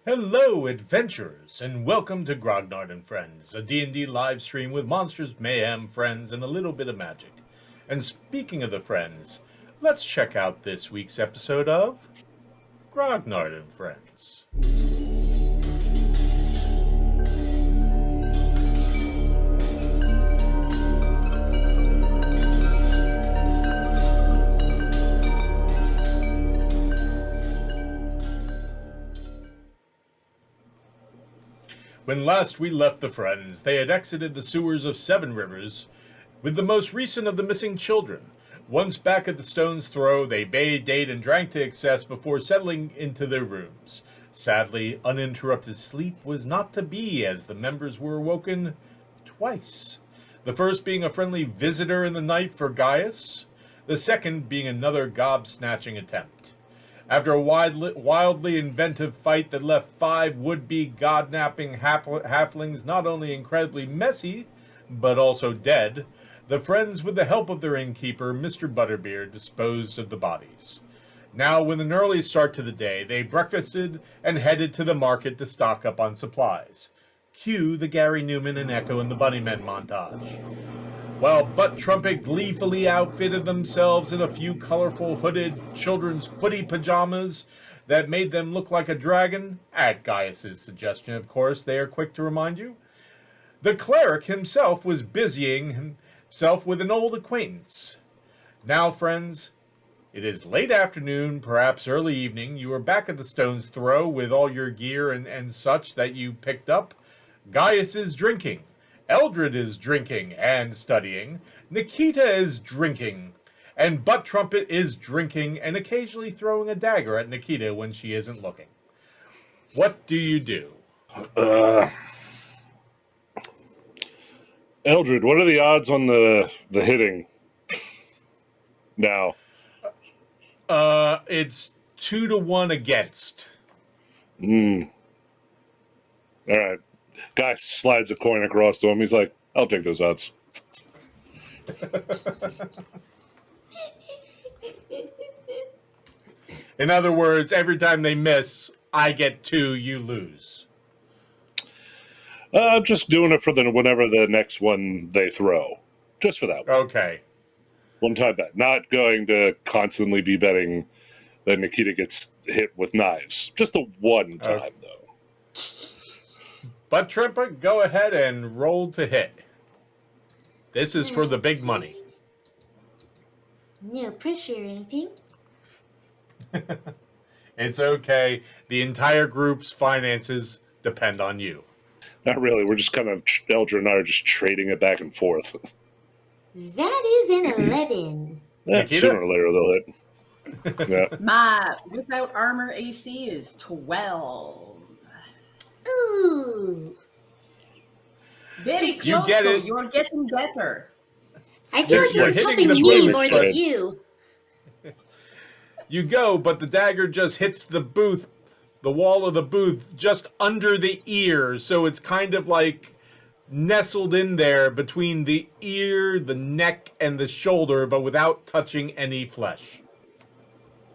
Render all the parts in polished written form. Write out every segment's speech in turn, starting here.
Hello, adventurers, and welcome to Grognard and Friends, a D&D live stream with monsters, mayhem, friends, and a little bit of magic. And speaking of the friends, let's check out this week's episode of Grognard and Friends. When last we left the friends, they had exited the sewers of Seven Rivers with the most recent of the missing children. Once back at the stone's throw, they bathed, ate, and drank to excess before settling into their rooms. Sadly, uninterrupted sleep was not to be, as the members were awoken twice. The first being a friendly visitor in the night for Gaius, the second being another gob-snatching attempt. After a wildly inventive fight that left 5 would-be god-napping halflings not only incredibly messy, but also dead, the friends, with the help of their innkeeper, Mr. Butterbeard, disposed of the bodies. Now, with an early start to the day, they breakfasted and headed to the market to stock up on supplies. Cue the Gary Newman and Echo and the Bunnymen montage. While Butt Trumpet gleefully outfitted themselves in a few colorful hooded children's footy pajamas that made them look like a dragon, at Gaius's suggestion, of course, they are quick to remind you, the cleric himself was busying himself with an old acquaintance. Now, friends, it is late afternoon, perhaps early evening. You are back at the stone's throw with all your gear and such that you picked up. Gaius is drinking. Eldred is drinking and studying. Nikita is drinking. And Butt Trumpet is drinking and occasionally throwing a dagger at Nikita when she isn't looking. What do you do? Eldred, what are the odds on the hitting now? It's 2-1 against. All right. Guy slides a coin across to him. He's like, I'll take those odds. In other words, every time they miss, I get 2, you lose. I'm just doing it for whenever the next one they throw. Just for that one. Okay. One time bet. Not going to constantly be betting that Nikita gets hit with knives. Just the one time, though. Butt Trumpet, go ahead and roll to hit. This is for the big money. No pressure or anything. It's okay. The entire group's finances depend on you. Not really. We're just kind of, Eldred and I are just trading it back and forth. That is an 11. Yeah, sooner or later they'll hit. Yeah. My without armor AC is 12. Ooh. Very You close, get though. it. You're getting better. I feel like You're it's hitting helping the me booth, more but- than you. You go, but the dagger just hits the wall of the booth, just under the ear. So it's kind of like nestled in there between the ear, the neck, and the shoulder, but without touching any flesh.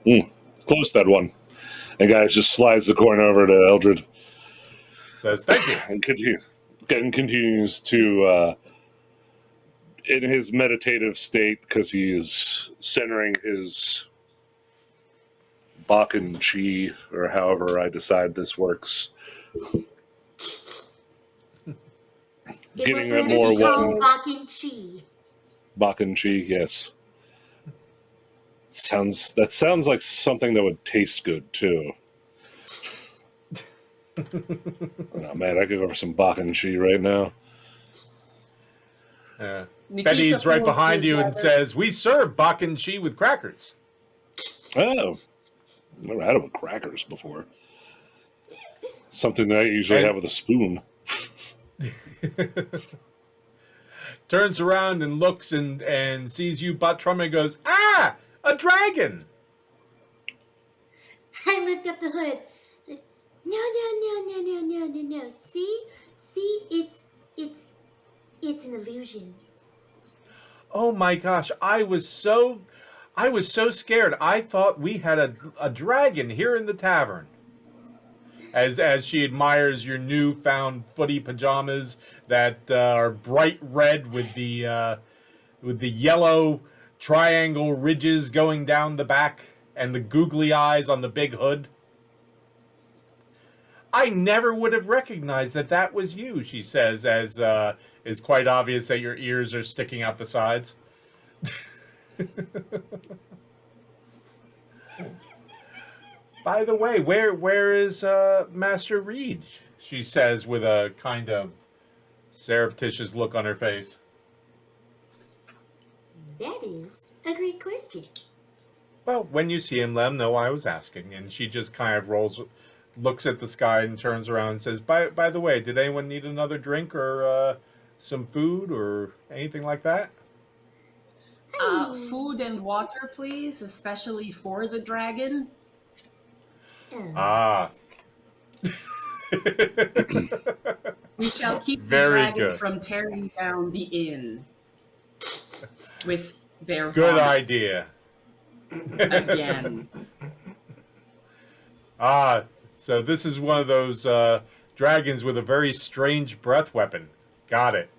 Close that one. And guys just slides the coin over to Eldred. Says, thank you. And continues to, in his meditative state, because he is centering his Bakken chi, or however I decide this works. Getting a more called Bakken chi. Bakken chi, yes. That sounds like something that would taste good too. Oh man, I could go for some Bakken chi right now. Betty's right behind you and says, we serve Bakken chi with crackers. Oh, never had it with crackers before. Something that I usually have with a spoon. Turns around and looks and sees you, Butt Trumpet, and goes, ah, a dragon. I lift up the hood. No. See, it's an illusion. Oh my gosh, I was so scared. I thought we had a dragon here in the tavern. as she admires your newfound footy pajamas that are bright red with the yellow triangle ridges going down the back and the googly eyes on the big hood. I never would have recognized that was you, she says, as it's quite obvious that your ears are sticking out the sides. By the way, where is Master Reed? She says with a kind of surreptitious look on her face. That is a great question. Well, when you see him, let him know I was asking. And she just kind of looks at the sky and turns around and says, by the way, did anyone need another drink or some food or anything like that? Food and water, please, especially for the dragon. Oh. Ah. We shall keep the Very dragon good. from tearing down the inn with their Good vomit idea. again. Ah, so this is one of those dragons with a very strange breath weapon. Got it.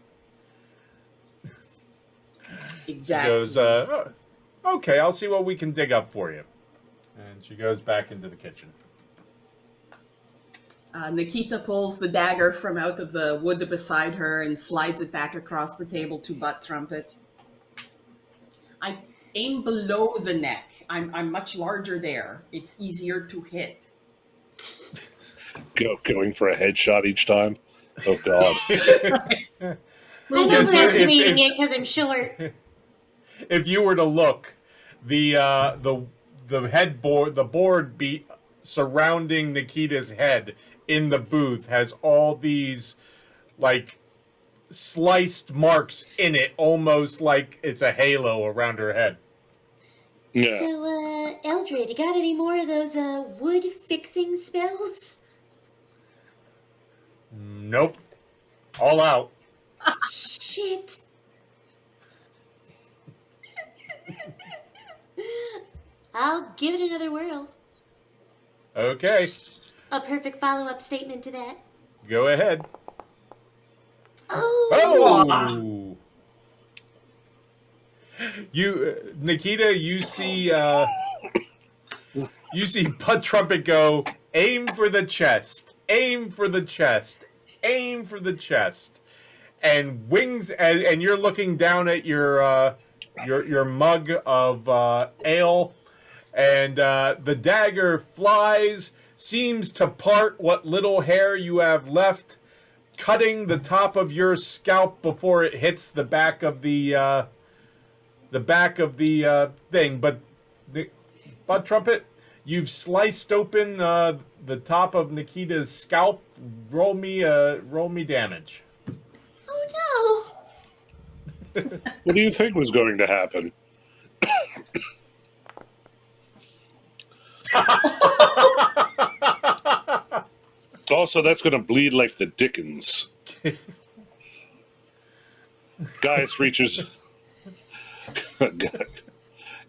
Exactly. She goes, okay, I'll see what we can dig up for you. And she goes back into the kitchen. Nikita pulls the dagger from out of the wood beside her and slides it back across the table to Butt Trumpet. I aim below the neck. I'm much larger there. It's easier to hit. Going for a headshot each time. Oh God. I'm Yes, overestimating it because I'm short. If you were to look, the headboard, the board surrounding Nikita's head in the booth has all these like sliced marks in it, almost like it's a halo around her head. Yeah. So, Eldred, you got any more of those wood fixing spells? Nope. All out. Shit. I'll give it another whirl. Okay. A perfect follow-up statement to that. Go ahead. Oh! Oh! You, Nikita, you see Butt Trumpet go, aim for the chest, aim for the chest, aim for the chest. And wings, and you're looking down at your mug of ale, and the dagger flies, seems to part what little hair you have left, cutting the top of your scalp before it hits the back of the thing. But Butt Trumpet, you've sliced open the top of Nikita's scalp. Roll me damage. Oh no! What do you think was going to happen? Also, that's going to bleed like the Dickens. Gaius reaches.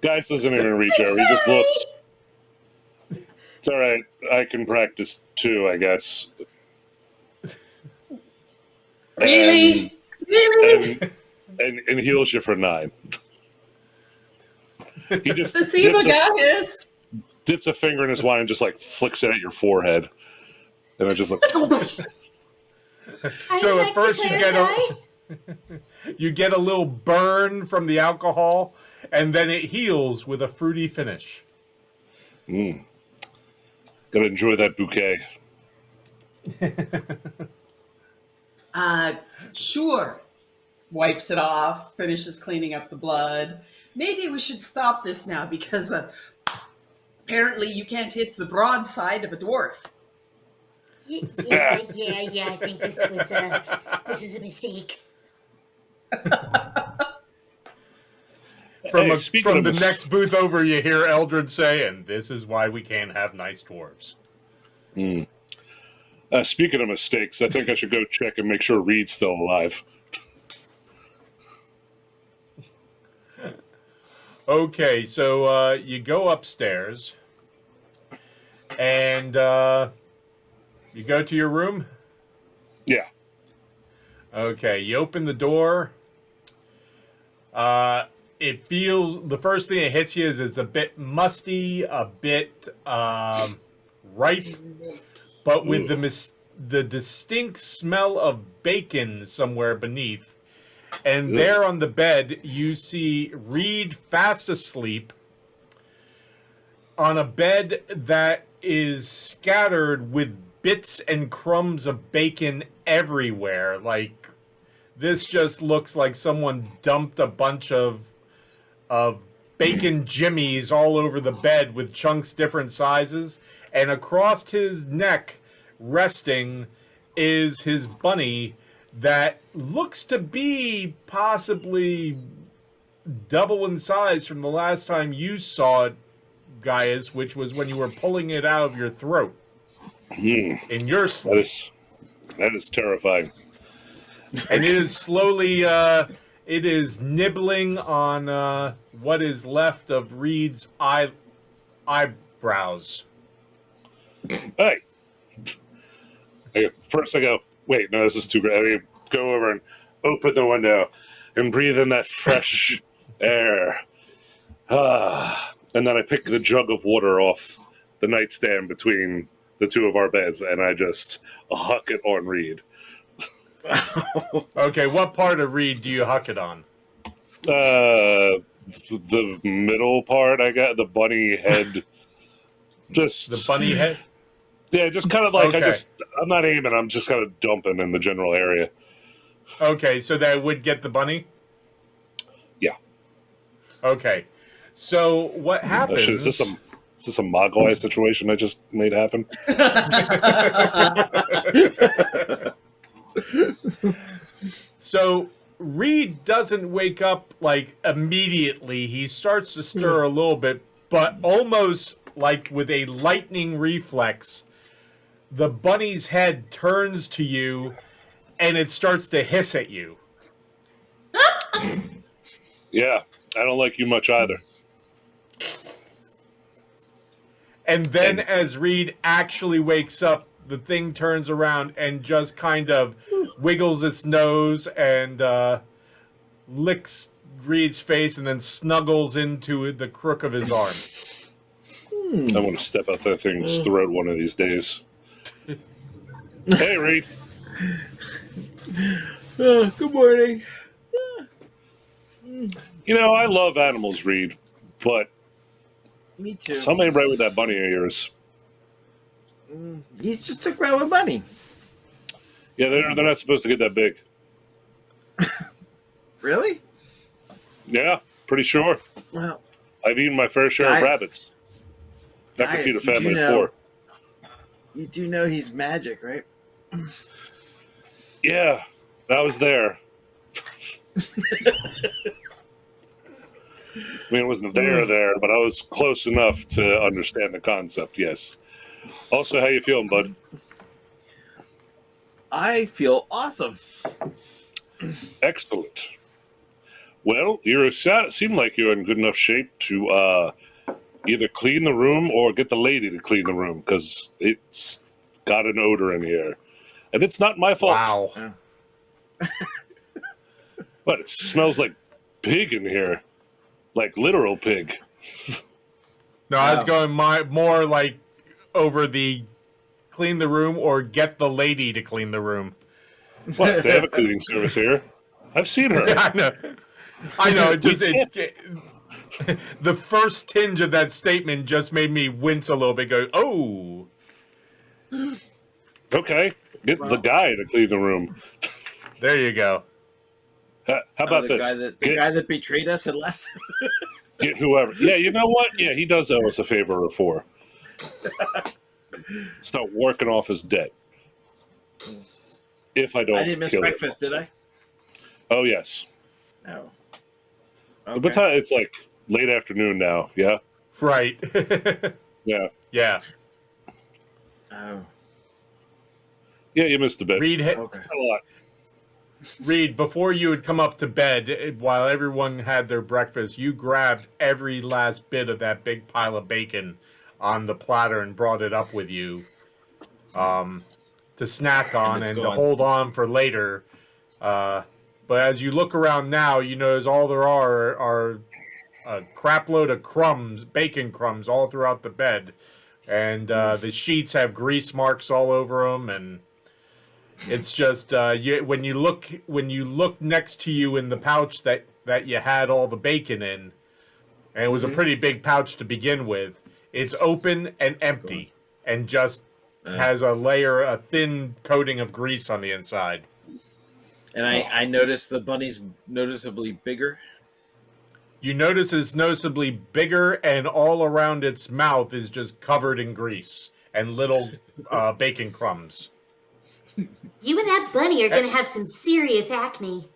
Gaius doesn't even reach over. He just looks. It's all right. I can practice too, I guess. Really? Really? And heals you for 9. He just Spasiba, Gaius. dips a finger in his wine and just like flicks it at your forehead. And I just like, So at first you get a little burn from the alcohol, and then it heals with a fruity finish. gotta enjoy that bouquet. Sure. Wipes it off, finishes cleaning up the blood. Maybe we should stop this now because apparently you can't hit the broadside of a dwarf. Yeah. I think this was a mistake. From speaking from of the mis- next booth over, you hear Eldred say, "And this is why we can't have nice dwarves." Speaking of mistakes, I think I should go check and make sure Reed's still alive. Okay, so you go upstairs, and You go to your room? Yeah. Okay, you open the door. It feels, the first thing that hits you is it's a bit musty, a bit ripe, but with the distinct smell of bacon somewhere beneath. And there on the bed, you see Reed fast asleep on a bed that is scattered with bits and crumbs of bacon everywhere. Like, this just looks like someone dumped a bunch of bacon jimmies all over the bed with chunks different sizes. And across his neck, resting, is his bunny that looks to be possibly double in size from the last time you saw it, Gaius, which was when you were pulling it out of your throat in your sleep. That is terrifying. And it is slowly, it is nibbling on what is left of Reed's eyebrows. Hey. First I go, wait, no, this is too great. I go over and open the window and breathe in that fresh air. And then I pick the jug of water off the nightstand between the two of our beds, and I just huck it on Reed. Okay, what part of Reed do you huck it on? The middle part, I got the bunny head. Just The bunny head? Yeah, just kind of like Okay. I'm not aiming. I'm just kind of dumping in the general area. Okay, so that would get the bunny? Yeah. Okay. So what happens? Is this a Mogwai situation I just made happen? So Reed doesn't wake up like immediately. He starts to stir a little bit, but almost like with a lightning reflex, the bunny's head turns to you and it starts to hiss at you. Yeah, I don't like you much either. And then as Reed actually wakes up, the thing turns around and just kind of wiggles its nose and licks Reed's face and then snuggles into the crook of his arm. I want to step out that thing's throat one of these days. Hey, Reed. Good morning. You know, I love animals, Reed, but Me too. something ain't right with that bunny of yours. He's just a grower bunny. Yeah, they're not supposed to get that big. Really? Yeah, pretty sure. Well, I've eaten my fair share of Guys. rabbits. That could feed a Guys, you family do of know- four. you do know he's magic, right? Yeah, I was there. I mean, it wasn't there, but I was close enough to understand the concept, yes. Also, how you feeling, bud? I feel awesome. Excellent. Well, seem like you're in good enough shape to either clean the room or get the lady to clean the room, because it's got an odor in here. And it's not my fault. Wow. But it smells like pig in here. Like literal pig. No, I was Wow. going more like over the clean the room or get the lady to clean the room. What? They have a cleaning service here. I've seen her. I know. I know. It just We the first tinge of that statement just made me wince a little bit. Go, oh, Okay. Get the guy to clean the room. there you go. How about the this? guy that betrayed us and left. Get whoever. Yeah, you know what? Yeah, he does owe us a favor or four. Start working off his debt. If I don't, I didn't miss kill breakfast, him. did I? Oh yes. No. But it's like late afternoon now. Yeah. Right. Yeah. Yeah. Oh. Yeah, you missed a bit. Reed, Okay. Not a lot. Reed, before you had come up to bed, while everyone had their breakfast, you grabbed every last bit of that big pile of bacon on the platter and brought it up with you. snack on let's and go to on. hold on for later. But as you look around now, you notice all there are a crap load of crumbs, bacon crumbs, all throughout the bed, and the sheets have grease marks all over them, and it's just when you look next to you in the pouch that you had all the bacon in, and it was a pretty big pouch to begin with. It's open and empty, and just has a thin coating of grease on the inside. And I noticed the bunny's noticeably bigger. You notice it's noticeably bigger, and all around its mouth is just covered in grease and little bacon crumbs. You and that bunny are gonna have some serious acne.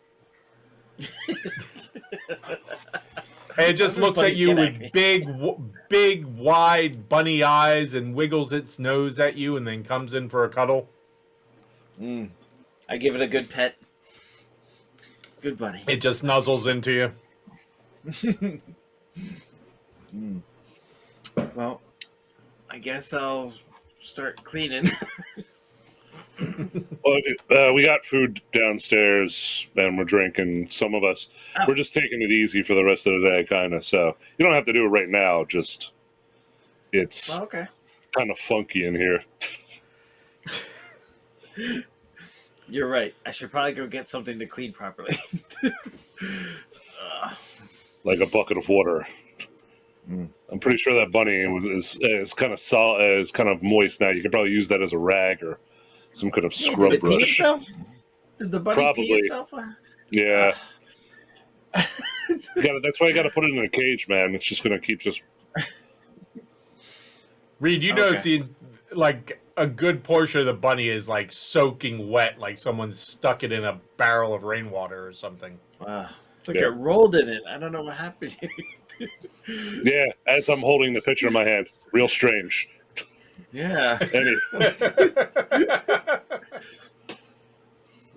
And it just looks at you with big, wide bunny eyes and wiggles its nose at you and then comes in for a cuddle. I give it a good pet. Good bunny. It just nuzzles into you. Well, I guess I'll start cleaning. Well, we got food downstairs and we're drinking. Some of us, we're just taking it easy for the rest of the day, kind of. So you don't have to do it right now. Just it's Okay. kind of funky in here. You're right. I should probably go get something to clean properly. Like a bucket of water. I'm pretty sure that bunny is kind of is kind of moist now. You could probably use that as a rag or some kind of scrub Did it pee brush. itself? Did the bunny Probably. pee itself? Yeah. That's why you got to put it in a cage, man. It's just going to keep just. Reed, you notice like a good portion of the bunny is like soaking wet, like someone stuck it in a barrel of rainwater or something. Wow. It's like it rolled in it. I don't know what happened. Yeah, as I'm holding the picture in my hand. Real strange. Yeah. Anywho.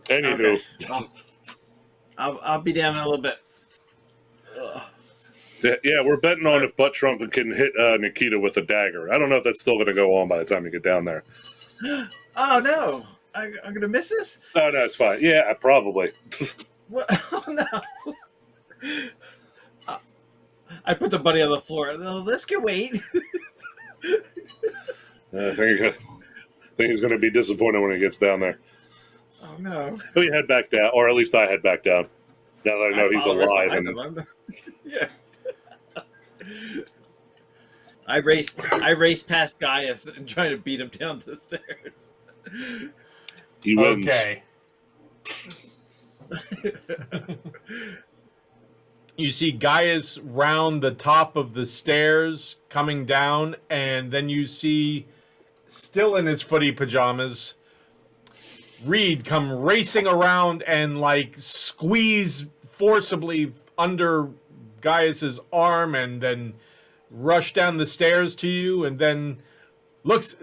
Okay. I'll be down in a little bit. Yeah, we're betting on if Butt Trump can hit Nikita with a dagger. I don't know if that's still going to go on by the time you get down there. Oh, no. I'm going to miss this? Oh, no, it's fine. Yeah, probably. What? Oh, no. I put the bunny on the floor. No, this can wait. I think he's going to be disappointed when he gets down there. Oh, no. We head back down, or at least I head back down. Now that I know he's alive. And yeah. I raced past Gaius and trying to beat him down the stairs. he wins. Okay. You see Gaius round the top of the stairs coming down, and then you see, still in his footy pajamas, Reed come racing around and like squeeze forcibly under Gaius's arm, and then rush down the stairs to you, and then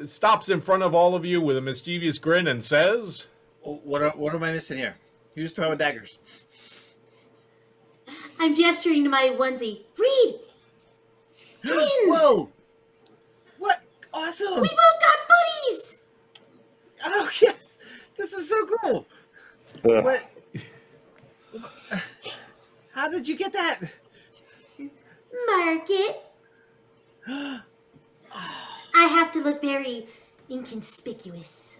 stops in front of all of you with a mischievous grin and says, What am I missing here? Who's throwing daggers? I'm gesturing to my onesie. Reed! Twins! Whoa! What? Awesome! We both got buddies! Oh, yes! This is so cool! What? How did you get that? Market. I have to look very inconspicuous.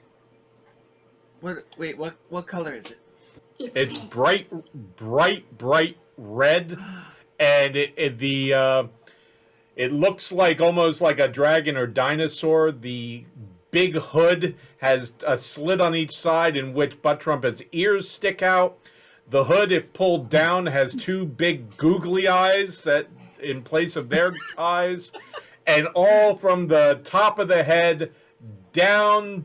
What color is it? it's red. bright red, and it looks like almost like a dragon or dinosaur. The big hood has a slit on each side in which Butt Trumpet's ears stick out. The hood, if pulled down, has two big googly eyes that in place of their eyes, and all from the top of the head down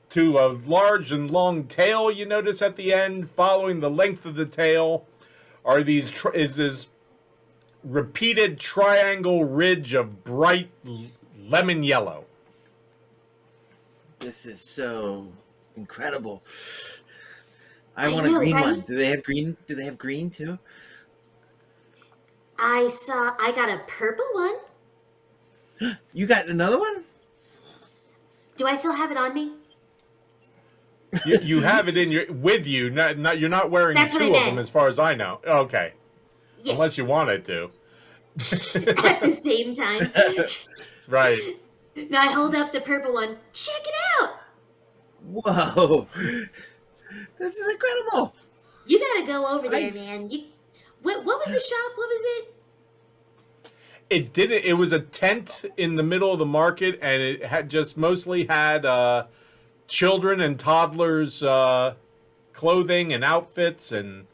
to a large and long tail. You notice at the end, following the length of the tail, are is this repeated triangle ridge of bright lemon yellow. This is so incredible. I I want a know, green right? one. Do they have green? Do they have green too? I got a purple one. You got another one? Do I still have it on me? You have it in your with you. Not you're not wearing That's what I two of meant. them, as far as I know. Okay, Yeah, unless you wanted to. at the same time. Right. Now I hold up the purple one. Check it out. Whoa, this is incredible. You gotta go over there, I- man. What was the shop? What was it? It didn't. It was a tent in the middle of the market, and it had just mostly had children and toddlers clothing and outfits and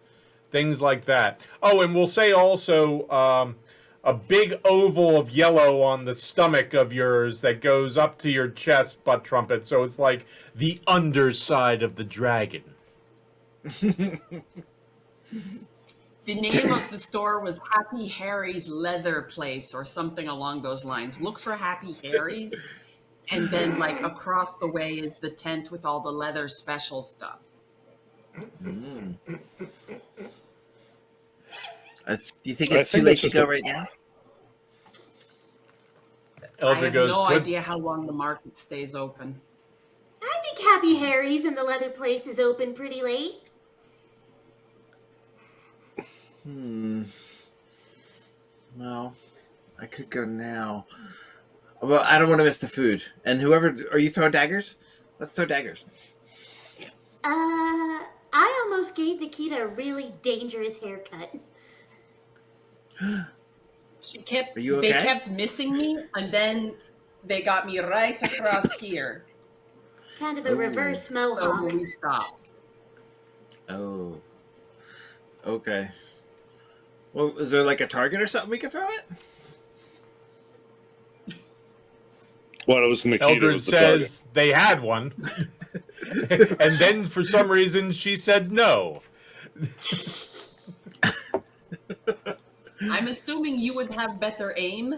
things like that. Oh, and we'll say also a big oval of yellow on the stomach of yours that goes up to your chest, butt trumpet. So it's like the underside of the dragon. The name of the store was Happy Harry's Leather Place or something along those lines. Look for Happy Harry's, and then like across the way is the tent with all the leather special stuff. Mm. Do you think I it's think too late that's to just go a- right now? I Elder have goes, no "Could- idea how long the market stays open. I think Happy Harry's and the leather place is open pretty late. Well, I could go now. Well, I don't want to miss the food. And whoever, are you throwing daggers? Let's throw daggers. I almost gave Nikita a really dangerous haircut. Are you They okay? kept missing me, and then they got me right across here. Kind of a Ooh. reverse So mohawk. we stopped. Oh. Okay. Well, is there like a target or something we can throw it? Well, it was Nikita. Eldred Was the target. says they had one. And then for some reason she said no. I'm assuming you would have better aim,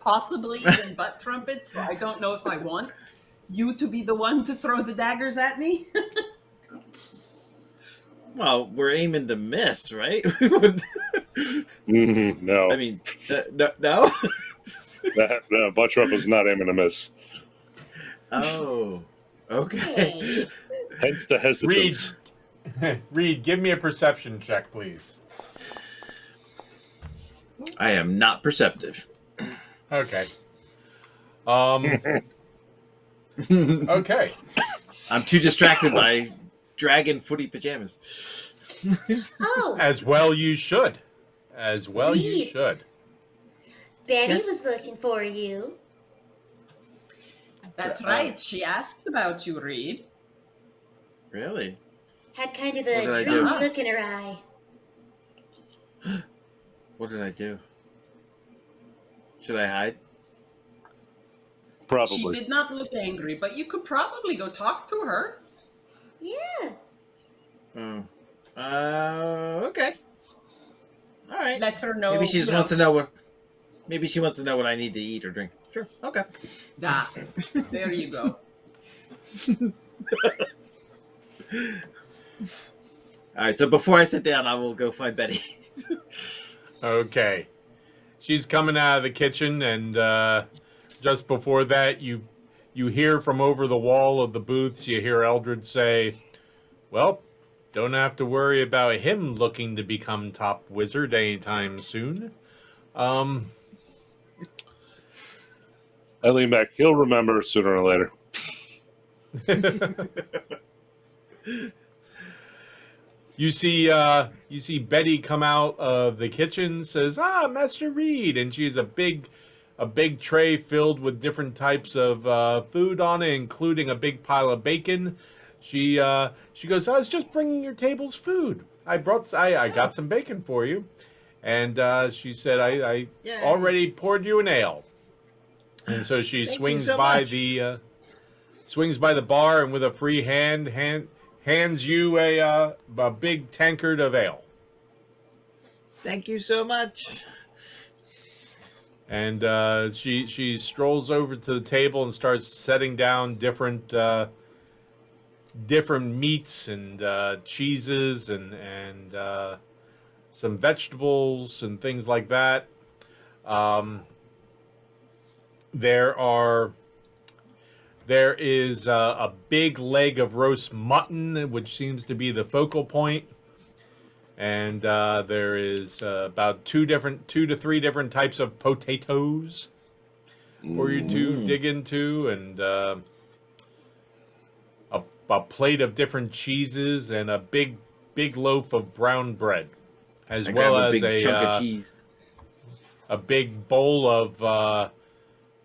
possibly than butt trumpets. So I don't know if I want you to be the one to throw the daggers at me. Well, we're aiming to miss, right? No, I mean, no? no, Butt Trump was not aiming to miss. Oh. Okay. Hey. Hence the hesitance. Reed, give me a perception check, please. I am not perceptive. Okay. Okay. I'm too distracted by dragon footy pajamas. Oh, As well you should. As well you Reed. should. Betty Yes. was looking for you. That's right. She asked about you, Reed. Really? Had kind of What a did I dreamy do? look in her eye. What did I do? Should I hide? She Probably. did not look angry, but you could probably go talk to her. Yeah. Oh. Okay. All right. Let her know. Maybe she just you know, wants to know what. Maybe she wants to know what I need to eat or drink. Sure. Okay. that. There you go. All right. So before I sit down, I will go find Betty. Okay. She's coming out of the kitchen, and just before that, you hear from over the wall of the booths, you hear Eldred say, "Well, don't have to worry about him looking to become top wizard anytime soon." I lean back. He'll remember sooner or later. You see Betty come out of the kitchen, says, "Ah, Master Reed," and she has a big tray filled with different types of food on it, including a big pile of bacon. She goes, "I was just bringing your table's food. I got some bacon for you," and she said, "I Yay. already poured you an ale." And so she Thank you swings so by much. swings by the bar, and with a free hand hands you a big tankard of ale. Thank you so much. And she strolls over to the table and starts setting down different meats and cheeses and some vegetables and things like that. There is a big leg of roast mutton, which seems to be the focal point. And there is about two to three different types of potatoes for you to dig into, and a plate of different cheeses, and a big loaf of brown bread, as I well grab a as big chunk of cheese. a big bowl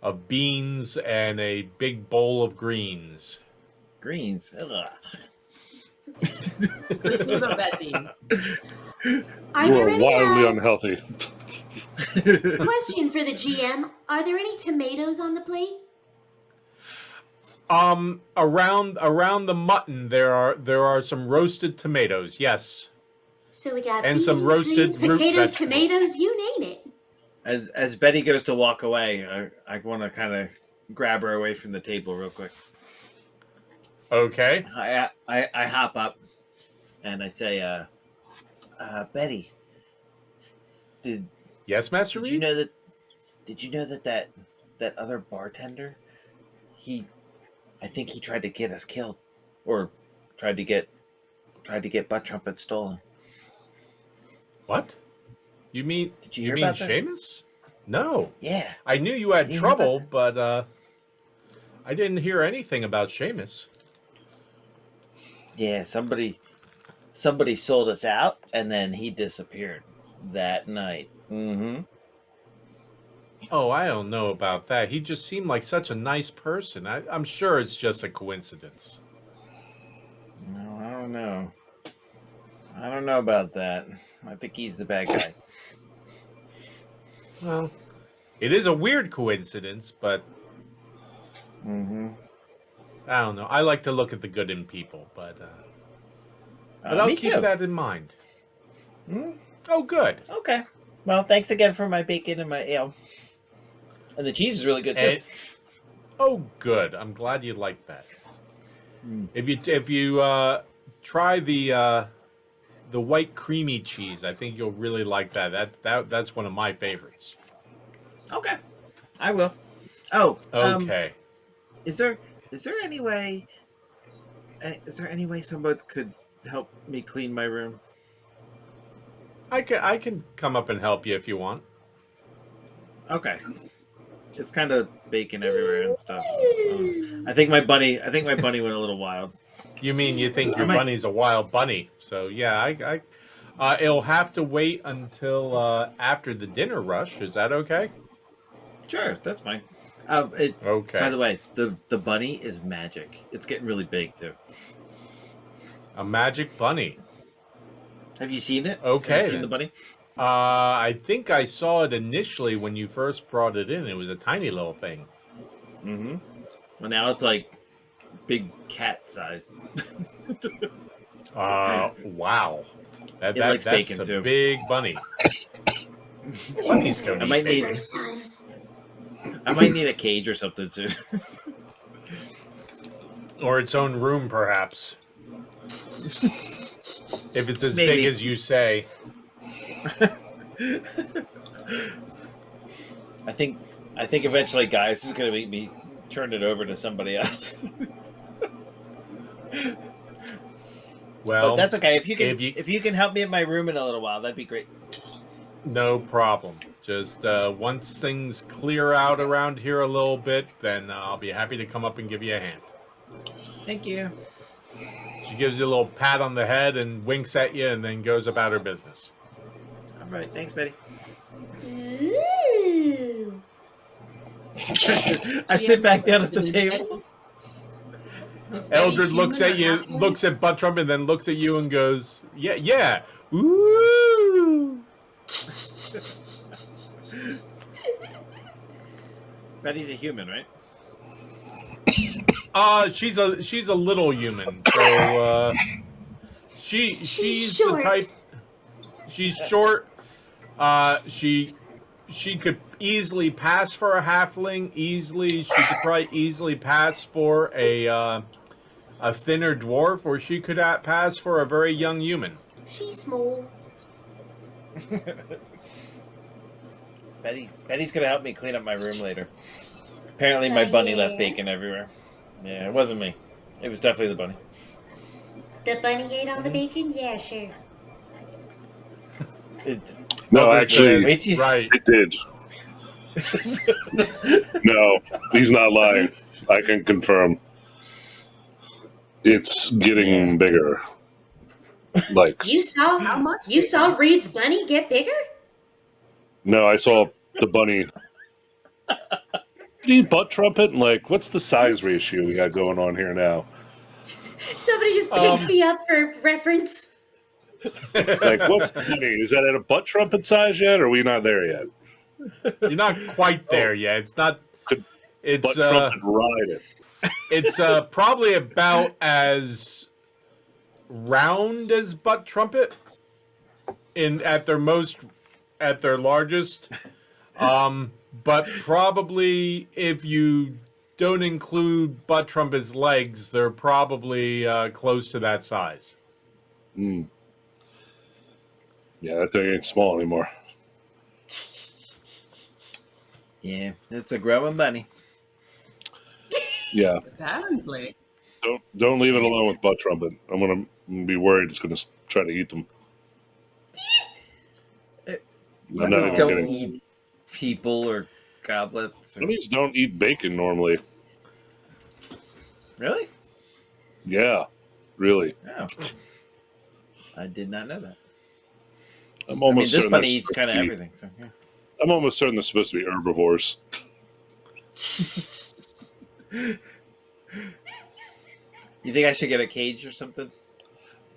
of beans and a big bowl of greens. Greens. Ugh. Spasibo, Betty. Are You there are any wildly unhealthy. question for the GM? Are there any tomatoes on the plate? Around the mutton there are some roasted tomatoes. Yes. So we got And beans, some roasted greens, root potatoes, vegetables. tomatoes, you name it. As Betty goes to walk away, I want to kind of grab her away from the table real quick. Okay. I hop up and I say, Betty, did Yes, Master did Reed? you know that? Did you know that other bartender? I think he tried to get us killed, or tried to get butt trumpet stolen. What? You mean Did you you hear mean about that? Seamus? No. Yeah, I knew you had Did you hear about trouble, that? but I didn't hear anything about Seamus. yeah. Somebody sold us out, and then he disappeared that night. Mm-hmm. Oh, I don't know about that. He just seemed like such a nice person. I'm sure it's just a coincidence. No, I don't know. I don't know about that. I think he's the bad guy. Well, it is a weird coincidence, but Mm-hmm. I don't know. I like to look at the good in people, but I'll Me keep too. that in mind. Hmm? Oh, good. Okay. Well, thanks again for my bacon and my ale. And the cheese is really good too. And, oh, good. I'm glad you like that. Mm. If you try the white creamy cheese, I think you'll really like that. That's one of my favorites. Okay. I will. Oh. Okay. Is there any way? Is there any way someone could help me clean my room? I can come up and help you if you want. Okay. It's kind of bacon everywhere and stuff. I think my bunny went a little wild. You mean you think your I might- bunny's a wild bunny? So yeah, it'll have to wait until after the dinner rush. Is that okay? Sure, that's fine. Okay. By the way, the bunny is magic. It's getting really big too. A magic bunny. Have you seen it? Okay, Have you seen then. the bunny? I think I saw it initially when you first brought it in. It was a tiny little thing. Mm-hmm. Well, now it's like big cat size. Wow. It likes That's bacon, a too. big bunny. Bunnies go I might need First time. I might need a cage or something soon. Or its own room, perhaps. If it's as Maybe. big as you say. I think eventually, Gaius is gonna make me turn it over to somebody else. Well, But that's okay. If you can help me in my room in a little while, that'd be great. no problem. Just once things clear out around here a little bit, then I'll be happy to come up and give you a hand. Thank you. She gives you a little pat on the head and winks at you and then goes about her business. All right. Thanks, Betty. Ooh. I sit back down at the table. Eldred looks at you, looks at Buttram, and then looks at you and goes, yeah. Ooh. Betty's a human, right? She's a little human. So she's short. the type. She's short. She could easily pass for a halfling. She could probably easily pass for a thinner dwarf, or she could pass for a very young human. She's small. Betty's gonna help me clean up my room later. Apparently, my bunny left bacon everywhere. Yeah, it wasn't me. It was definitely the bunny. The bunny ate all the bacon? Yeah, sure. It, No, Mother actually, says, wait till you- right. it did. No, he's not lying. I can confirm. It's getting Yeah. bigger. Like, How much You saw bigger? Reed's bunny get bigger? no, I saw the bunny. Did he butt trumpet? Like, what's the size ratio we got going on here now? Somebody just picks me up for reference. It's like, what's the bunny? Is that at a butt trumpet size yet, or are we not there yet? You're not quite there yet. It's not. Could It's butt trumpet ride it. it's probably about as round as butt trumpet in at their largest. But probably if you don't include butt trumpet's legs, they're probably close to that size. Yeah, that thing ain't small anymore. Yeah, it's a growing bunny. Yeah, Apparently. don't leave it alone with butt trumpet. I'm gonna be worried it's gonna try to eat them. I'm not Bunnies even don't kidding. eat people or goblets. Or... Bunnies don't eat bacon normally. Really? Yeah, really. Oh. I did not know that. I'm I mean, almost this certain bunny they're eats supposed kind of to be- everything. So, yeah. I'm almost certain they're supposed to be herbivores. You think I should get a cage or something?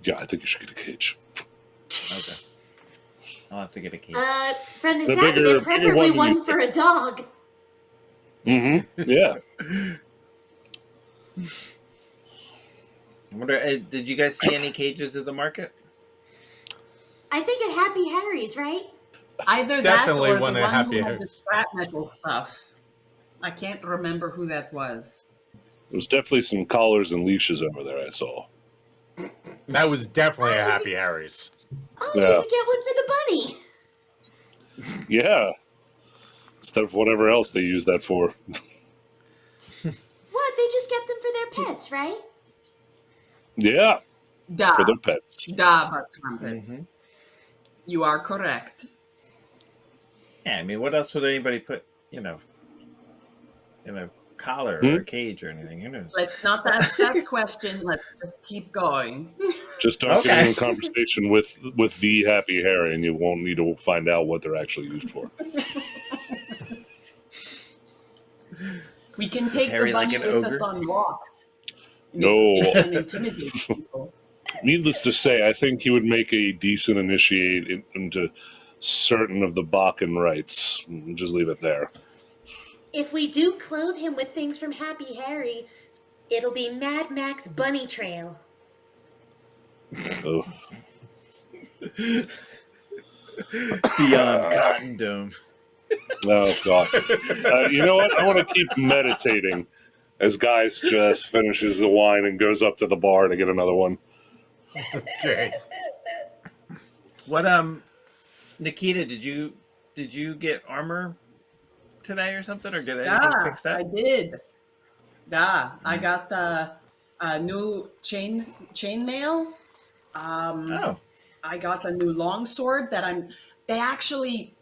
Yeah, I think you should get a cage. Okay. I'll have to get a cage. From the The sound of bigger- it, preferably bigger one one for a dog. Mm-hmm. Yeah. I wonder, did you guys see any cages at the market? I think at Happy Harry's, right? Either Definitely that or one the at one Happy who had the Harry's. scrap metal stuff. I can't remember who that was. There's definitely some collars and leashes over there, I saw. That was definitely a Happy Harry's. Oh, Yeah. you could get one for the bunny. Yeah. Instead of whatever else they use that for. What? They just get them for their pets, right? Yeah. Da. For their pets. Da, butt trumpet. Mm-hmm. You are correct. Yeah, I mean, what else would anybody put, in a collar or a cage or anything? Who knows? Let's not ask that question. Let's just keep going. Just don't Okay. get in a conversation with the Happy Harry, and you won't need to find out what they're actually used for. We can take Harry the bunny like an with us ogre? on walks. No. And intimidate people. Needless to say, I think he would make a decent initiate into certain of the Bakken rites. Just leave it there. If we do clothe him with things from Happy Harry, it'll be Mad Max Bunny Trail. Oh. Beyond Cotton Dome. Oh, God. You know what? I want to keep meditating as Gaius just finishes the wine and goes up to the bar to get another one. Okay. What Nikita, did you get armor today or something, or get anything Yeah, fixed up? I did. Yeah, I got the new chainmail. Oh, I got the new longsword that they actually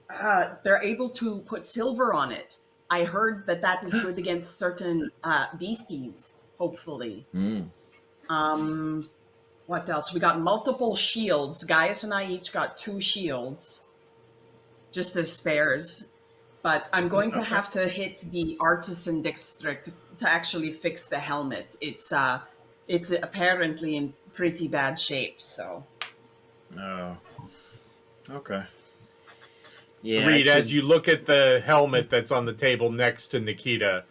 they're able to put silver on it. I heard that is good against certain beasties, hopefully. What else? We got multiple shields. Gaius and I each got 2 shields, just as spares. But I'm going to have to hit the artisan district to actually fix the helmet. It's apparently in pretty bad shape. So oh, okay. Yeah, Reed, I as should- you look at the helmet that's on the table next to Nikita,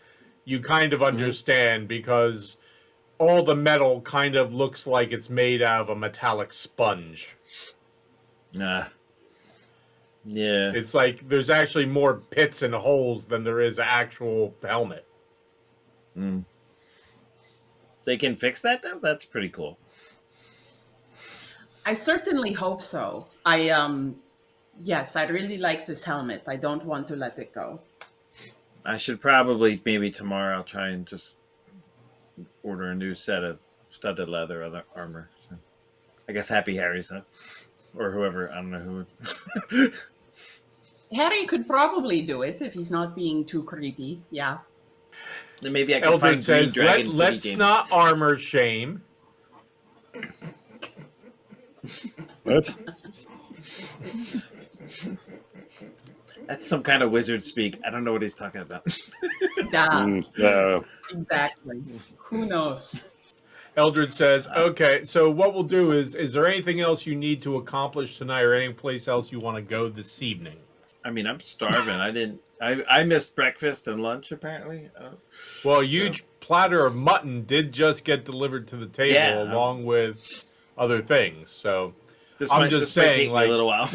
you kind of understand because all the metal kind of looks like it's made out of a metallic sponge. Nah. Yeah. It's like there's actually more pits and holes than there is actual helmet. They can fix that though? That's pretty cool. I certainly hope so. Yes, I really like this helmet. I don't want to let it go. I should probably maybe tomorrow I'll try and just order a new set of studded leather armor. So I guess Happy Harry's, huh? Or whoever. I don't know who. Harry could probably do it if he's not being too creepy. Yeah. Then maybe I can Eldred find Green says, Dragon. let's City not armor shame. What? That's some kind of wizard speak. I don't know what he's talking about. Yeah. Exactly. Who knows? Eldred says, okay, so what we'll do is there anything else you need to accomplish tonight or any place else you want to go this evening? I mean, I'm starving. I missed breakfast and lunch, apparently. Well, a huge platter of mutton did just get delivered to the table along with other things. So I'm just saying, like, a little while.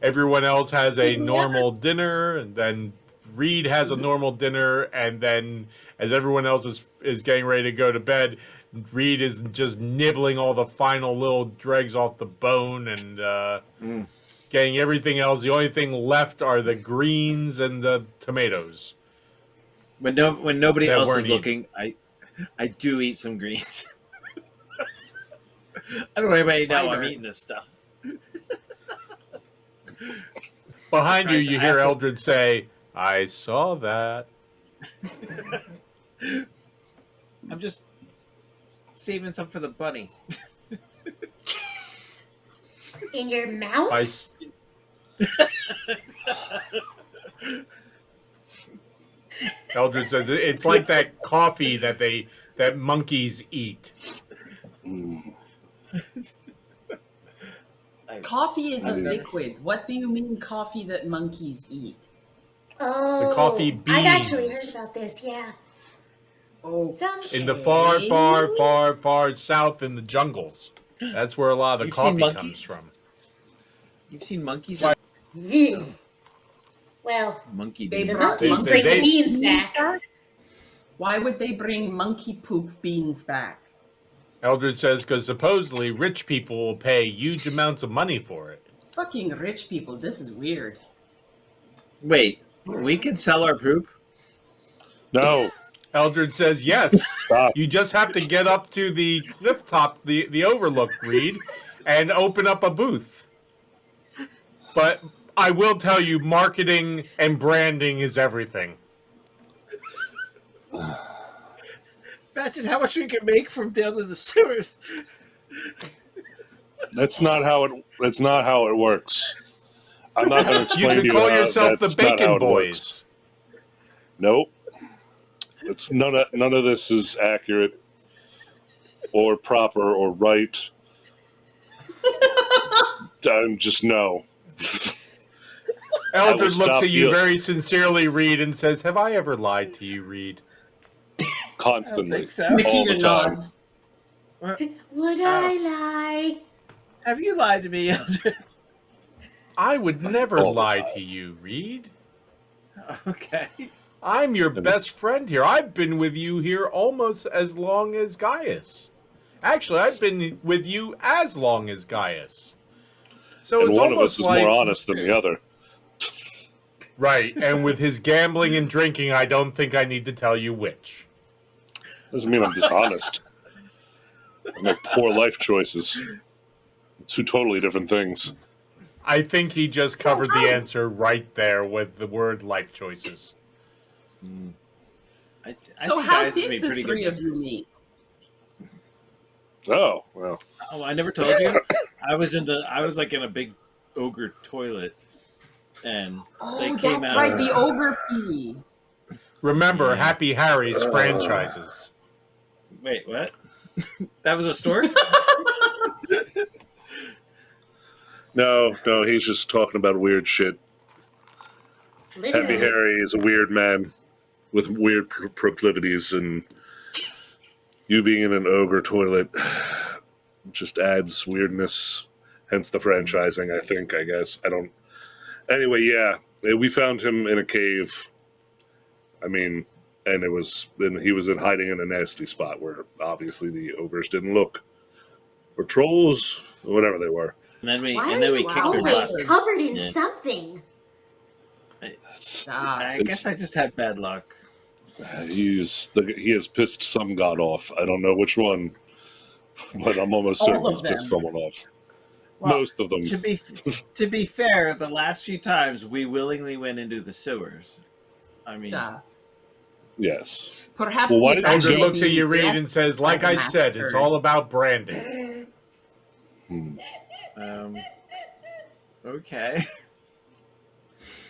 Everyone else has a normal dinner, and then Reed has a normal dinner, and then as everyone else is getting ready to go to bed, Reed is just nibbling all the final little dregs off the bone and getting everything else. The only thing left are the greens and the tomatoes. When nobody else is looking, I do eat some greens. I don't want anybody to know I'm eating this stuff. Behind you, you hear Eldred say, I saw that. I'm just saving some for the bunny. In your mouth? Eldred says, it's like that coffee that monkeys eat. Coffee is a liquid. What do you mean coffee that monkeys eat? Oh, the coffee beans. I've actually heard about this, yeah. Okay. In the far, far, far, far south in the jungles. That's where a lot of the coffee comes from. You've seen monkeys? Ew. Well, Monkey the beans. monkeys bring the beans back. Why would they bring monkey poop beans back? Eldred says, because supposedly rich people will pay huge amounts of money for it. Fucking rich people, this is weird. Wait, we can sell our poop? No. Eldred says, yes. Stop. You just have to get up to the cliff top, the overlook, Reed, and open up a booth. But I will tell you, marketing and branding is everything. Imagine how much we can make from down in the sewers. That's not how it works. I'm not going to explain to You you can call how yourself the that's not how Bacon it Boys. works. Nope. It's none of this is accurate or proper or right. I'm just no. Eldred looks at you very sincerely, Reed, and says, have I ever lied to you, Reed? Constantly. So. All the Nikita time. nods. Would I lie? Have you lied to me, Eldred? I would never All the lie time. to you, Reed. Okay. I'm your best friend here. I've been with you here almost as long as Gaius. Actually, I've been with you as long as Gaius. So And it's one of almost us is like, more honest than the other. Right, and with his gambling and drinking, I don't think I need to tell you which. Doesn't mean I'm dishonest. I make poor life choices. Two totally different things. I think he just covered the answer right there with the word life choices. I So think how Gaius has did made the pretty three good of you choices. meet? Oh, well. Oh, I never told you. I was like in a big ogre toilet, and they Oh, came that's out. right, the ogre pee. Remember, Yeah. Happy Harry's franchises. Wait, what? That was a story? No, he's just talking about weird shit. Happy Literally. Harry is a weird man with weird proclivities, and you being in an ogre toilet just adds weirdness. Hence the franchising, I guess. I don't... Anyway, yeah. We found him in a cave. I mean, and he was hiding in a nasty spot where obviously the ogres didn't look. Or trolls, or whatever they were. And then we Why and are then we you kicked her always butt. covered in Yeah. something? I guess I just had bad luck. He has pissed some god off. I don't know which one, but I'm almost All certain of he's pissed them. someone off. Well, Most of them. to be fair, the last few times we willingly went into the sewers. I mean, Yeah. Yes. Perhaps Well, why he's didn't you Eldred go- actually looks at you, being Reed, blessed and says, by like the I said, it's massacre. all about branding. okay.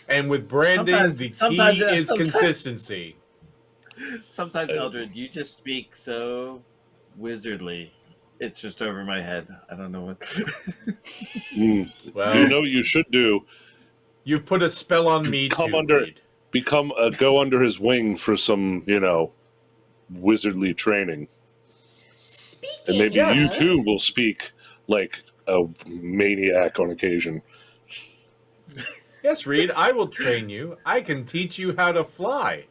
And with branding, the Sometimes- key is sometimes- consistency. Sometimes, Eldred, you just speak so wizardly. It's just over my head. I don't know what. Well, You know what you should do? you've put a spell on me Come too, under- Reed. Go under his wing for some, wizardly training. Speaking And maybe Yes. you too will speak like a maniac on occasion. Yes, Reed, I will train you. I can teach you how to fly.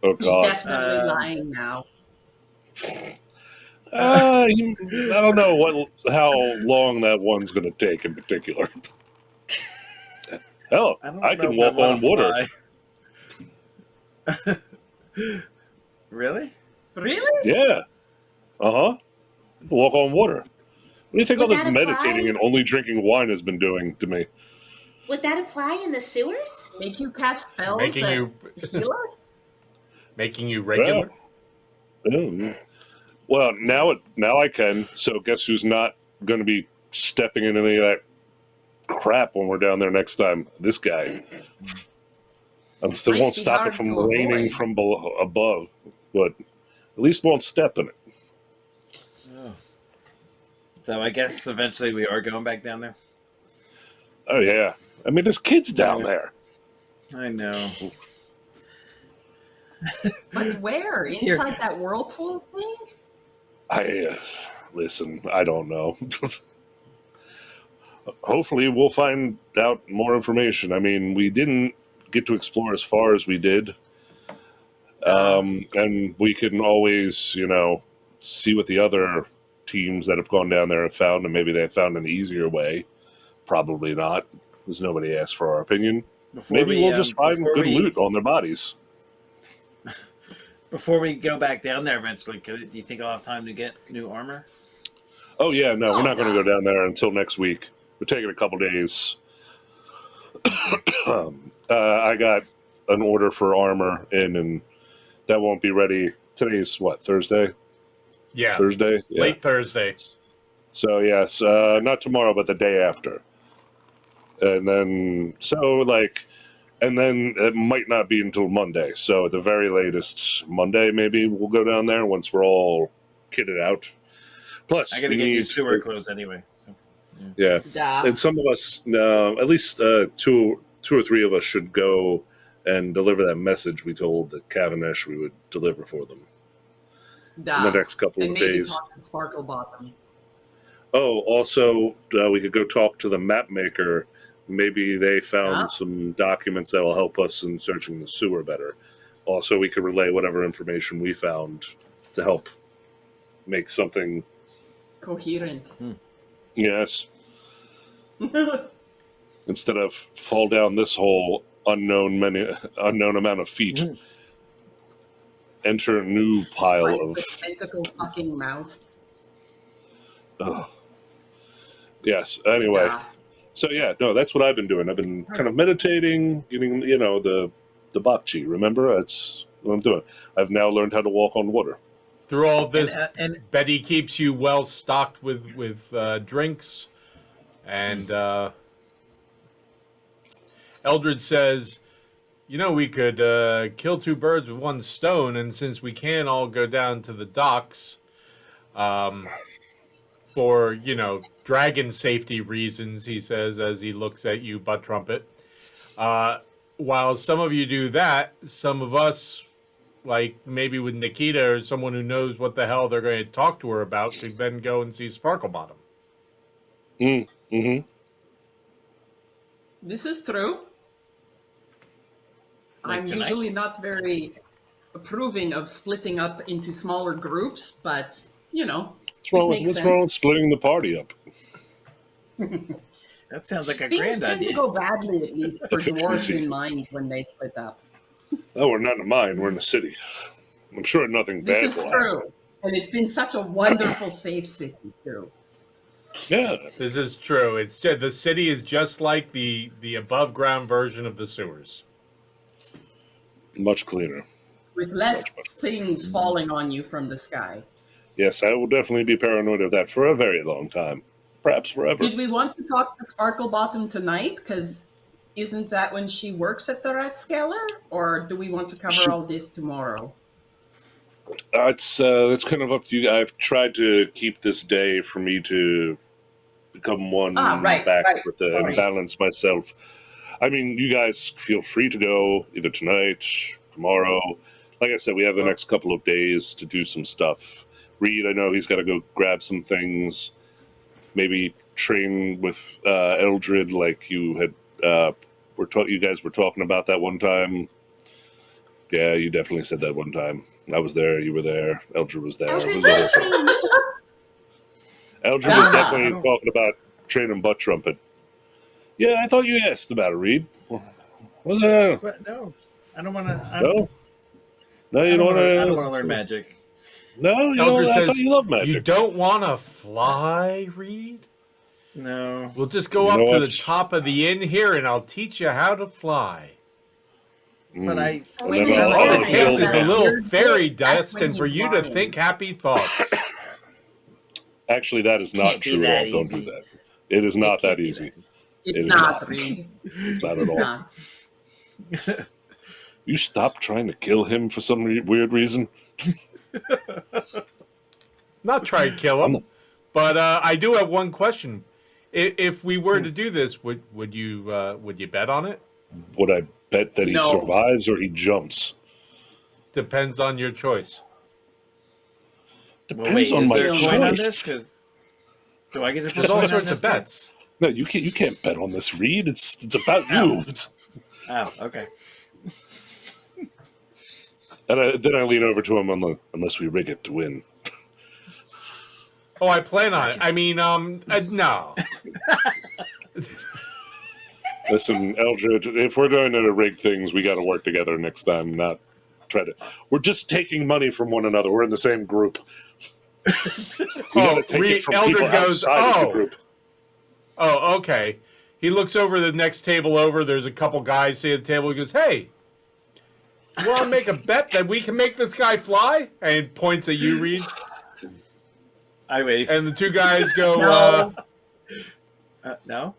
Oh He's God! definitely lying now. I don't know how long that one's going to take in particular. Hell, don't I know can if walk wanna on water. fly. Really? Really? Yeah. Walk on water. What do you think all Would this that meditating apply? and only drinking wine has been doing to me? Would that apply in the sewers? Make you cast spells Making that you heal us? making you regular. Oh. Well, now I can. So guess who's not going to be stepping in any of that crap when we're down there next time? This guy. They Might won't be stop hard it from to raining avoid. from above, but at least won't step in it. Oh. So I guess eventually we are going back down there. Oh yeah. I mean, there's kids down Yeah. there. I know. But where? Here. Inside that whirlpool thing? Listen. I don't know. Hopefully, we'll find out more information. I mean, we didn't get to explore as far as we did, and we can always, see what the other teams that have gone down there have found, and maybe they have found an easier way. Probably not, because nobody asked for our opinion. Maybe we'll just find good loot on their bodies. Before we go back down there eventually, do you think I'll have time to get new armor? Oh yeah, no, we're not going to no. go down there until next week. We're taking a couple days. I got an order for armor in, and that won't be ready. Today's what, Thursday? Yeah, Thursday? Yeah. late Thursday. So yes, not tomorrow, but the day after. And then and then it might not be until Monday. So at the very latest, Monday maybe we'll go down there once we're all kitted out. Plus, I gotta we get new need sewer clothes anyway. So. Yeah, Yeah. and some of us, at least two or three of us, should go and deliver that message we told the Cavendish we would deliver for them in the next couple And of maybe days. talk to Sparklebottom. Oh, also, we could go talk to the map maker. Maybe they found Yeah. some documents that will help us in searching the sewer better. Also, we could relay whatever information we found to help make something. Coherent. Yes, instead of fall down this hole unknown amount of feet, enter a new pile Like of. the tentacle fucking mouth. Oh. Yes. Anyway. Yeah. So yeah, no, that's what I've been doing. I've been kind of meditating, getting the bokchi. Remember, that's what I'm doing. I've now learned how to walk on water. Through all of this, And Betty keeps you well stocked with drinks, and Eldred says, we could kill two birds with one stone, and since we can all go down to the docks, for dragon safety reasons, he says as he looks at you, Butt Trumpet. While some of you do that, some of us, like maybe with Nikita or someone who knows what the hell they're going to talk to her about, could then go and see Sparklebottom. Mm-hmm. This is true. Like I'm tonight? usually not very approving of splitting up into smaller groups, but What's wrong with splitting the party up? that sounds like a Things grand tend idea. to go badly, at least for dwarves Efficiency. in mind when they split up. Oh, we're not in a mine. We're in the city. I'm sure nothing bad This is will true. happen. And it's been such a wonderful, safe city, too. Yeah. This is true. It's just, the city is just like the above ground version of the sewers. Much cleaner. With less Much. things falling on you from the sky. Yes, I will definitely be paranoid of that for a very long time. Perhaps forever. Did we want to talk to Sparklebottom tonight? Because isn't that when she works at the Rat Scaler? Or do we want to cover all this tomorrow? It's kind of up to you. I've tried to keep this day for me to become one right. with and balance myself. I mean, you guys feel free to go either tonight, tomorrow. Like I said, we have the next couple of days to do some stuff. Reed, I know he's got to go grab some things. Maybe train with Eldred, like you had. You guys were talking about that one time. Yeah, you definitely said that one time. I was there. You were there. Eldred was there. Eldred's It was the whole not thing. training me. Eldred was definitely talking about training butt trumpet. Yeah, I thought you asked about it, Reed. Was that? But no, I don't want to. No? No, you don't want I don't to. want to learn magic. No, you Eldred don't. I thought says, you love magic. "You don't want to fly, Reed? No. We'll just go You up know to what? the top of the inn here, and I'll teach you how to fly." But I. And then Wait, I'll- All I'll it heal takes is a them. little You're fairy good. That's dust, when and for you you to fly. think happy thoughts. Actually, that is not Can't be true that at all. Don't easy. do that. It is not that can't be easy. that. It It's is not, not. Reed. It's not at It's all. not. You stop trying to kill him for some weird reason. Not try and kill him, but I do have one question. If we were to do this, would you bet on it? Would I bet that he No. survives or he jumps? Depends on your choice. Depends Well, wait, on is my there a coin on this? choice. 'Cause do I get to put There's all a coin on sorts this of too? bets. No, you can't bet on this, Reed. It's about Ow. you. Oh, okay. And then I lean over to him unless we rig it to win. Oh, I plan on it. I mean, no. Listen, Eldred, if we're going to rig things, we got to work together next time. Not try to. We're just taking money from one another. We're in the same group. We got to take it from Eldred people goes, outside of the group. Oh, okay. He looks over the next table over. There's a couple guys sitting at the table. He goes, "Hey, you want to make a bet that we can make this guy fly?" And points at you, Reed. I wait. And the two guys go, No. No.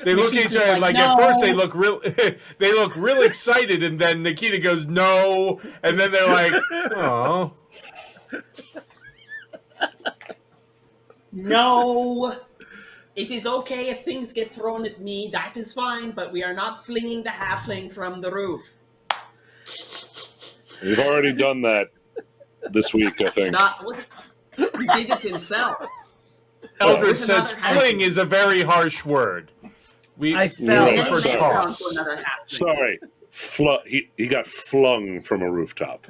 they look at each Nikita's other like, like "No." at first they look real excited, and then Nikita goes, "No," and then they're like, "Oh." No. It is okay if things get thrown at me. That is fine, but we are not flinging the halfling from the roof. We've already done that this week, I think. Not. He did it himself. Eldred With says another fling halfling. is a very harsh word. I Yeah, fell. And then for he went down toss. to another halfling. Sorry. He got flung from a rooftop.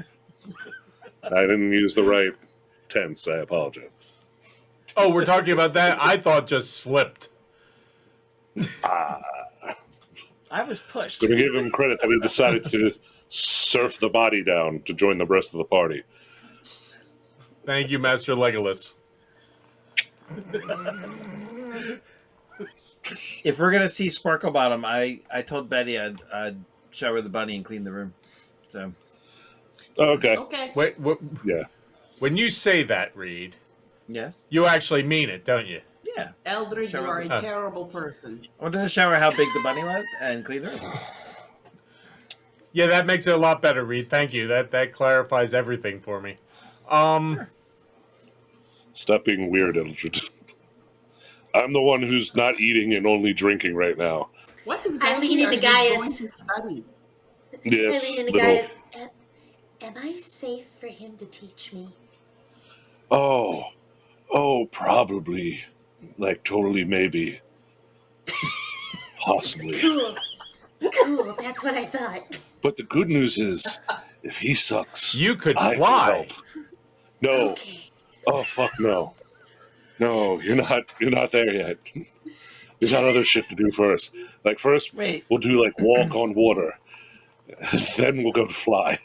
I didn't use the right tense. I apologize. Oh, we're talking about that? I thought just slipped. I was pushed. Going to give him credit that he decided to surf the body down to join the rest of the party. Thank you, Master Legolas. If we're gonna see Sparkle Bottom, I told Betty I'd shower the bunny and clean the room. So Okay. Okay. Wait, Yeah. when you say that, Reed, yes, you actually mean it, don't you? yeah. Eldred, you Shower are a the- terrible person. I wanted to shower how big the bunny was and clean the room. Yeah, that makes it a lot better, Reed. Thank you. That clarifies everything for me. Stop being weird, Eldred. I'm the one who's not eating and only drinking right now. What exactly lean are into you Gaius. going to study? Yes, I mean, the little- guy is. Am I safe for him to teach me? Oh, probably. Like, totally, maybe. Possibly. Cool. Cool, that's what I thought. But the good news is, if he sucks, You could I can fly. help. No. Okay. Oh, fuck no. No, you're not there yet. We got other shit to do first. Like, first, Wait. we'll do, like, walk on water. Then we'll go to fly.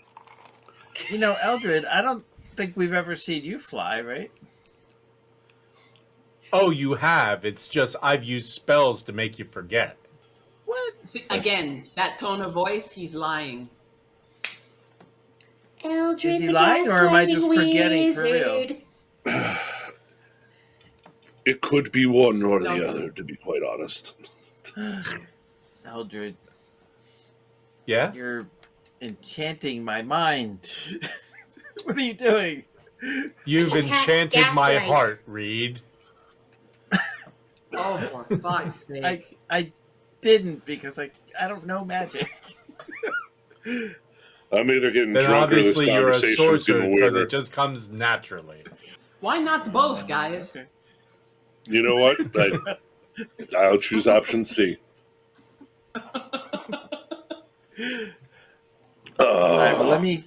You know, Eldred, I don't think we've ever seen you fly, right? Oh, you have. It's just I've used spells to make you forget. What? See, again, that tone of voice, he's lying. Eldred, Is he the lying, or am I just gaslighting forgetting for real? wizard. It could be one or No. the other, to be quite honest. Eldred, Yeah? you're enchanting my mind. What are you doing? You've I cast enchanted my gaslight. heart, Reed. Oh, for fuck's sake. I didn't because I don't know magic. I'm either getting Then drunk or this obviously you're a conversation's sorcerer getting because weirder. it just comes naturally. Why not both, guys? Okay. You know what? I'll choose option C. All right, well, let me.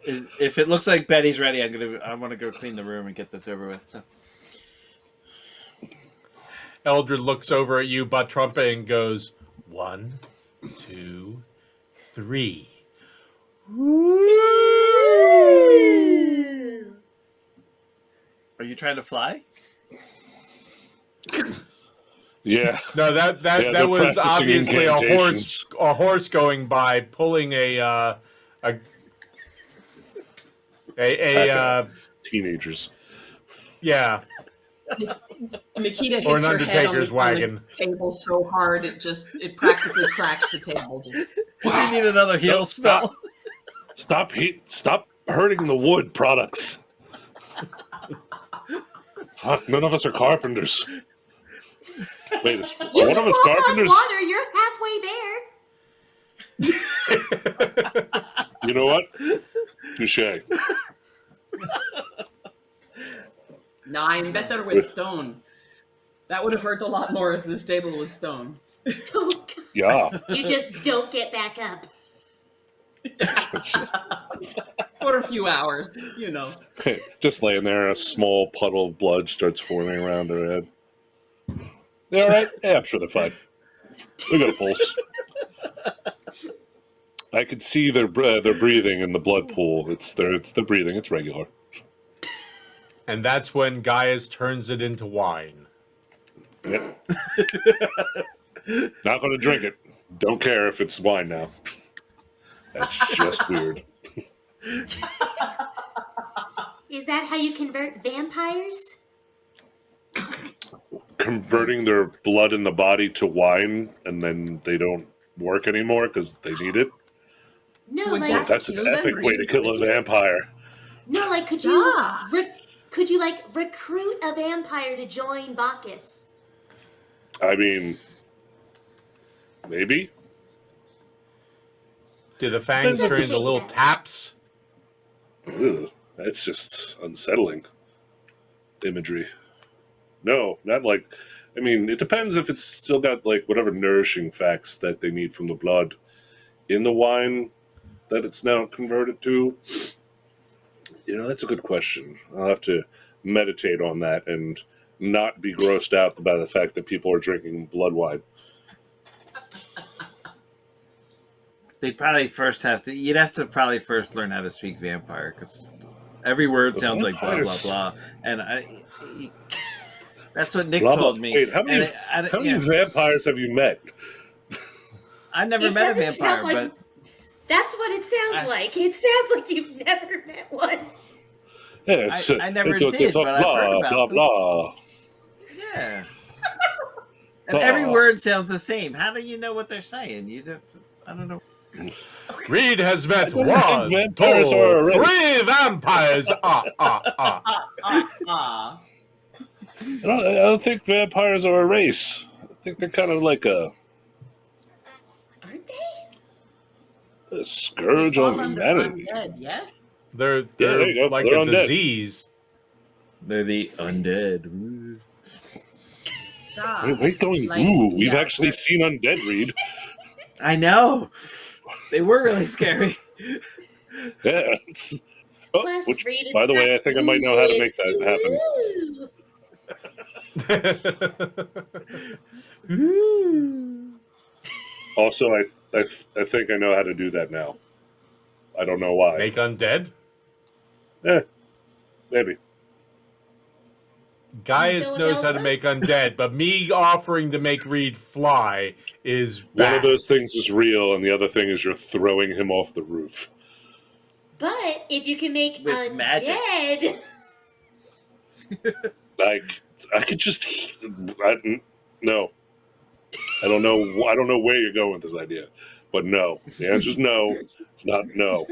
If it looks like Betty's ready, I want to go clean the room and get this over with. So. Eldred looks over at you, butt trumpet, and goes, 1, 2, 3. Are you trying to fly? Yeah. No, that Yeah, that they're was practicing obviously incantations. a horse going by pulling a Teenagers. yeah. Nikita Or hits an her head on Undertaker's the wagon. table so hard it practically cracks the table. Just, You need another heal No, spell. Stop hurting the wood products. Fuck, none of us are carpenters. Wait, is You one can of us walk on carpenters? water. You're halfway there. You know what? Touche. nah, I'm better with stone. That would have hurt a lot more if this table was stone. Oh, God. Yeah. You just don't get back up. It's just, For a few hours, you know. just laying there, a small puddle of blood starts forming around her head. They all right? Yeah, I'm sure they're fine. They got a pulse. I could see their breathing in the blood pool. It's the breathing. It's regular. And that's when Gaius turns it into wine. Yep. Not going to drink it. Don't care if it's wine now. That's just weird. Is that how you convert vampires? Converting their blood in the body to wine, and then they don't work anymore because they need it. No, Would like that- That's an kill them, epic way to really? kill a vampire. no, like could you Ah. could you like recruit a vampire to join Bacchus? I mean, maybe. Do the fangs turn into little taps? Ugh, that's just unsettling imagery. No, not like. I mean, it depends if it's still got like whatever nourishing facts that they need from the blood in the wine that it's now converted to. You know, that's a good question. I'll have to meditate on that and not be grossed out by the fact that people are drinking blood wine. They'd probably first have to. You'd have to probably first learn how to speak vampire because every word The sounds like blah blah vampires. blah, and that's what Nick Blah, blah. told me. Wait, how many And how many yeah, vampires have you met? I never It met a doesn't vampire, sound like- but That's what it sounds like. It sounds like you've never met one. Yeah, it's, I never it's, did, it's but I've blah, heard about blah, them. blah. yeah. And every word sounds the same. How do you know what they're saying? I don't know. Reed has met don't one, think vampires are a two, race. 3 vampires. I don't think vampires are a race. I think they're kind of like a Aren't they? scourge Fall on under humanity. undead, yes? They're there you go. like They're a undead. disease. They're the undead. Ooh. Ah, Wait, going, like, ooh, we've yeah, actually seen undead, Reed. I know. They were really scary. Yeah. It's, oh, Plus, which, Reed is by the way, not I think I might know how to make that Ooh. happen. Also, I think I know how to do that now. I don't know why. Make undead? Maybe. Gaius So knows how to Velva? make undead, but me offering to make Reed fly is bad. One of those things is real, and the other thing is you're throwing him off the roof. But if you can make With undead, magic. I could just no. I don't know. I don't know where you're going with this idea, but no. The answer is no. It's not no.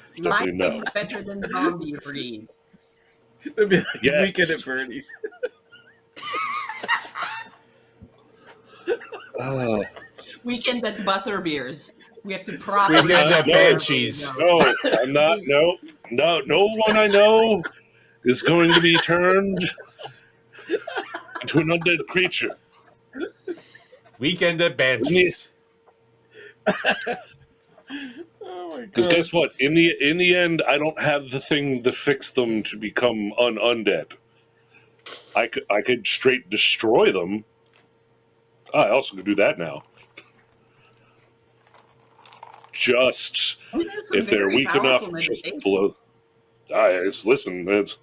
It's definitely no. Life is better than zombie Reed. It'd be like Yes. Weekend at Bernie's. Oh. Weekend at Butterbeers. We have to prop. Weekend at No. Banshees. No, I'm not. No, no one I know is going to be turned into an undead creature. Weekend at Banshees. Oh my Because god. guess what? In the end, I don't have the thing to fix them to become undead. I could straight destroy them. I also could do that now. Just if they're weak enough, just blow. Listen, it's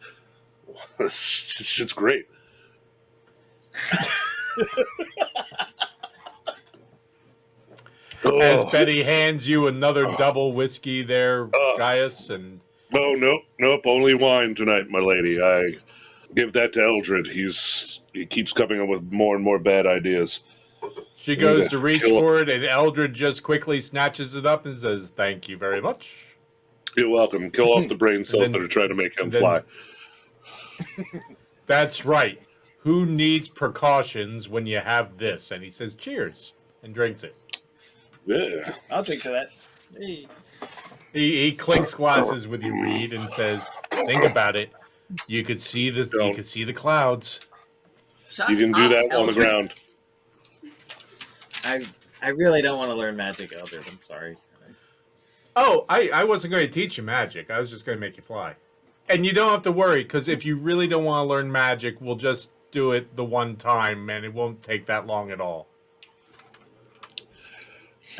shit's great. As Oh. Betty hands you another double whiskey there, Gaius, and No, nope. Only wine tonight, my lady. I give that to Eldred. He keeps coming up with more and more bad ideas. she goes Yeah, to reach kill- for it, and Eldred just quickly snatches it up and says, "Thank you very much." You're welcome. Kill off the brain cells then- that are trying to make him then- fly. That's right. Who needs precautions when you have this? And he says, "Cheers," and drinks it. Yeah. I'll drink to that. Hey. He clinks glasses with you, Reed, and says, "Think about it. You could see the clouds." You can do that on the ground. I really don't want to learn magic, Eldred. I'm sorry. Oh, I wasn't going to teach you magic. I was just going to make you fly. And you don't have to worry, because if you really don't want to learn magic, we'll just do it the one time, and it won't take that long at all.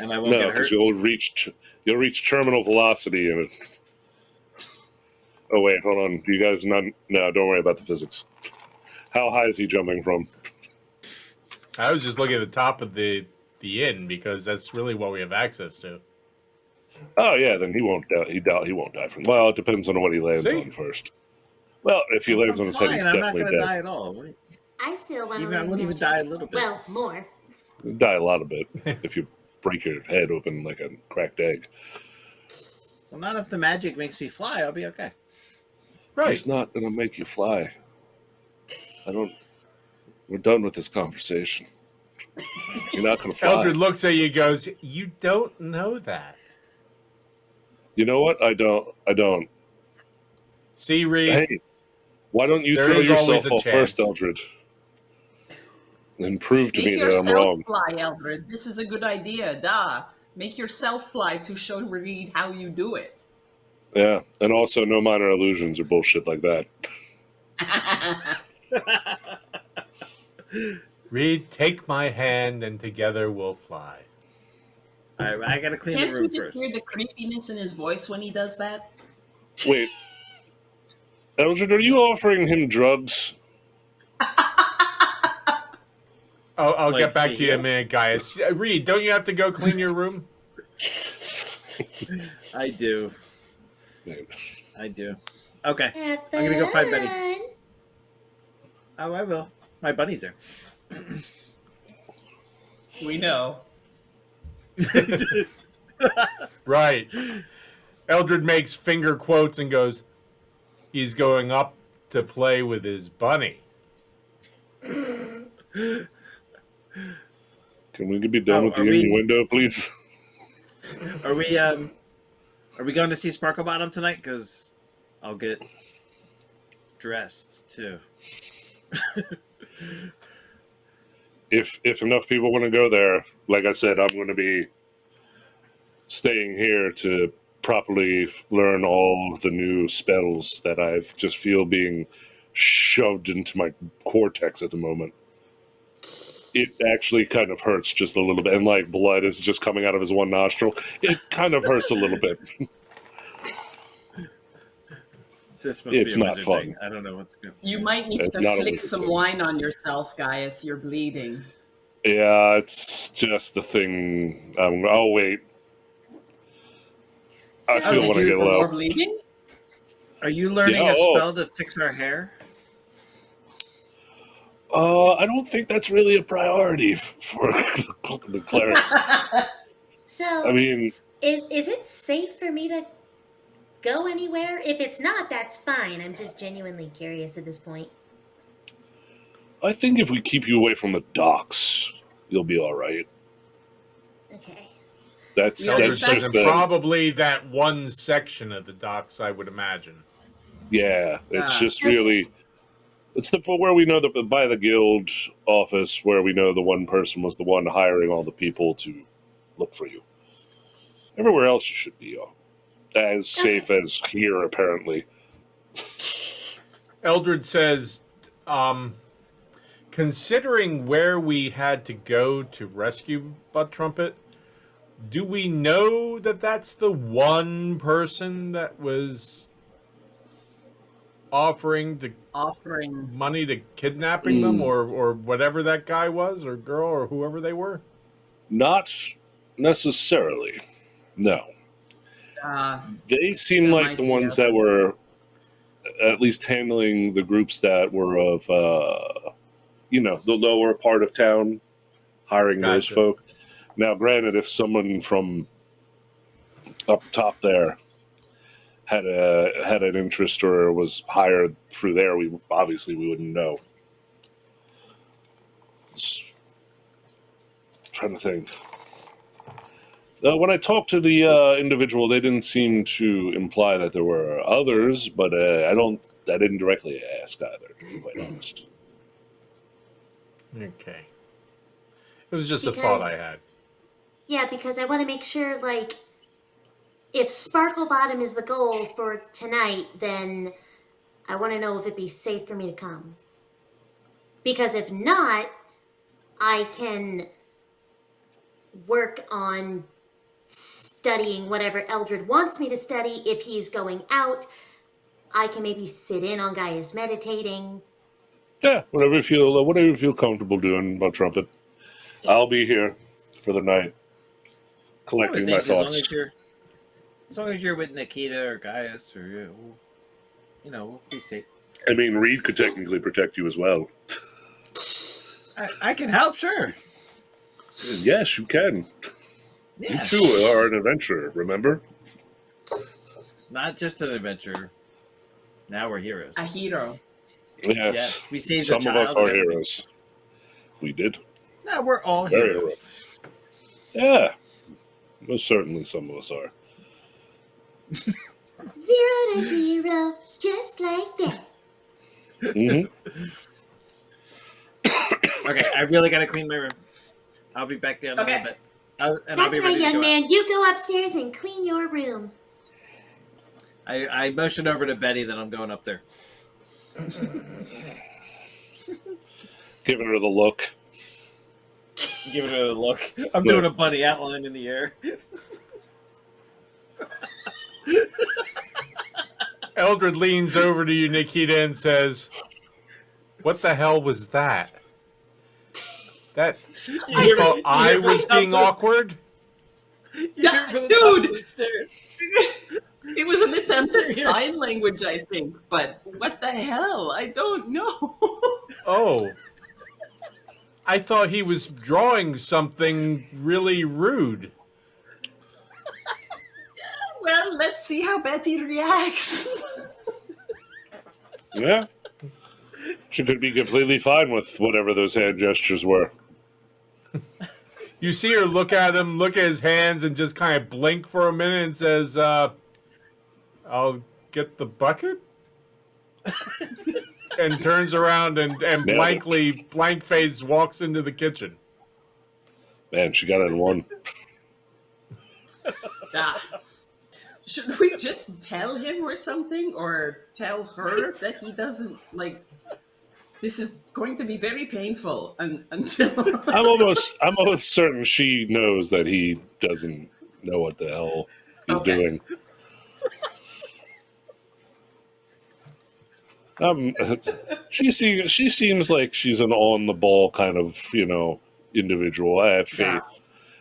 And I won't No, get because hurt. you'll reach terminal velocity and it. Oh wait, hold on. Do you guys not? No, don't worry about the physics. How high is he jumping from? I was just looking at the top of the inn, because that's really what we have access to. Oh yeah, then he won't die. He won't die from. Well, it depends on what he lands See? on first. Well, if he lands on his head, he's I'm not definitely going to die dead. at all. I still want to Even, I learn wouldn't even magic. die a little bit. Well, more. He'll die a lot of it if you break your head open like a cracked egg. Well, not if the magic makes me fly. I'll be okay. Right. He's not gonna make you fly. We're done with this conversation. You're not gonna fly. Eldred looks at you and goes, "You don't know that." You know what? I don't. See, Reed? Hey, why don't you There throw is always yourself a off chance. first, Eldred? And prove to Make me that I'm yourself wrong. fly, Eldred. This is a good idea. Da. Make yourself fly to show Reed how you do it. Yeah, and also no minor illusions or bullshit like that. Reed, take my hand, and together we'll fly. All right, I got to clean Can't the you room just first. hear the creepiness in his voice when he does that? Wait, Eldred, are you offering him drugs? I'll Like get back to to you in a heal? minute, guys. Reed, don't you have to go clean your room? I do. Wait. I do. Okay. Have I'm gonna go find Betty. fun. Oh, I will. My bunny's there. We know. Right. Eldred makes finger quotes and goes, "He's going up to play with his bunny." Can we be done Oh, with the are we- innuendo, please? Are we going to see Sparkle Bottom tonight? Because I'll get dressed too. If enough people want to go there, like I said, I'm going to be staying here to properly learn all the new spells that I just feel being shoved into my cortex at the moment. it actually kind of hurts just a little bit, and like blood is just coming out of his one nostril. It kind of hurts a little bit. This must It's be a not wizard fun. thing. I don't know what's good. You might need It's to not a flick wizard some thing. wine on yourself, Gaius. You're bleeding. Yeah, it's just the thing. Oh wait, I So- feel when I get For more low. bleeding? Are you learning Yeah, a oh. spell to fix our hair? I don't think that's really a priority for the clerics. So, I mean, is it safe for me to go anywhere? If it's not, that's fine. I'm just genuinely curious at this point. I think if we keep you away from the docks, you'll be all right. Okay. That's Yeah, Eldridge that's says just in probably that one section of the docks, I would imagine. yeah. It's Ah. just really. It's the where we know that by the guild office where we know the one person was the one hiring all the people to look for you. Everywhere else you should be as safe as here, apparently. Eldred says, considering where we had to go to rescue Butt Trumpet, do we know that that's the one person that was offering money to kidnapping them, or whatever that guy was, or girl, or whoever they were? Not necessarily. No. They seem There like might the be ones other- that were at least handling the groups that were of, the lower part of town, hiring those Gotcha. folk. Now, granted, if someone from up top there had an interest or was hired through there, we wouldn't know. Trying to think. When I talked to the individual, they didn't seem to imply that there were others, but I didn't directly ask either, to be quite honest. Okay. It was just a Because- thought I had. Yeah, because I want to make sure, like, if Sparkle Bottom is the goal for tonight, then I want to know if it'd be safe for me to come. Because if not, I can work on studying whatever Eldred wants me to study. If he's going out, I can maybe sit in on Gaius meditating. Yeah, whatever you feel comfortable doing about Trumpet. I'll be here for the night, collecting my thoughts. As long as you're with Nikita or Gaius or we'll be safe. I mean, Reed could technically protect you as well. I can help, sure. Yes, you can. Yeah. You too are an adventurer, remember? Not just an adventurer. Now we're heroes. A hero. Yes. Yeah, we saved Some a of us child are and everything. heroes. We did. No, we're all Very heroes. Yeah. Most certainly some of us are. 0 to hero, just like that. Hmm. Okay, I really gotta clean my room. I'll be back there in a Okay. little bit. I'll That's be right, ready to young go man. You go upstairs and clean your room. out. I motioned over to Betty that I'm going up there. Giving her the look. Giving it a look. I'm doing a bunny outline in the air. Eldred leans over to you, Nikita, and says, "What the hell was that? That I thought I was being awkward." Yeah, dude! It was an attempt at sign language, I think, but what the hell? I don't know. Oh. I thought he was drawing something really rude. Well, let's see how Betty reacts. Yeah. She could be completely fine with whatever those hand gestures were. You see her look at him, look at his hands, and just kind of blink for a minute and says, I'll get the bucket? And turns around and blank face walks into the kitchen. Man, she got it in one. Should we just tell him or something? Or tell her that he doesn't, like... This is going to be very painful until I'm almost certain she knows that he doesn't know what the hell he's Okay. doing. She seems like she's an on the ball kind of individual. I have Yeah. faith.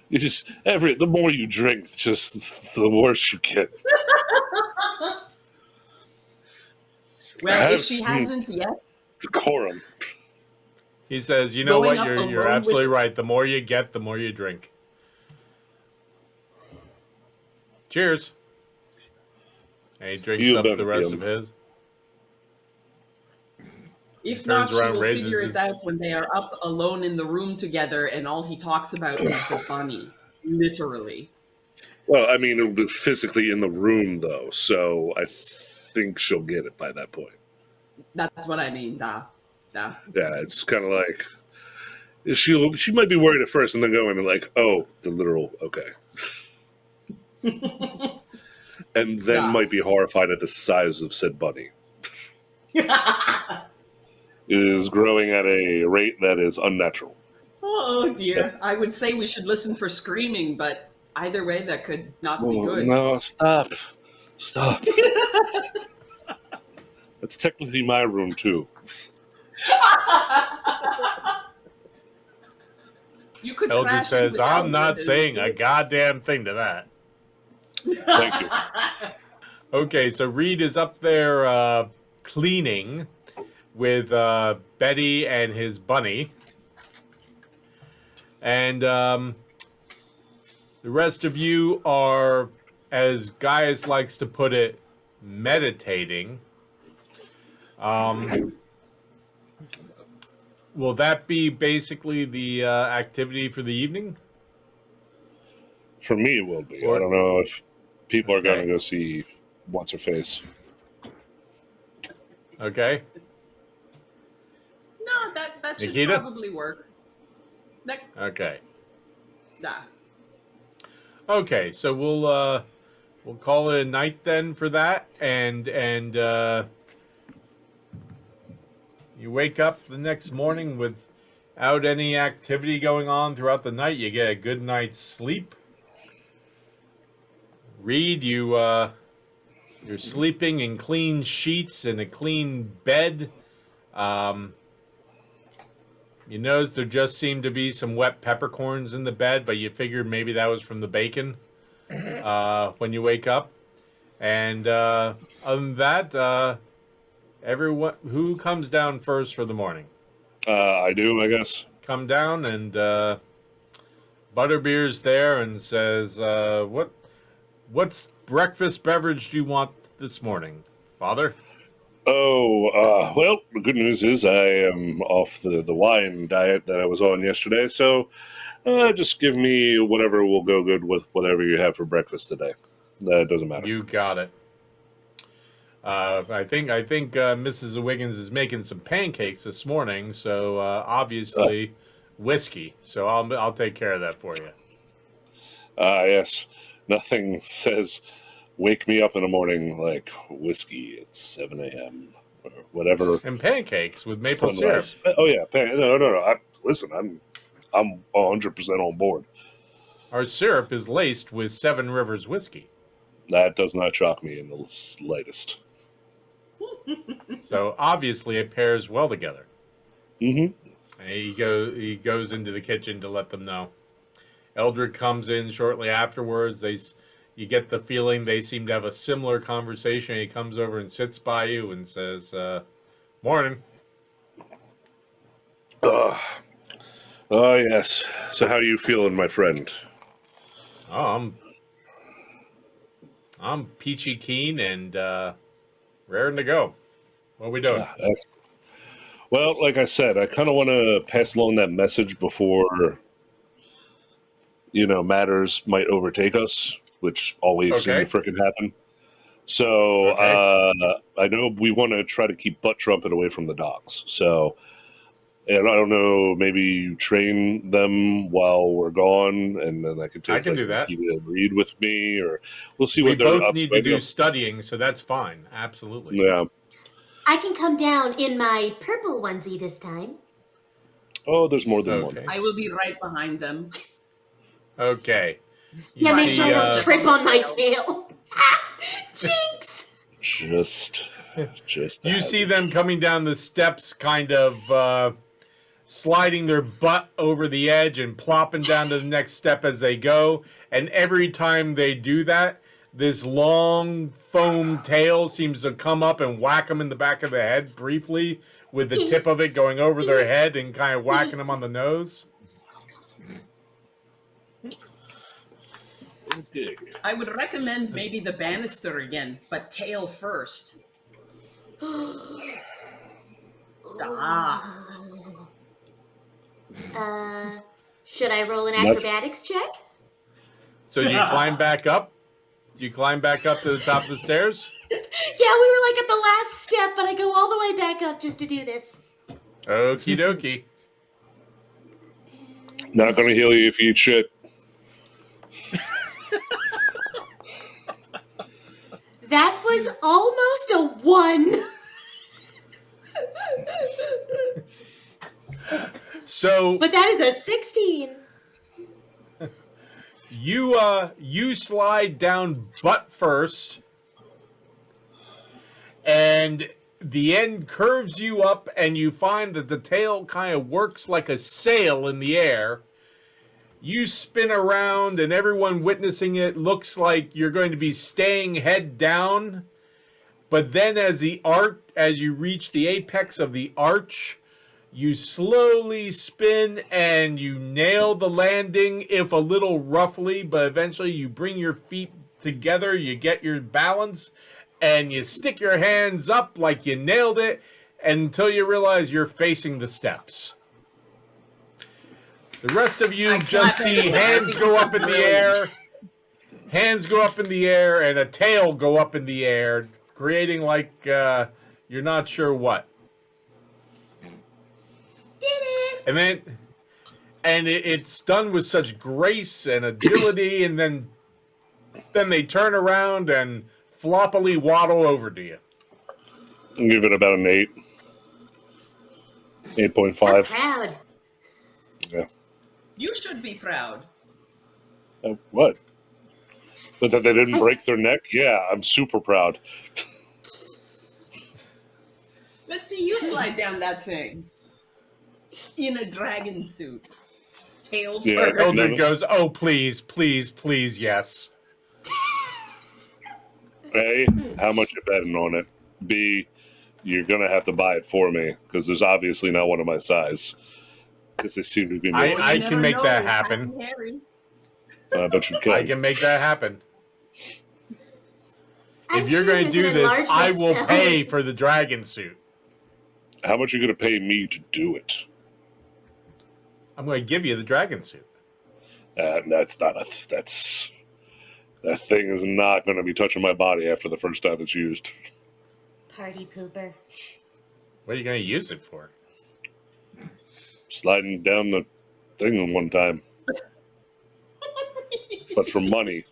You just the more you drink, just the worse you get. Well, Have if she some hasn't yet, decorum. He says, "You know Going what? up You're alone absolutely with- right. The more you get, the more you drink." Cheers. And he drinks You up don't the rest feel- of his. if Turns not, she around, will raises figure his- it out when they are up alone in the room together, and all he talks about is the bunny, literally. Well, I mean, it'll be physically in the room though, so I think she'll get it by that point. That's what I mean. Da. Yeah, it's kind of like she might be worried at first, and then going and like, oh, the literal, okay, and then Yeah. might be horrified at the size of said bunny. It is growing at a rate that is unnatural. Oh dear. I would say we should listen for screaming, but either way, that could not be good. No, stop. That's technically my room too. You could Eldred crash says, with "I'm not Eldred saying and- a goddamn thing to that." Thank you. Okay, so Reed is up there cleaning with Betty and his bunny. And the rest of you are, as Gaius likes to put it, meditating. Will that be basically the activity for the evening? For me, it will be. Or- I don't know if people are going Okay. to go see what's her face. Okay. No, that should Nikita? probably work. That, Okay. nah. Okay, so we'll call it a night then for that, and you wake up the next morning without any activity going on throughout the night. You get a good night's sleep. Reed, you're sleeping in clean sheets and a clean bed. You notice there just seemed to be some wet peppercorns in the bed, but you figured maybe that was from the bacon when you wake up. And other than that, everyone who comes down first for the morning. I do, I guess. Come down and Butterbeer's there and says, what's breakfast beverage do you want this morning, Father? Oh, well, the good news is I am off the wine diet that I was on yesterday, so just give me whatever will go good with whatever you have for breakfast today. That doesn't matter. You got it. I think Mrs. Wiggins is making some pancakes this morning, so obviously whiskey. So I'll take care of that for you. Yes. Nothing says wake me up in the morning like whiskey at 7 a.m. or whatever. And pancakes with maple sunrise. syrup. Oh yeah, no. Listen, I'm 100% on board. Our syrup is laced with Seven Rivers whiskey. That does not shock me in the slightest. So obviously it pairs well together. Mm-hmm. And he goes into the kitchen to let them know. Eldred comes in shortly afterwards. You get the feeling they seem to have a similar conversation. He comes over and sits by you and says, "Morning." Oh yes. So how are you feeling, my friend? Oh, I'm peachy keen and raring to go. What are we doing? Well, like I said, I kind of want to pass along that message before matters might overtake us, which always seem to frickin' happen. So I know we want to try to keep Butt Trumpet away from the dogs. So, and I don't know, maybe you train them while we're gone, and then I could take do that. Nikita and Reed with me, or we'll see We what they're both up need to. to do studying, so that's fine. Absolutely. Yeah. I can come down in my purple onesie this time. Oh, there's more than one. Okay. I will be right behind them. Okay. Yeah, make sure I don't see, trip on my tail. Jinx! Just You see hazard. them coming down the steps, kind of sliding their butt over the edge and plopping down to the next step as they go. And every time they do that, this long foam tail seems to come up and whack them in the back of the head briefly, with the tip of it going over their head and kind of whacking them on the nose. Okay. I would recommend maybe the banister again, but tail first. Ah. Should I roll an Nope. acrobatics check? So do you climb back up? Do you climb back up to the top of the stairs? Yeah, we were like at the last step, but I go all the way back up just to do this. Okie dokie. Not gonna heal you if you eat shit. That was almost a 1. So But that is a 16. you slide down butt first, and the end curves you up, and you find that the tail kind of works like a sail in the air. You spin around, and everyone witnessing it looks like you're going to be staying head down. But then as you reach the apex of the arch, you slowly spin and you nail the landing, if a little roughly, but eventually you bring your feet together, you get your balance, and you stick your hands up like you nailed it until you realize you're facing the steps. The rest of you just see hands go up in the air, and a tail go up in the air, creating like you're not sure what. Did it! And it's done with such grace and agility, and then they turn around and floppily waddle over to you. I'll give it about an 8. I'm 8.5. proud. Yeah. You should be proud. What? But that they didn't break their neck? Yeah, I'm super proud. Let's see you slide down that thing. In a dragon suit. Tail Yeah, first. Eldred goes, "Oh, please, please, please, yes." A, how much you betting on it? B, you're going to have to buy it for me, because there's obviously not one of my size. Because they seem to be made. I You can never make know, that happen. Happy Harry. I bet you can. I can make that happen. I'm If you're sure going to there's do an this, I enlargement will spell. pay for the dragon suit. How much are you going to pay me to do it? I'm going to give you the dragon suit. That's not a... That's... That thing is not going to be touching my body after the first time it's used. Party pooper. What are you going to use it for? Sliding down the thing one time. But for money.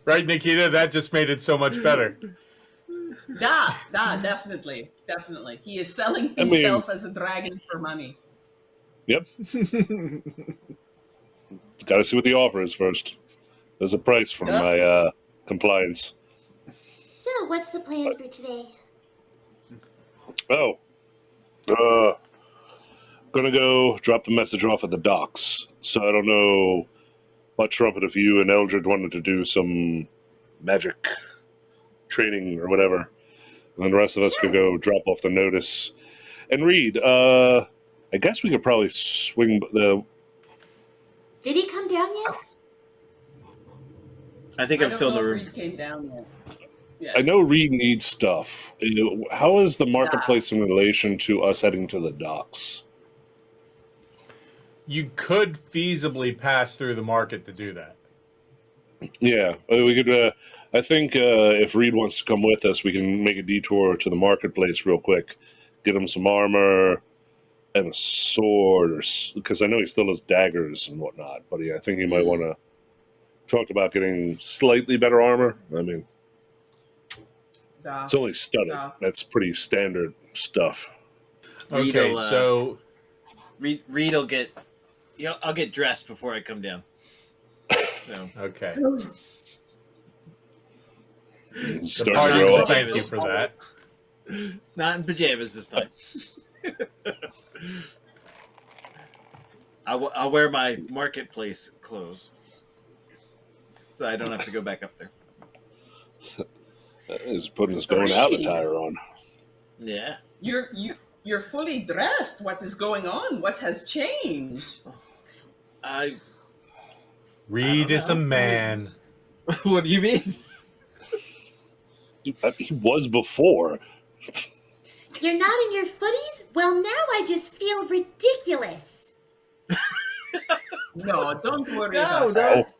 Right, Nikita? That just made it so much better. Definitely. He is selling I mean- himself as a dragon for money. Yep. Got to see what the offer is first. There's a price for Yep. my compliance. So, what's the plan for today? Oh. Gonna go drop the message off at the docks. So I don't know, Butt Trumpet, if you and Eldred wanted to do some magic training or whatever. And then the rest of us could go drop off the notice. And Reed, I guess we could probably swing the... Did he come down yet? I think I I'm don't still in know the if room. Reed came down yet. Yeah. I know Reed needs stuff. How is the marketplace in relation to us heading to the docks? You could feasibly pass through the market to do that. Yeah, we could. I think if Reed wants to come with us, we can make a detour to the marketplace real quick, get him some armor and a sword, or because I know he still has daggers and whatnot. But I think he might want to talk about getting slightly better armor. I mean, Duh. It's only studded. Duh. That's pretty standard stuff. Reed Okay, will, so Reed will get. I'll get dressed before I come down. So okay. You The start to party grow will up. thank you for that. not in pajamas this time. I'll wear my marketplace clothes, so I don't have to go back up there. He's putting his going out attire on. Yeah. You're fully dressed. What is going on? What has changed? I. Reed is a know. man. What do you mean? He was before. You're not in your footies? Well, now I just feel ridiculous. No, don't worry No, about don't. that.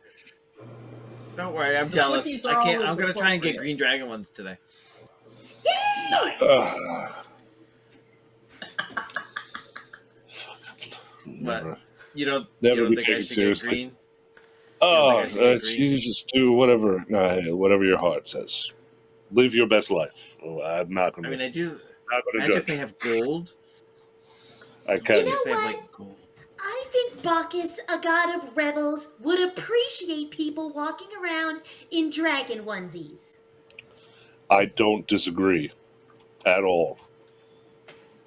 Don't worry, I'm The jealous. footies I are can't. always I'm gonna try and get appropriate. green dragon ones today. Yay! Never. You don't. Never you don't be think I taken should seriously. get green? Oh, think I should get green? you just do whatever. No, hey, whatever your heart says. Live your best life. Oh, I'm not I gonna. mean, I do. not gonna Imagine if judge. they have gold. I You can. know If they have what? like gold. I think Bacchus, a god of revels, would appreciate people walking around in dragon onesies. I don't disagree at all.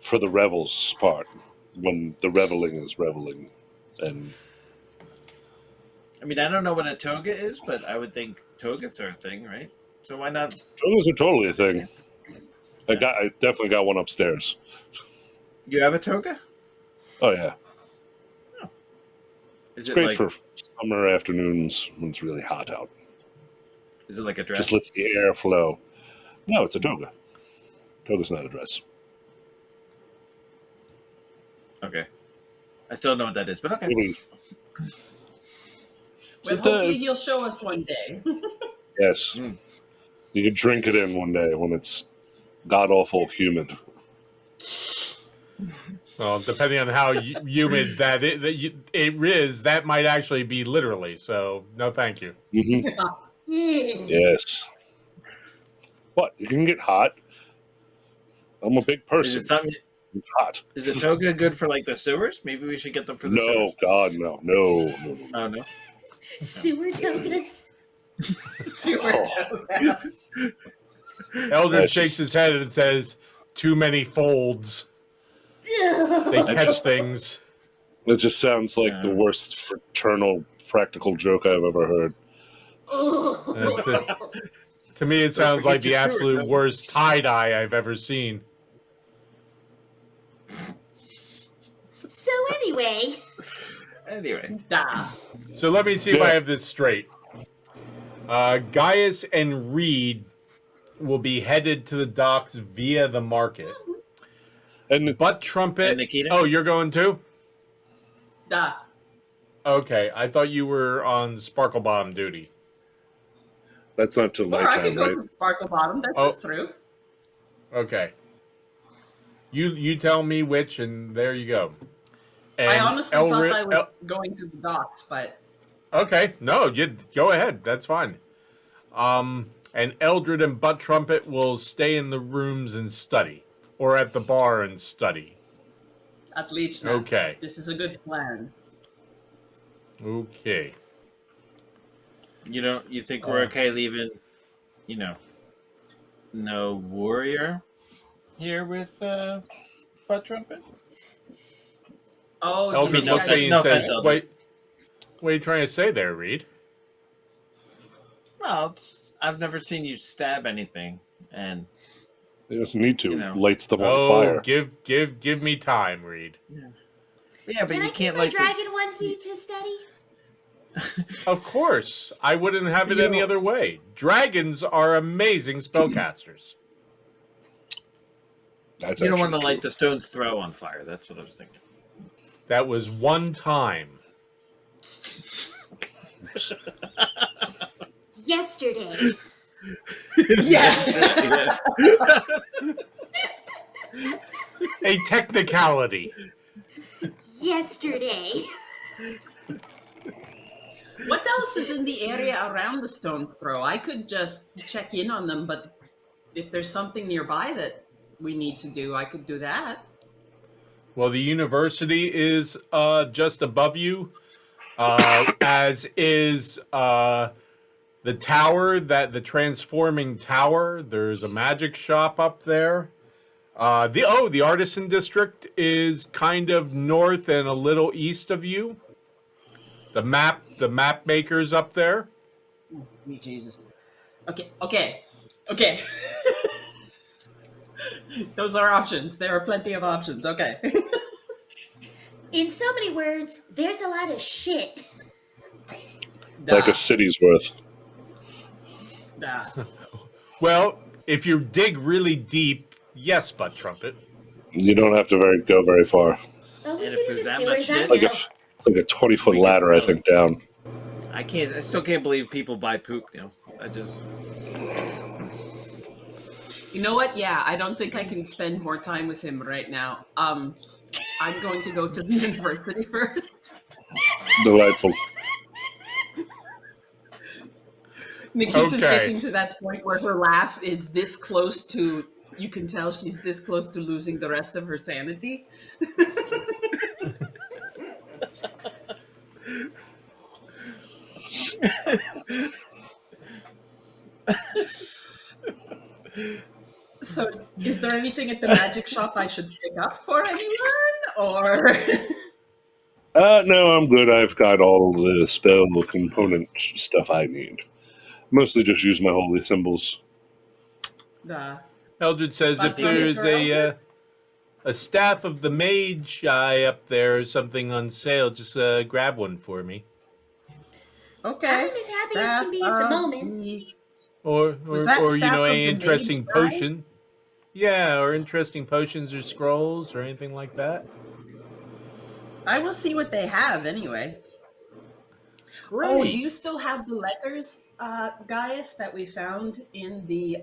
For the revels part, when the reveling is reveling, and I mean, I don't know what a toga is, but I would think togas are a thing, right? So why not? togas are totally a thing. I definitely got one upstairs. You have a toga? Oh yeah, Is it's it great like? for summer afternoons when it's really hot out. Is it like a dress? Just lets the air flow. No, it's a toga. Toga's not a dress. Okay. I still don't know what that is, but okay. Well, hopefully he'll show us one day. Yes. Mm. You can drink it in one day when it's god awful humid. Well, depending on how humid that it is, that might actually be literally. So, no, thank you. Mm-hmm. Yes. What? You can get hot. I'm a big Is person. it something? It's hot. Is the toga good for like the sewers? Maybe we should get them for the No, sewers. God, no. No. Oh no. Sewer togas. Eldred That's shakes just- his head and says, "Too many folds. They catch things." It just sounds like the worst fraternal practical joke I've ever heard. To me, it sounds forget like the your steward, absolute though. worst tie-dye I've ever seen. So anyway, Anyway. Duh. So let me see if I Yeah. have this straight. Gaius and Reed will be headed to the docks via the market. And Butt Trumpet. And Nikita? Oh, you're going too? Duh. Okay, I thought you were on Sparkle Bomb duty. that's not till Or I nighttime, can go right? to Sparkle Bottom. That Oh. is true. Okay. You tell me which, and there you go. And I honestly Elri- thought I was going to the docks, but Okay, no, you go ahead. That's fine. And Eldred and Butt Trumpet will stay in the rooms and study, or at the bar and study. at least Okay. this is a good plan. Okay. You think we're okay leaving, no warrior here with butt trumpet? Oh, Eldred no looks at you and offense, says, Eldred. "Wait, what are you trying to say there, Reed?" Well, I've never seen you stab anything, and He doesn't need to. You know. Lights them on Oh, fire. give me time, Reed. yeah, but can I you keep can't my like. dragon onesie to study? Of course, I wouldn't have it You any know- other way. Dragons are amazing spellcasters. That's You don't want to actually light the stone's throw on fire. That's what I was thinking. That was one time. Yesterday. Yeah. A technicality. Yesterday. What else is in the area around the stone's throw? I could just check in on them, but if there's something nearby that we need to do, I could do that. Well, the university is just above you, as is the tower, the transforming tower. There's a magic shop up there. The artisan district is kind of north and a little east of you. The map maker's up there. Me Jesus. Okay. Those are options. There are plenty of options. Okay. In so many words, there's a lot of shit. Like a city's worth. Well, if you dig really deep, yes, Butt Trumpet. You don't have to go very far. Oh, And if there's that much sewers, shit- I It's like know. it's like a 20-foot ladder, I think, down. I still can't believe people buy poop. I just. You know what? Yeah, I don't think I can spend more time with him right now. I'm going to go to the university first. Delightful. Nikita's Okay. getting to that point where her laugh is this close to, you can tell she's this close to losing the rest of her sanity. So, is there anything at the magic shop I should pick up for anyone? Or. No, I'm good. I've got all the spell component stuff I need. Mostly just use my holy symbols. Nah. Eldred says if Butt Trumpet there's for a staff of the mage eye up there, something on sale, just grab one for me. Okay. I'm as happy as can be at the moment. Or Was that or you staff know, of any the interesting mage guy? potion. Yeah, or interesting potions or scrolls or anything like that. I will see what they have anyway. Great. Oh, do you still have the letters, Gaius, that we found in the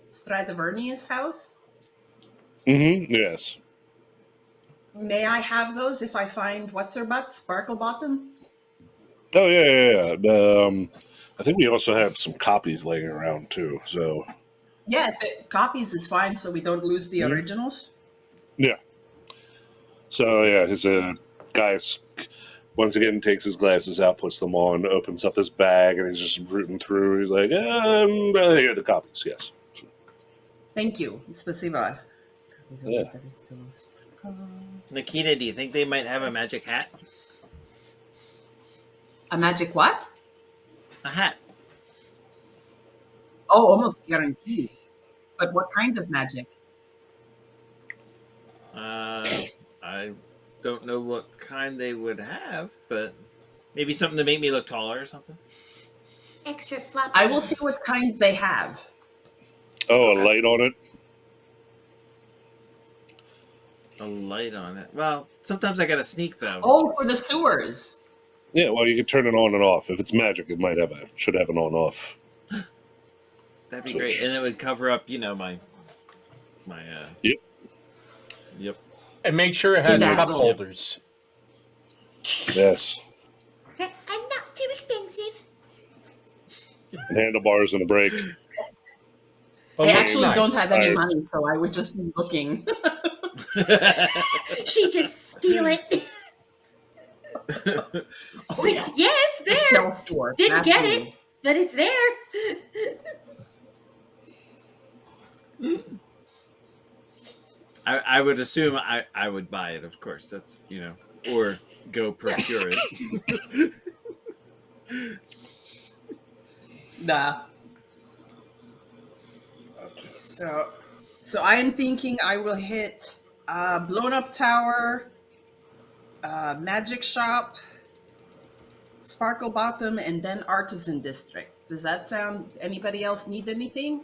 Stradivarnius house? Mm-hmm. Yes. May I have those if I find what's her butt, Sparkle Bottom? Oh yeah. I think we also have some copies laying around too. So Yeah, the copies is fine, so we don't lose the Mhm. originals. yeah. So yeah, his Gaius once again takes his glasses out, puts them on, opens up his bag, and he's just rooting through. He's like, here are the copies. Yes. Thank you, Spasiba. Yeah. Nikita, do you think they might have a magic hat? A magic what? A hat. Oh, almost guaranteed. But what kind of magic? I don't know what kind they would have, but maybe something to make me look taller or something. Extra flop. I will see what kinds they have. Oh, a light on it. A light on it. Well, sometimes I gotta sneak though. Oh, for the sewers. Yeah. Well, you can turn it on and off. If it's magic, it should have an on-off. That'd be great, and it would cover up, my. Yep. Yep. And make sure it has Dazzle. cup holders. Yes. I'm not too expensive. And handlebars and a brake. Oh, I that's actually nice. don't have any Nice. money, so I would just be looking. She just steal it. Oh, yeah. Yeah, it's The there. stealth door. Didn't get Absolutely. it, but it's there. I would assume I would buy it, of course. That's, or go procure it. Nah. Okay, so I am thinking I will hit Blown Up Tower, Magic Shop, Sparkle Bottom, and then Artisan District. Does that sound? Anybody else need anything?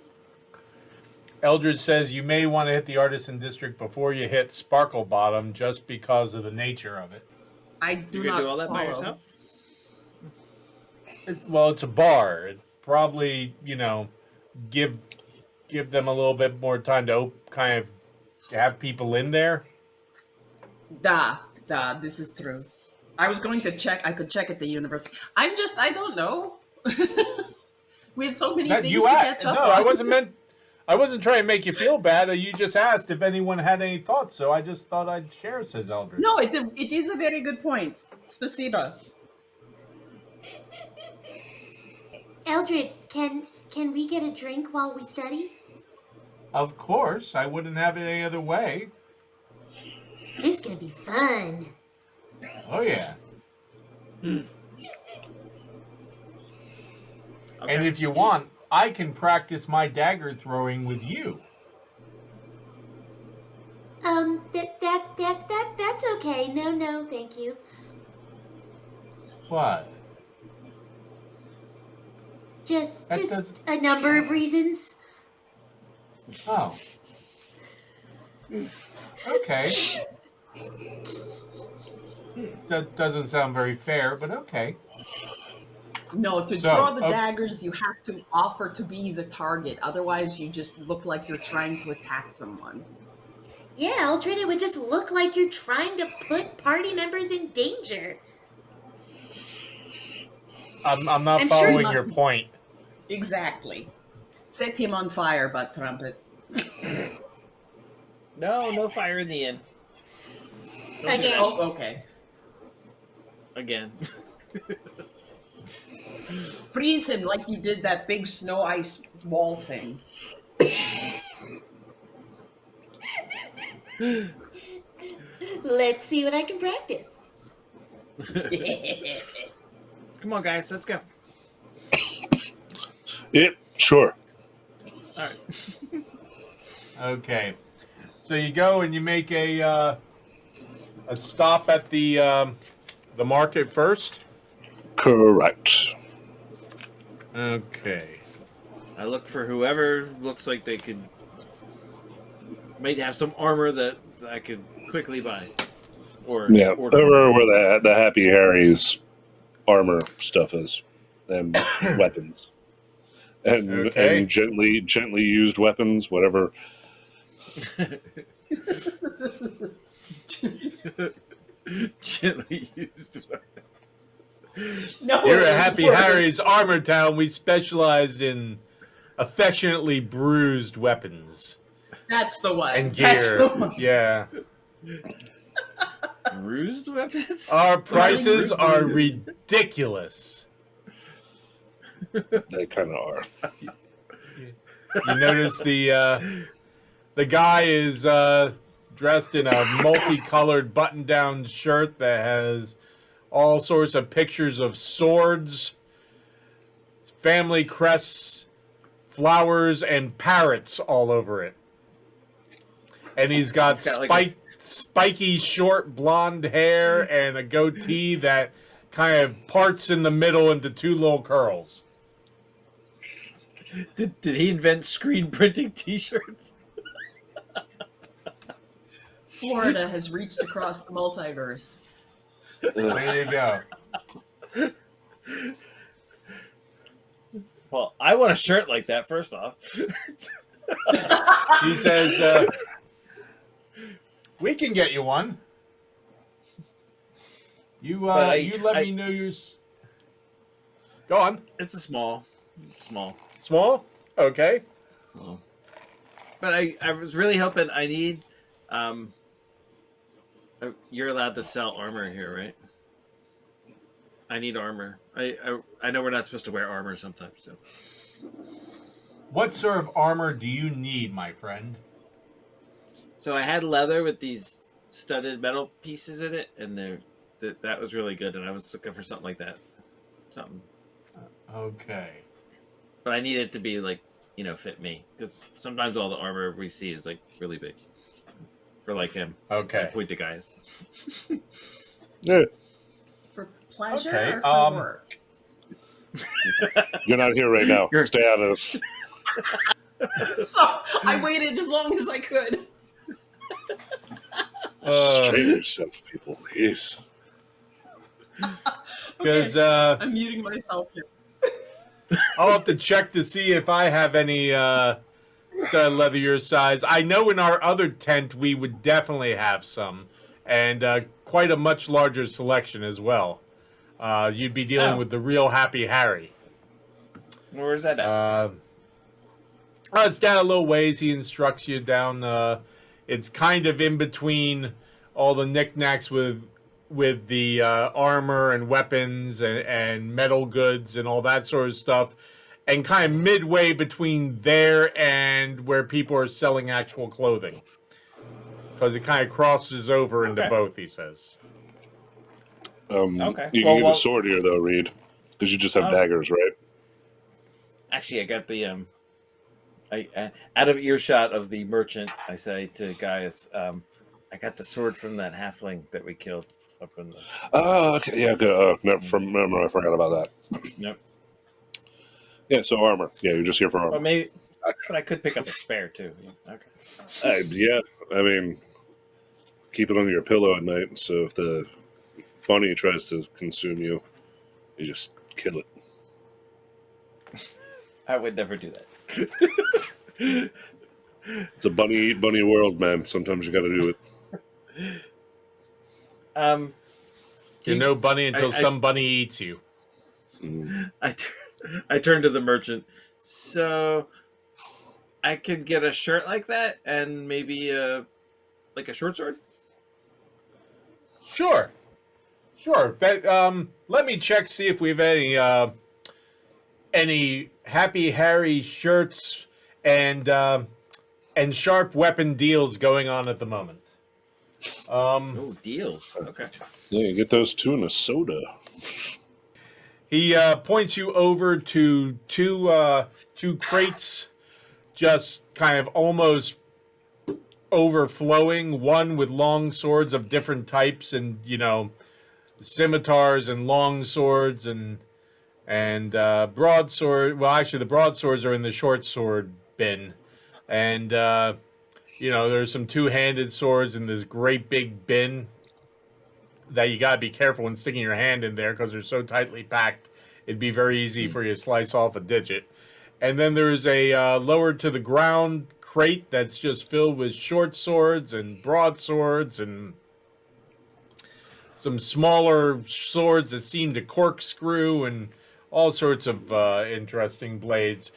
Eldred says you may want to hit the Artisan District before you hit Sparkle Bottom, just because of the nature of it. I do You're not gonna do all that by follow. yourself? Well, it's a bar. It probably, give them a little bit more time to kind of have people in there. This is true. I was going to check. I could check at the university. I don't know. We have so many things to catch up No, on. I wasn't trying to make you feel bad. You just asked if anyone had any thoughts, so I just thought I'd share, says Eldred. No, it is a very good point. Spasiba. Eldred, can we get a drink while we study? Of course. I wouldn't have it any other way. This is gonna be fun. Oh, yeah. Okay. And if you want, I can practice my dagger throwing with you. That's okay. No, thank you. What? Just That does- a number of reasons. Oh. Okay. That doesn't sound very fair, but okay. No, to So, draw the daggers, you have to offer to be the target. Otherwise, you just look like you're trying to attack someone. Yeah, Eldred, it would just look like you're trying to put party members in danger. I'm not I'm sure you following must your be- point. Exactly. Set him on fire, Butt Trumpet. No fire in the inn. Again. Oh, okay. Again. Freeze him like you did that big snow ice wall thing. Let's see what I can practice. Come on, guys, let's go. Yep, sure. All right. Okay. So you go and you make a stop at the market first. Correct. Okay. I look for whoever looks like they could might have some armor that I could quickly buy. Or Yeah, order. over where the Happy Harry's armor stuff is, and weapons, Okay. and gently used weapons, whatever. Gently used. No, Here it at was Happy worse. Harry's Armor Town, we specialized in affectionately bruised weapons That's the one. and That's gear. the one. Yeah. Bruised weapons? Our prices are ridiculous. They kind of are. You notice the guy is dressed in a multicolored button-down shirt that has all sorts of pictures of swords, family crests, flowers, and parrots all over it. And he's got, He's got like spiky short blonde hair and a goatee that kind of parts in the middle into two little curls. Did he invent screen printing T-shirts? Florida has reached across the multiverse. There you go. Well, I want a shirt like that. First off, He says, we can get you one. You let me know yours. Go on. it's a small. Small? Okay. But I was really hoping I need. You're allowed to sell armor here, right? I need armor. I know we're not supposed to wear armor sometimes, so. What sort of armor do you need, my friend? So I had leather with these studded metal pieces in it, and that was really good. And I was looking for something like that, something. Okay. But I need it to be like fit me, because sometimes all the armor we see is like really big. For like him. Okay. Point to guys. Yeah, For pleasure Okay, or for work? you're not here right now. Stay out of this. So I waited as long as I could. Restrain yourself, people, please. Because I'm muting myself here. I'll have to check to see if I have any stud leather your size. I know in our other tent we would definitely have some, and quite a much larger selection as well. You'd be dealing with the real Happy Harry. Where's that at? It's down a little ways. He instructs you down. It's kind of in between all the knickknacks with the armor and weapons and metal goods and all that sort of stuff, and kind of midway between there and where people are selling actual clothing, because it kind of crosses over into Okay. both. He says. Okay. You can get a sword here, though, Reed, because you just have daggers, right? Actually, I got the I out of earshot of the merchant, I say to Gaius, I got the sword from that halfling that we killed up in the. Oh, okay. Yeah, good. I forgot about that. Yep. Yeah, so armor. Yeah, you're just here for Well, armor. maybe, but I could pick up a spare too. Okay. Yeah, I mean, keep it under your pillow at night, so if the bunny tries to consume you, you just kill it. I would never do that. It's a bunny eat bunny world, man. Sometimes you got to do it. You're no bunny until I- some bunny eats you. I turn to the merchant. So I could get a shirt like that and maybe like a short sword. Sure. That, let me check, see if we have any Happy Harry shirts and sharp weapon deals going on at the moment. Oh, deals. Okay. Yeah, you get those two in a soda. He points you over to two crates, just kind of almost overflowing. One with long swords of different types, and scimitars and long swords and broadsword. Well, actually, the broadswords are in the short sword bin, and there's some two-handed swords in this great big bin that you gotta be careful when sticking your hand in there because they're so tightly packed. It'd be very easy for you to slice off a digit. And then there's a lower to the ground crate that's just filled with short swords and broadswords and some smaller swords that seem to corkscrew and all sorts of interesting blades.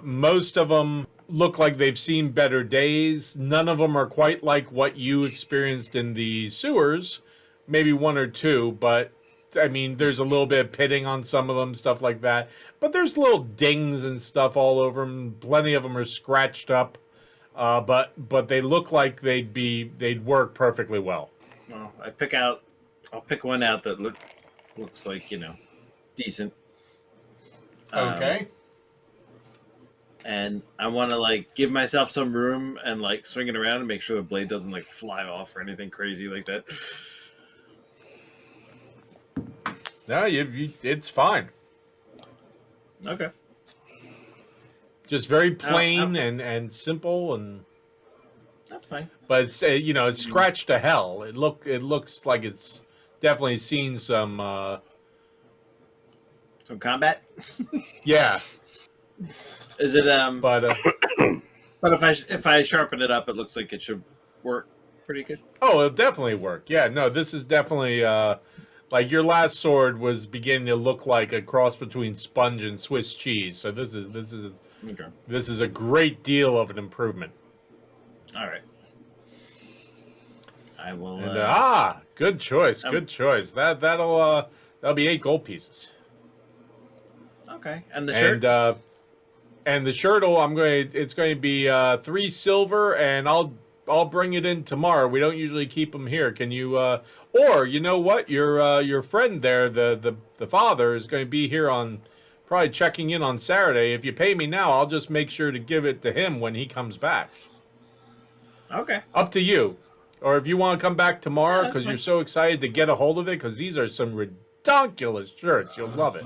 Most of them look like they've seen better days. None of them are quite like what you experienced in the sewers. Maybe one or two, but I mean, there's a little bit of pitting on some of them, stuff like that. But there's little dings and stuff all over them. Plenty of them are scratched up, but they look like they'd work perfectly well. Well, I'll pick one out that looks like decent. Okay. And I want to give myself some room and swing it around and make sure the blade doesn't fly off or anything crazy like that. No, it's fine. Okay. Just very plain and simple, and That's fine. but it's scratched to hell. It looks like it's definitely seen some. Some combat. Yeah, Is it but But if I sharpen it up, it looks like it should work pretty good. oh, it'll definitely work. Yeah, no, this is definitely like your last sword was beginning to look like a cross between sponge and Swiss cheese. So this is a great deal of an improvement. All right. I will. And good choice, good choice. That'll be 8 gold pieces. Okay, and the shirt. And the shirt, it's going to be 3 silver, and I'll bring it in tomorrow. We don't usually keep them here. Can you? Or you know what? Your friend there, the father, is going to be here on probably checking in on Saturday. If you pay me now, I'll just make sure to give it to him when he comes back. Okay. Up to you. Or if you want to come back tomorrow Yeah, because that's you're fine. so excited to get a hold of it, because these are some ridiculous shirts. You'll love it.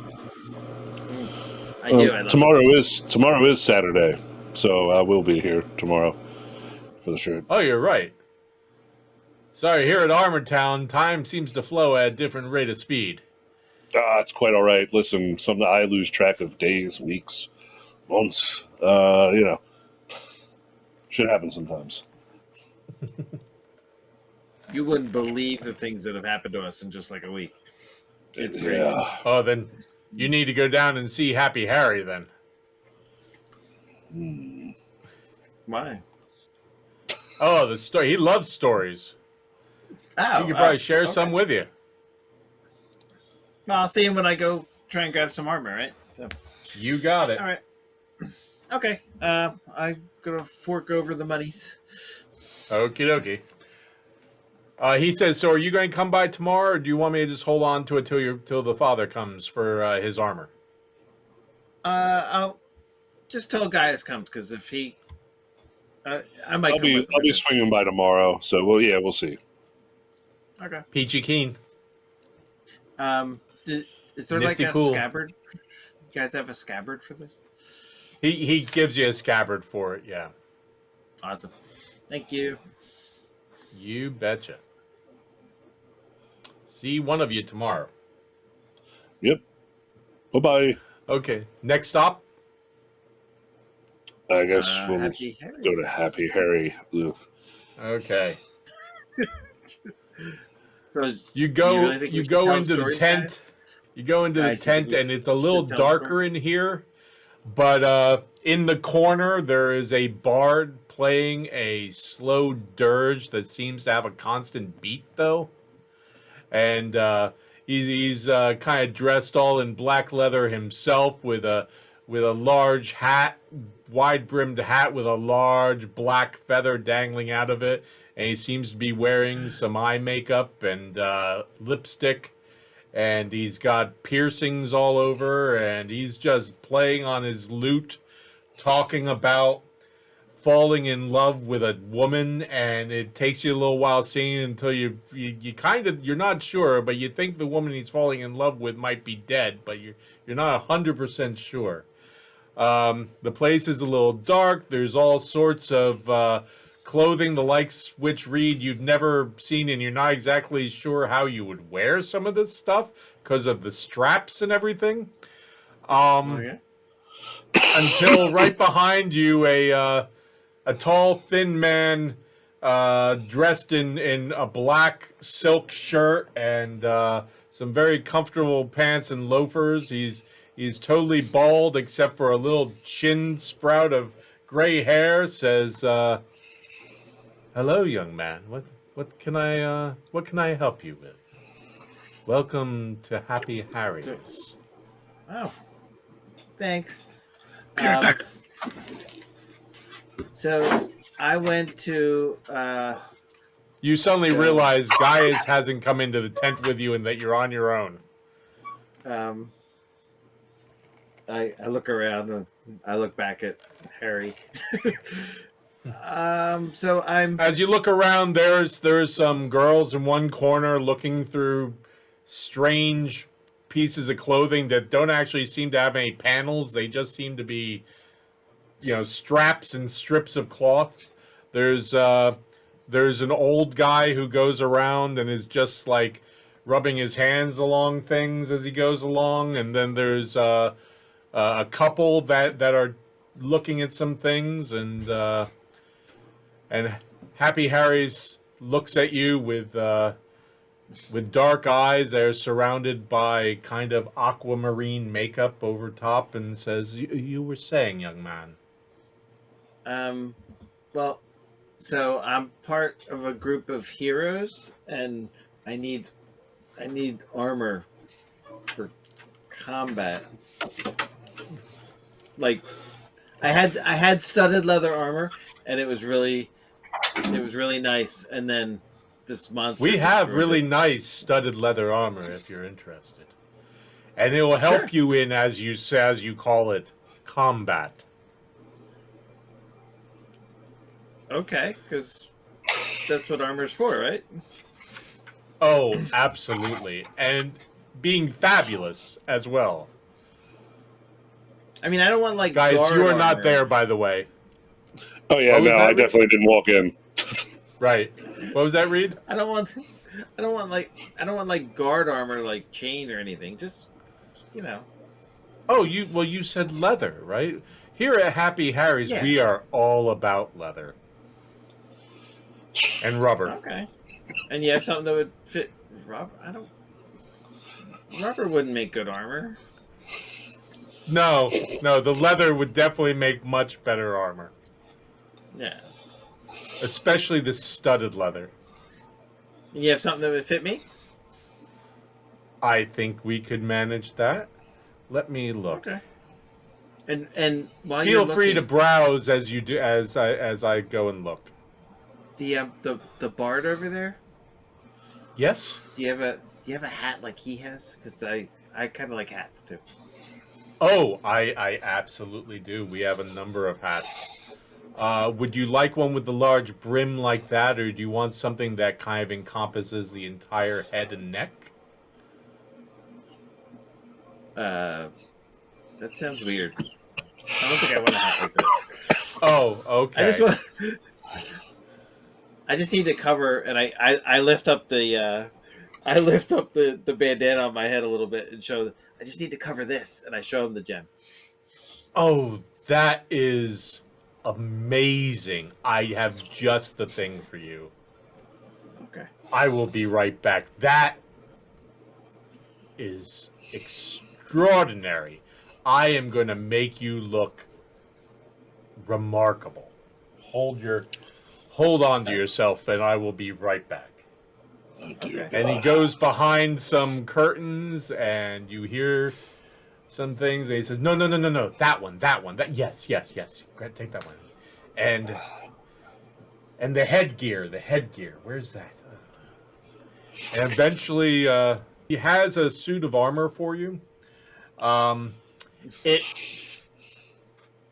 I do. I love Tomorrow is Saturday, so I will be here tomorrow for the shirt. Oh, you're right. Sorry, here at Armor Town, time seems to flow at a different rate of speed. It's quite all right. Listen, I lose track of days, weeks, months. Shit happens sometimes. You wouldn't believe the things that have happened to us in just like a week. It's crazy. Yeah. Oh, then you need to go down and see Happy Harry then. Why? Oh, the story. He loves stories. Oh, He could probably share okay. some with you. Well, I'll see him when I go try and grab some armor, right? So, You got it. all right. Okay. I'm gonna fork over the monies. Okie dokie. He says, "So, are you going to come by tomorrow, or do you want me to just hold on to it till the father comes for his armor?" I'll just tell Gaius comes because if he, I might come with him. I'll be swinging by tomorrow. So we'll see. Okay. Peachy keen. Is there Nifty like a cool. scabbard? You guys have a scabbard for this? He gives you a scabbard for it. Yeah. Awesome. Thank you. You betcha. See one of you tomorrow. Yep. Bye-bye. Okay. Next stop. I guess we'll Happy Harry. go to Happy Harry. Ugh. Okay. So You do go. really think we You should go tell into the stories, tent. guys? You go into the Guys, you think tent, we and it's a should little tell darker in here. But in the corner, there is a bard playing a slow dirge that seems to have a constant beat, though. And he's kind of dressed all in black leather himself, with a large hat, wide brimmed hat with a large black feather dangling out of it. And he seems to be wearing some eye makeup and lipstick. And he's got piercings all over, and he's just playing on his lute, talking about falling in love with a woman, and it takes you a little while singing until you kind of, you're not sure, but you think the woman he's falling in love with might be dead, but you're not 100% sure. The place is a little dark. There's all sorts of clothing, the likes which Reed you've never seen, and you're not exactly sure how you would wear some of this stuff because of the straps and everything. Okay. Until right behind you, a tall, thin man dressed in a black silk shirt and some very comfortable pants and loafers. He's totally bald except for a little chin sprout of gray hair. Says, "Hello, young man. What can I help you with? Welcome to Happy Harry's." Oh, thanks. Be right back. So I went to. You suddenly realize Gaius hasn't come into the tent with you and that you're on your own. I look around and I look back at Harry. So I'm. As you look around, there's some girls in one corner looking through strange pieces of clothing that don't actually seem to have any panels. They just seem to be, straps and strips of cloth. There's an old guy who goes around and is just like rubbing his hands along things as he goes along, and then there's a couple that are looking at some things, and Happy Harry's looks at you with dark eyes. They're surrounded by kind of aquamarine makeup over top, and says, "You were saying, young man." Well, so I'm part of a group of heroes, and I need armor for combat. Like, I had studded leather armor, and it was really nice. And then this monster. We have destroyed really it. nice studded leather armor if you're interested, and it will help you in, as you call it, combat. Okay, because that's what armor's for, right? Oh, absolutely, and being fabulous as well. I mean, I don't want like Guys, guard you are not armor. there, by the way. Oh yeah, What was no, that, I Reed? definitely didn't walk in. Right. What was that, Reed? I don't want like guard armor, like chain or anything. Just Oh, you said leather, right? Here at Happy Harry's, Yeah. we are all about leather and rubber. Okay. And you have something that would fit rubber. Rubber wouldn't make good armor. No, the leather would definitely make much better armor. Yeah. Especially the studded leather. You have something that would fit me? I think we could manage that. Let me look. Okay. And while Feel you're free to looking, browse as you do as I go and look. the bard over there, Yes? do you have a hat like he has? Because I kind of like hats too. Oh, I absolutely do. We have a number of hats. Would you like one with the large brim like that, or do you want something that kind of encompasses the entire head and neck? That sounds weird. I don't think I want a hat like that. Oh, okay. I just need to cover, and I lift up the bandana on my head a little bit and show. I just need to cover this, and I show him the gem. Oh, that is amazing. I have just the thing for you. Okay. I will be right back. That is extraordinary. I am going to make you look remarkable. Hold on to yourself, and I will be right back. Oh, dear Okay. And he goes behind some curtains, and you hear some things. And he says, "No, that one. That yes. Go ahead, take that one." And the headgear. Where's that? And eventually, he has a suit of armor for you.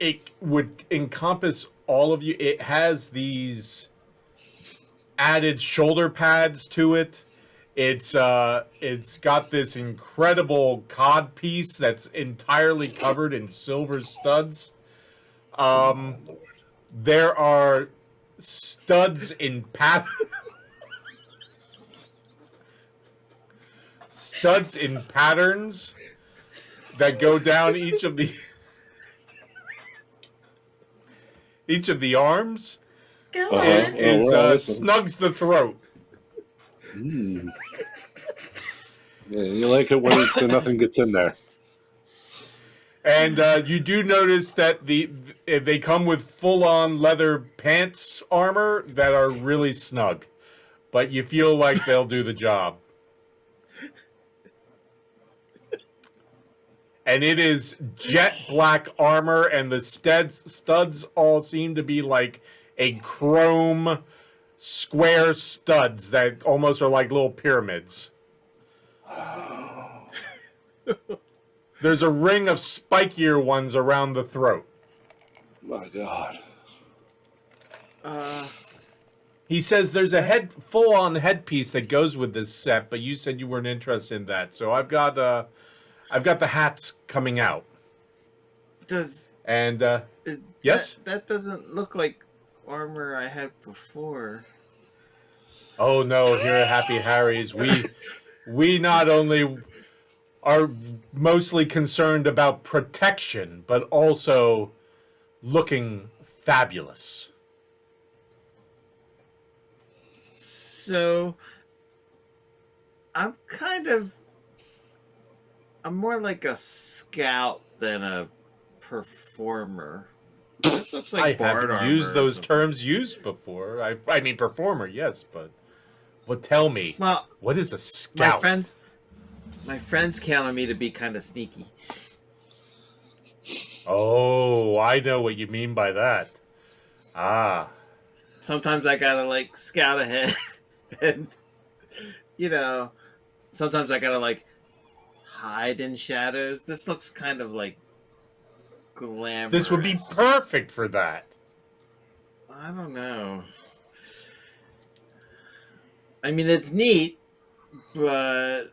It would encompass all of you. It has these added shoulder pads to it. It's got this incredible cod piece that's entirely covered in silver studs. There are studs in patterns that go down each of the arms. Go It on. is well, listen. snugs the throat. Yeah, you like it when nothing gets in there. And you do notice that they come with full-on leather pants armor that are really snug, but you feel like they'll do the job. And it is jet black armor, and the studs all seem to be like a chrome square studs that almost are like little pyramids. There's a ring of spikier ones around the throat. My God. He says there's a full-on headpiece that goes with this set, but you said you weren't interested in that. So I've got the hats coming out. Yes? That doesn't look like armor I had before. Oh no, here at Happy Harry's, we not only are mostly concerned about protection, but also looking fabulous. So I'm more like a scout than a performer. This looks like I bard haven't armor used or those something. terms used before. I mean performer, yes, but tell me, Well, what is a scout? my friends count on me to be kind of sneaky. Oh, I know what you mean by that. Ah. Sometimes I gotta like scout ahead, and sometimes I gotta like hide in shadows. This looks kind of like glamorous. This would be perfect for that. I don't know. I mean, it's neat, but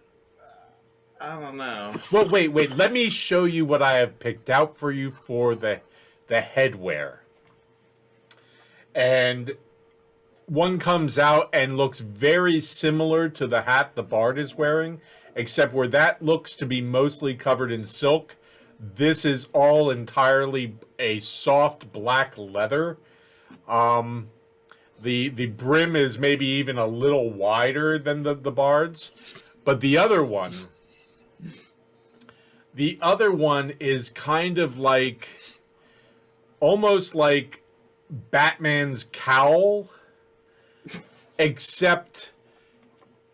I don't know. Well, wait. Let me show you what I have picked out for you for the headwear. And one comes out and looks very similar to the hat the bard is wearing, except where that looks to be mostly covered in silk, this is all entirely a soft black leather. The brim is maybe even a little wider than the bard's, but the other one, The other one is kind of like, almost like Batman's cowl, except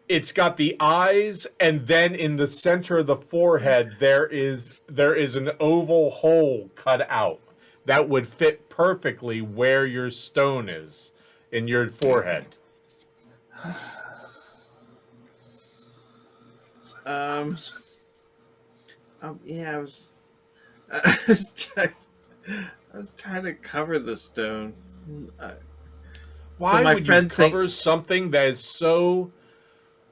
it's got the eyes, and then in the center of the forehead there is an oval hole cut out that would fit perfectly where your stone is in your forehead. Yeah, I was trying to cover the stone. Why So my would you friend cover something that is so,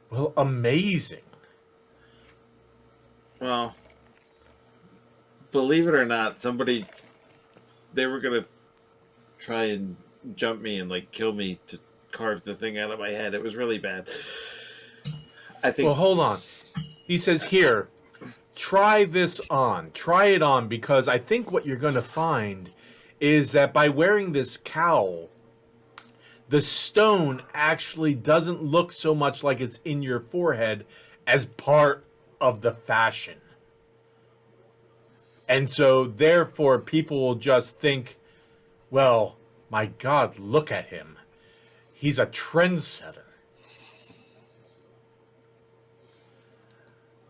well, amazing? Well, believe it or not, they were gonna try and jump me and like kill me to carve the thing out of my head. It was really bad. I think. Well, hold on. He says, here, try this on. Try it on, because I think what you're going to find is that by wearing this cowl, the stone actually doesn't look so much like it's in your forehead as part of the fashion. And so, therefore, people will just think, well, my God, look at him. He's a trendsetter.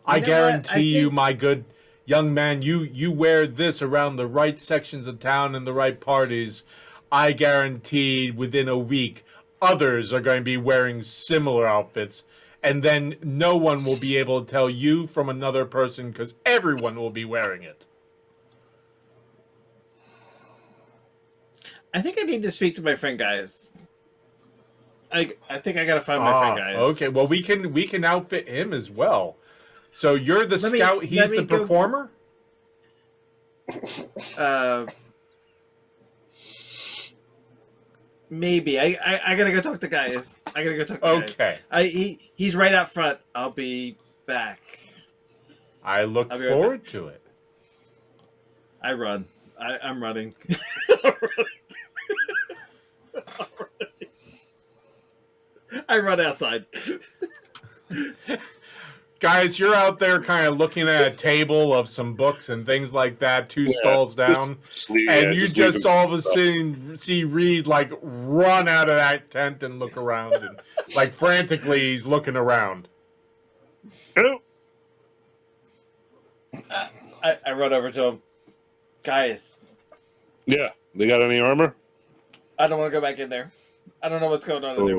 I guarantee you, my good young man, you wear this around the right sections of town and the right parties. I guarantee within a week, others are going to be wearing similar outfits. And then no one will be able to tell you from another person because everyone will be wearing it. I think I need to speak to my friend Gaius. I think I gotta find my friend Gaius. Okay, well we can outfit him as well. So you're the scout, he's the performer? Maybe. I gotta go talk to Gaius. I gotta go talk to Gaius. Okay. He's right out front. I'll be back. I look forward to it. I run. I'm running. I run outside. Guys, you're out there kind of looking at a table of some books and things like that, two stalls down, and you just all of a sudden see Reed like run out of that tent and look around, and like frantically he's looking around. Hello. I run over to him. Gaius. Yeah, they got any armor? I don't want to go back in there. I don't know what's going on in there.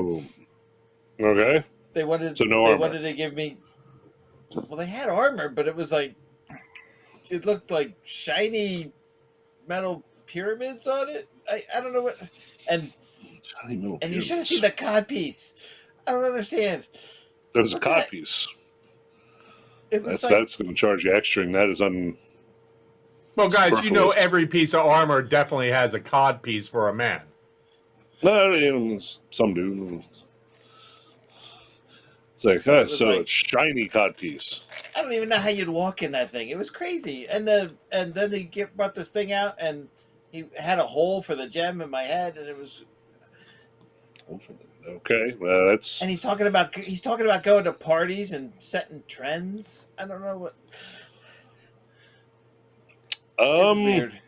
Okay. They wanted to give me. Well, they had armor, but it was like it looked like shiny metal pyramids on it. I don't know what. And you should have seen the cod piece. I don't understand. There was a cod piece. That's going to charge you extra, and that is Well, guys, you know every piece of armor definitely has a cod piece for a man. No, some do. It's like, it's shiny cod piece. I don't even know how you'd walk in that thing. It was crazy. And then they brought this thing out, and he had a hole for the gem in my head, and it was. Okay, well that's. And he's talking about going to parties and setting trends. I don't know what. It was weird.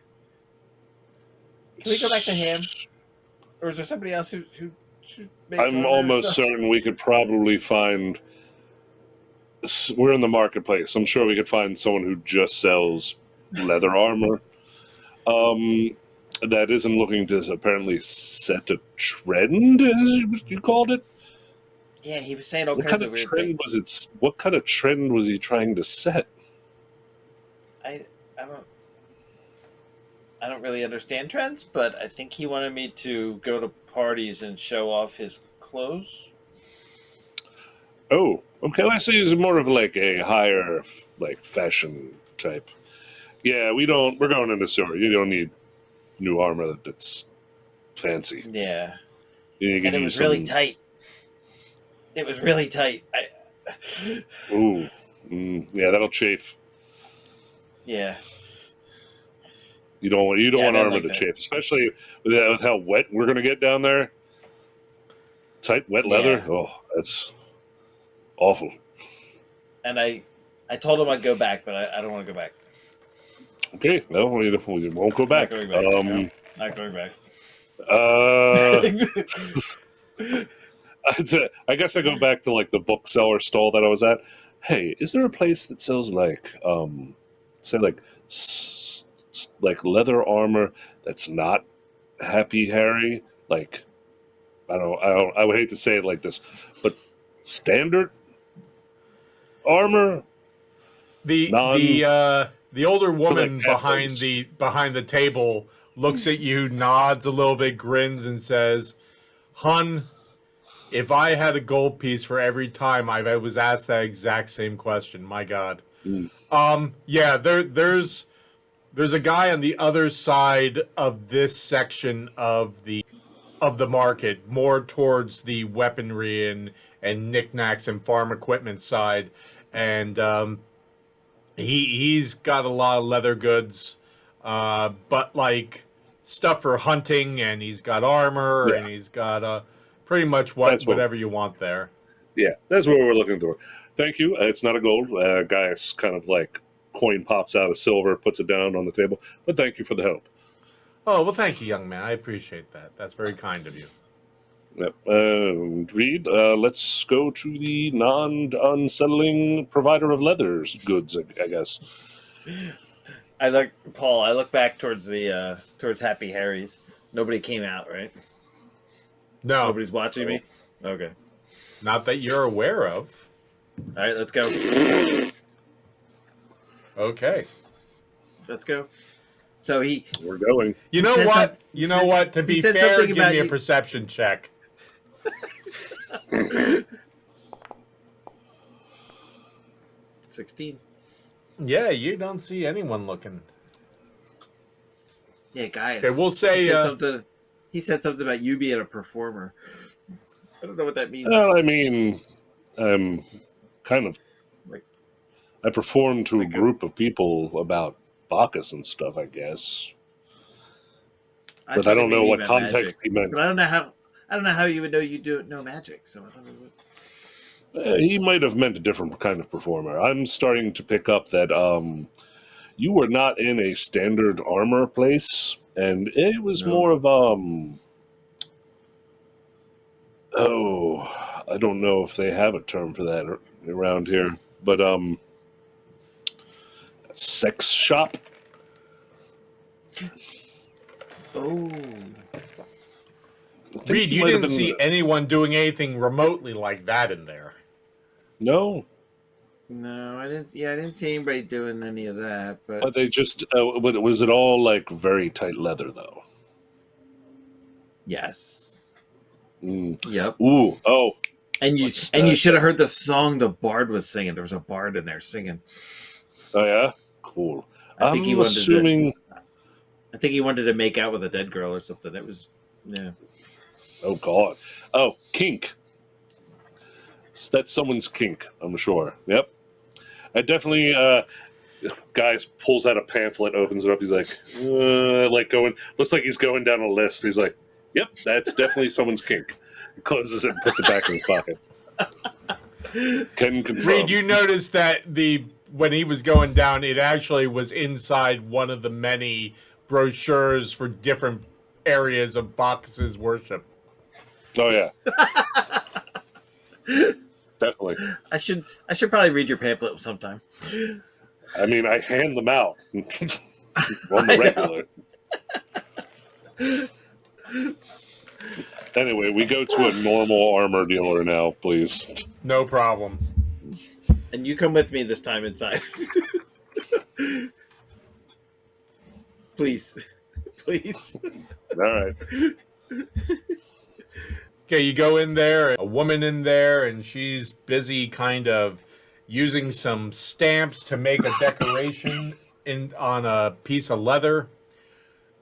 Can we go back to him, or is there somebody else who I'm almost certain we could probably find. We're in the marketplace. I'm sure we could find someone who just sells leather armor. That isn't looking to apparently set a trend, as you called it. Yeah, he was saying all kinds of weird things. What kind of trend was he trying to set? I don't really understand trends, but I think he wanted me to go to parties and show off his clothes. Oh, okay. I see he's more of like a higher, like fashion type. Yeah, we're going in the store. You don't need new armor that's fancy. Yeah. And it was really tight. It was really tight. Ooh. Yeah, that'll chafe. Yeah. You don't want armor to chafe, especially with how wet we're going to get down there. Tight, wet leather. Oh, that's awful. And I told him I'd go back, but I don't want to go back. Okay, no, we won't go back. Not going back. No, not going back. I guess I go back to like the bookseller stall that I was at. Hey, is there a place that sells like, say like, like leather armor that's not Happy Harry? Like, I would hate to say it like this, but standard armor. The older woman like halflings. behind the table looks at you, nods a little bit, grins, and says, "Hun, if I had a gold piece for every time I was asked that exact same question, my God." Yeah, there's a guy on the other side of this section of the market, more towards the weaponry and knickknacks and farm equipment side, and he's got a lot of leather goods, but like stuff for hunting, and he's got armor, Yeah. and he's got pretty much whatever you want there. Yeah, that's what we're looking for. Thank you. It's not a gold. Gaius kind of like coin pops out of silver, puts it down on the table. But thank you for the help. Oh, well, thank you, young man. I appreciate that. That's very kind of you. Yep. Reed, let's go to the non-unsettling provider of leathers goods, I guess. I look back towards the towards Happy Harry's. Nobody came out, right? No. Nobody's watching me? Okay. Not that you're aware of. All right, let's go. Okay. Let's go. So we're going. You know what? You know what? To be fair, give me a perception check. 16. Yeah, you don't see anyone looking. Yeah, guys. Okay, we'll say he said something about you being a performer. I don't know what that means. Well, I mean, I'm kind of like I performed to a group of people about Bacchus and stuff, I guess. But I don't know what context he meant. But I don't know how you would know you do no magic. So I don't know what. He might have meant a different kind of performer. I'm starting to pick up that you were not in a standard armor place, and it was more of I don't know if they have a term for that around here, but sex shop. Oh. Reed, you didn't see anyone doing anything remotely like that in there. No. No, I didn't. Yeah, I didn't see anybody doing any of that. But they just was it all like very tight leather though? Yes. Yep. Ooh. Oh. And you should have heard the song the bard was singing. There was a bard in there singing. Oh yeah. Cool. I think he wanted to make out with a dead girl or something. It was Oh God. Oh, kink. That's someone's kink, I'm sure. Yep. I definitely guys pulls out a pamphlet, opens it up, he's like looks like he's going down a list. He's like, yep, that's definitely someone's kink. He closes it and puts it back in his pocket. Can confirm. Reed, you noticed that when he was going down, it actually was inside one of the many brochures for different areas of Bacchus's worship. Oh yeah. Definitely. I should probably read your pamphlet sometime. I mean, I hand them out on the regular. Anyway, we go to a normal armor dealer now, please. No problem. And you come with me this time inside. Please. Please. All right. Okay, you go in there, a woman in there, and she's busy kind of using some stamps to make a decoration on a piece of leather.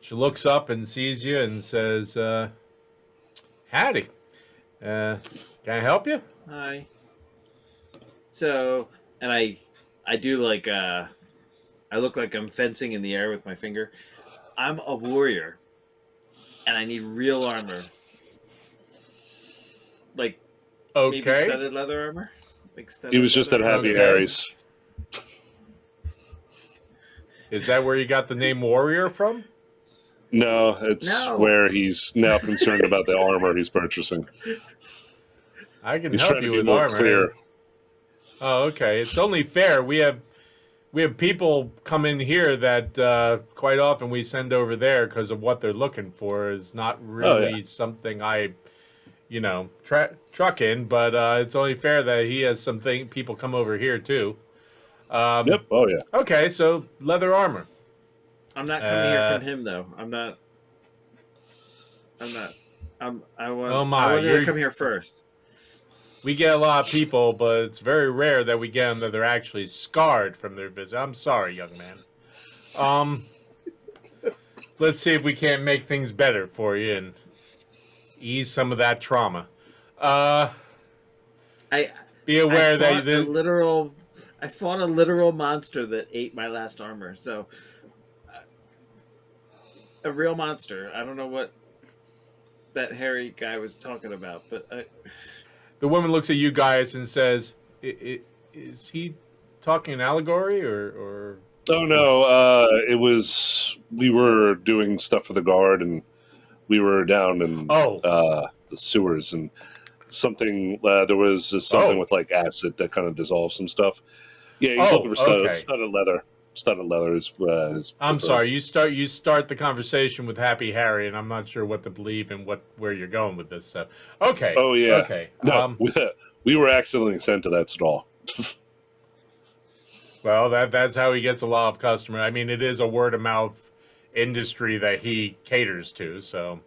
She looks up and sees you and says, howdy. Can I help you? Hi. So, and I do like, I look like I'm fencing in the air with my finger. I'm a warrior, and I need real armor. Like, maybe studded leather armor? Like He was just at Happy Harry's. Is that where you got the name Warrior from? No, it's where he's now concerned about the armor he's purchasing. I can He's help trying you to be with more armor. clear. Oh, okay. It's only fair. We have people come in here that quite often we send over there because of what they're looking for is not really something I, truck in. But it's only fair that he has people come over here too. Yep. Oh yeah. Okay, so leather armor. I'm not coming here from him though. I wanted to come here first. We get a lot of people, but it's very rare that we get them that they're actually scarred from their visit. I'm sorry, young man. Let's see if we can't make things better for you and ease some of that trauma. Be aware I fought a literal monster that ate my last armor. So, a real monster. I don't know what that hairy guy was talking about, but the woman looks at you guys and says, "Is he talking an allegory or?" Oh no, it was we were doing stuff for the guard, and we were down in the sewers, and something there was something with like acid that kind of dissolved some stuff. Yeah, he's looking for studded leather. Studded leather is. I'm sorry. You start the conversation with Happy Harry, and I'm not sure what to believe and where you're going with this stuff. Okay. Oh yeah. Okay. No, we were accidentally sent to that stall. Well, that's how he gets a lot of customers. I mean, it is a word of mouth industry that he caters to. So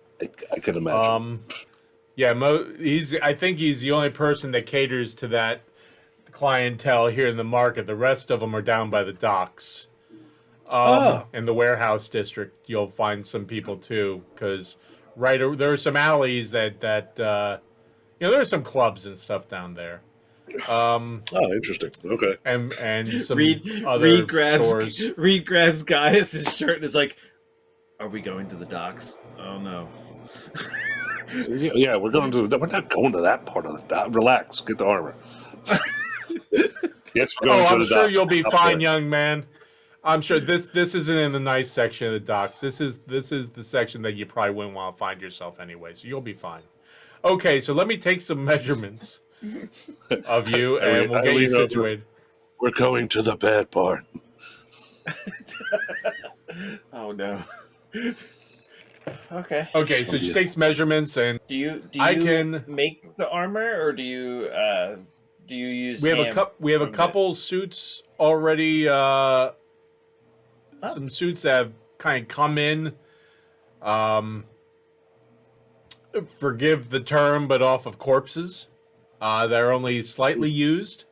I could imagine. Yeah, I think he's the only person that caters to that clientele here in the market. The rest of them are down by the docks. In the warehouse district, you'll find some people too, because there are some alleys that there are some clubs and stuff down there. Interesting. Okay. And some other stores. Reed grabs Gaius' shirt and is like, "Are we going to the docks? Oh no." Yeah, we're not going to that part of the dock. Relax, get the armor. Yes, we're going to the docks. I'm sure you'll be fine, young man. I'm sure this isn't in the nice section of the docks. This is the section that you probably wouldn't want to find yourself anyway, so you'll be fine. Okay, so let me take some measurements of you, and we'll get you situated. We're going to the bad part. Oh no. Okay. Okay, so she takes measurements, and do you can make the armor, or do you use? We have a couple suits already. Some suits that have kind of come in. Forgive the term, but off of corpses. They're only slightly used.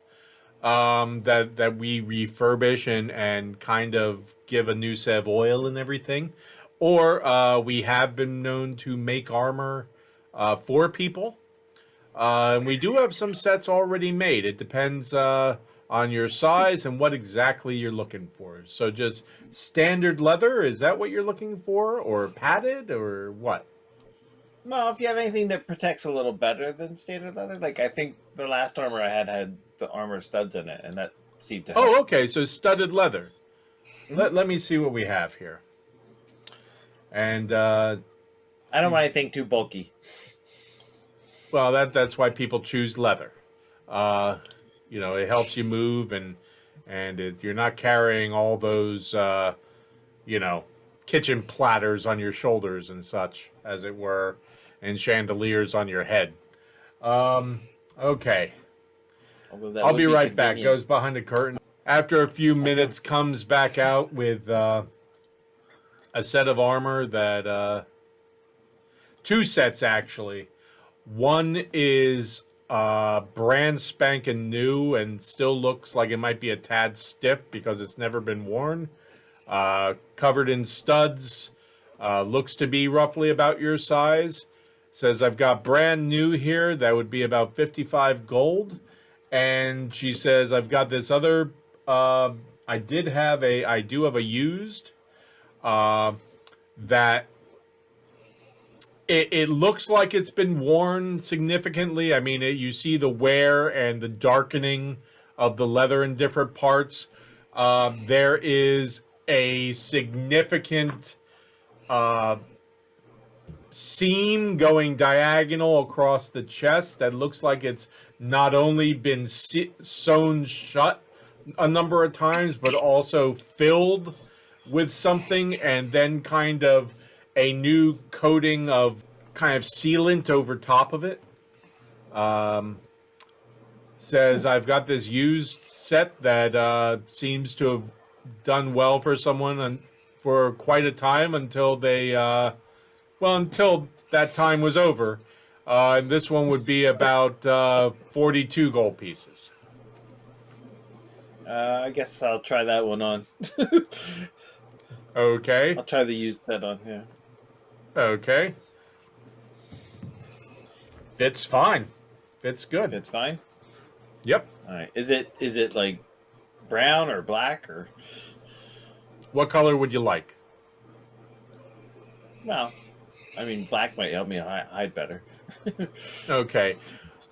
That we refurbish and kind of give a new set of oil and everything. Or we have been known to make armor for people. And we do have some sets already made. It depends on your size and what exactly you're looking for. So just standard leather, is that what you're looking for? Or padded, or what? Well, if you have anything that protects a little better than standard leather, like I think the last armor I had the armor studs in it, and that seemed to help. Oh, okay, so studded leather. Let me see what we have here. And I don't want anything too bulky. Well, that's why people choose leather. It helps you move, and you're not carrying all those kitchen platters on your shoulders and such, as it were, and chandeliers on your head. Okay. I'll be right back. Goes behind the curtain. After a few minutes, comes back out with a set of armor that... two sets, actually. One is brand spanking new and still looks like it might be a tad stiff because it's never been worn. Covered in studs. Looks to be roughly about your size. Says, I've got brand new here. That would be about 55 gold. And she says, I've got this other... I do have a used that... It looks like it's been worn significantly. I mean, you see the wear and the darkening of the leather in different parts. There is a significant seam going diagonal across the chest that looks like it's not only been sewn shut a number of times, but also filled with something, and then kind of a new coating of kind of sealant over top of it. Says, I've got this used set that seems to have done well for someone for quite a time until they, until that time was over. And this one would be about 42 gold pieces. I guess I'll try that one on. Okay. I'll try the used set on, yeah. Okay. Fits fine. Fits good. It's fine? Yep. All right. Is it like brown or black or? What color would you like? Well, I mean, black might help me hide better. Okay.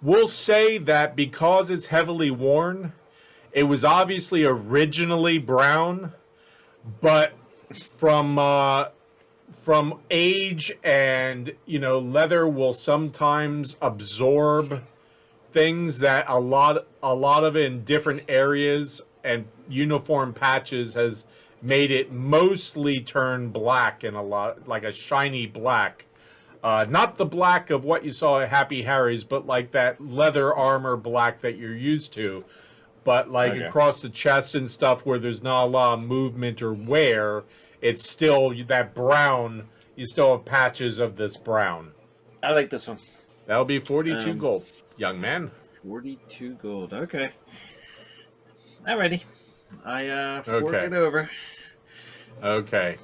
We'll say that because it's heavily worn, it was obviously originally brown, but from age and, leather will sometimes absorb things that a lot of it in different areas and uniform patches has made it mostly turn black, and a lot like a shiny black. Not the black of what you saw at Happy Harry's, but like that leather armor black that you're used to. But like across the chest and stuff where there's not a lot of movement or wear, it's still that brown. You still have patches of this brown. I like this one. That'll be 42 gold, young man. 42 gold. Okay. Alrighty. I fork it over. Okay.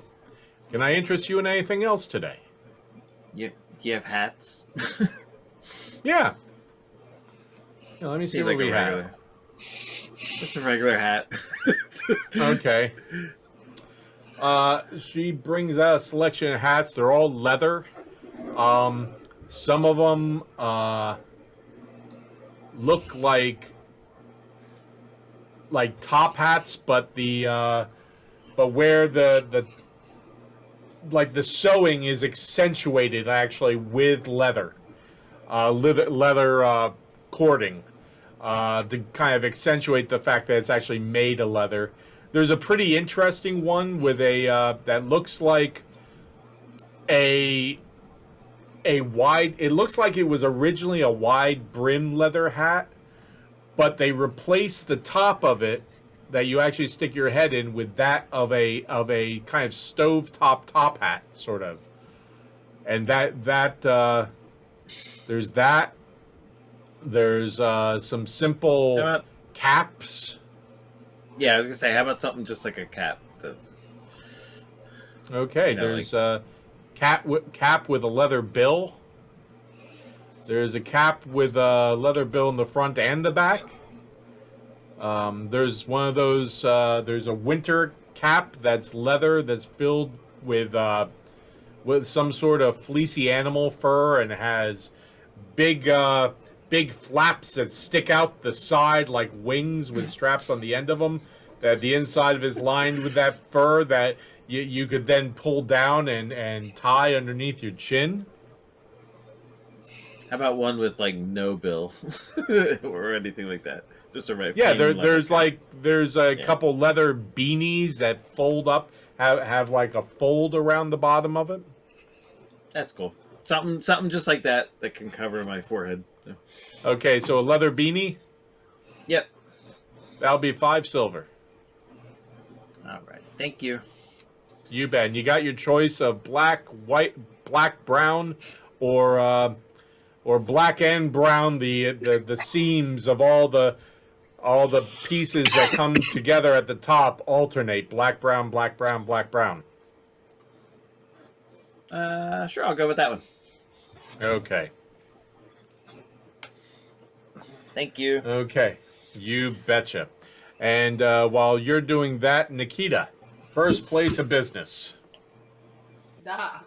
Can I interest you in anything else today? You have hats? Yeah. Let me see what we have. Just a regular hat. Okay. She brings out a selection of hats. They're all leather. Some of them look like top hats, but where the sewing is accentuated actually with leather cording to kind of accentuate the fact that it's actually made of leather. There's a pretty interesting one with a that looks like a wide. It looks like it was originally a wide brim leather hat, but they replaced the top of it that you actually stick your head in with that of a kind of stovetop top hat, sort of. And there's that. There's some simple caps. Yeah, I was gonna say, how about something just like a cap? Okay, there's a cap with a leather bill. There's a cap with a leather bill in the front and the back. There's one of those. There's a winter cap that's leather that's filled with some sort of fleecy animal fur and has big flaps that stick out the side like wings with straps on the end of them. That the inside of is lined with that fur that you could then pull down and tie underneath your chin. How about one with like no bill or anything like that? Just a there's a couple leather beanies that fold up, have like a fold around the bottom of it. That's cool. Something just like that can cover my forehead. So. Okay, so a leather beanie. Yep. That'll be 5 silver. All right. Thank you. You bet. And you got your choice of black, white, black, brown, or black and brown. The seams of all the pieces that come together at the top alternate black, brown, black, brown, black, brown. Sure, I'll go with that one. Okay. Thank you. Okay. You betcha. And while you're doing that, Nikita, first place of business. I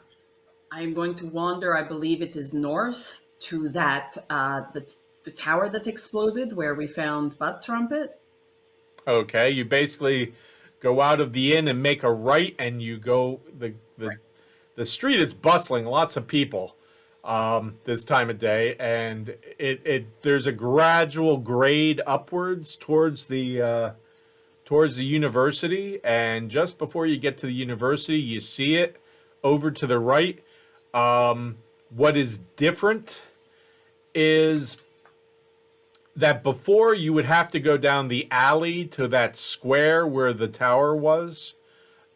am going to wander, I believe it is north, to that, the tower that exploded where we found Butt Trumpet. Okay, you basically go out of the inn and make a right, and you go the street is bustling, lots of people this time of day, and there's a gradual grade upwards towards the university, and just before you get to the university, you see it over to the right. What is different is that before you would have to go down the alley to that square where the tower was,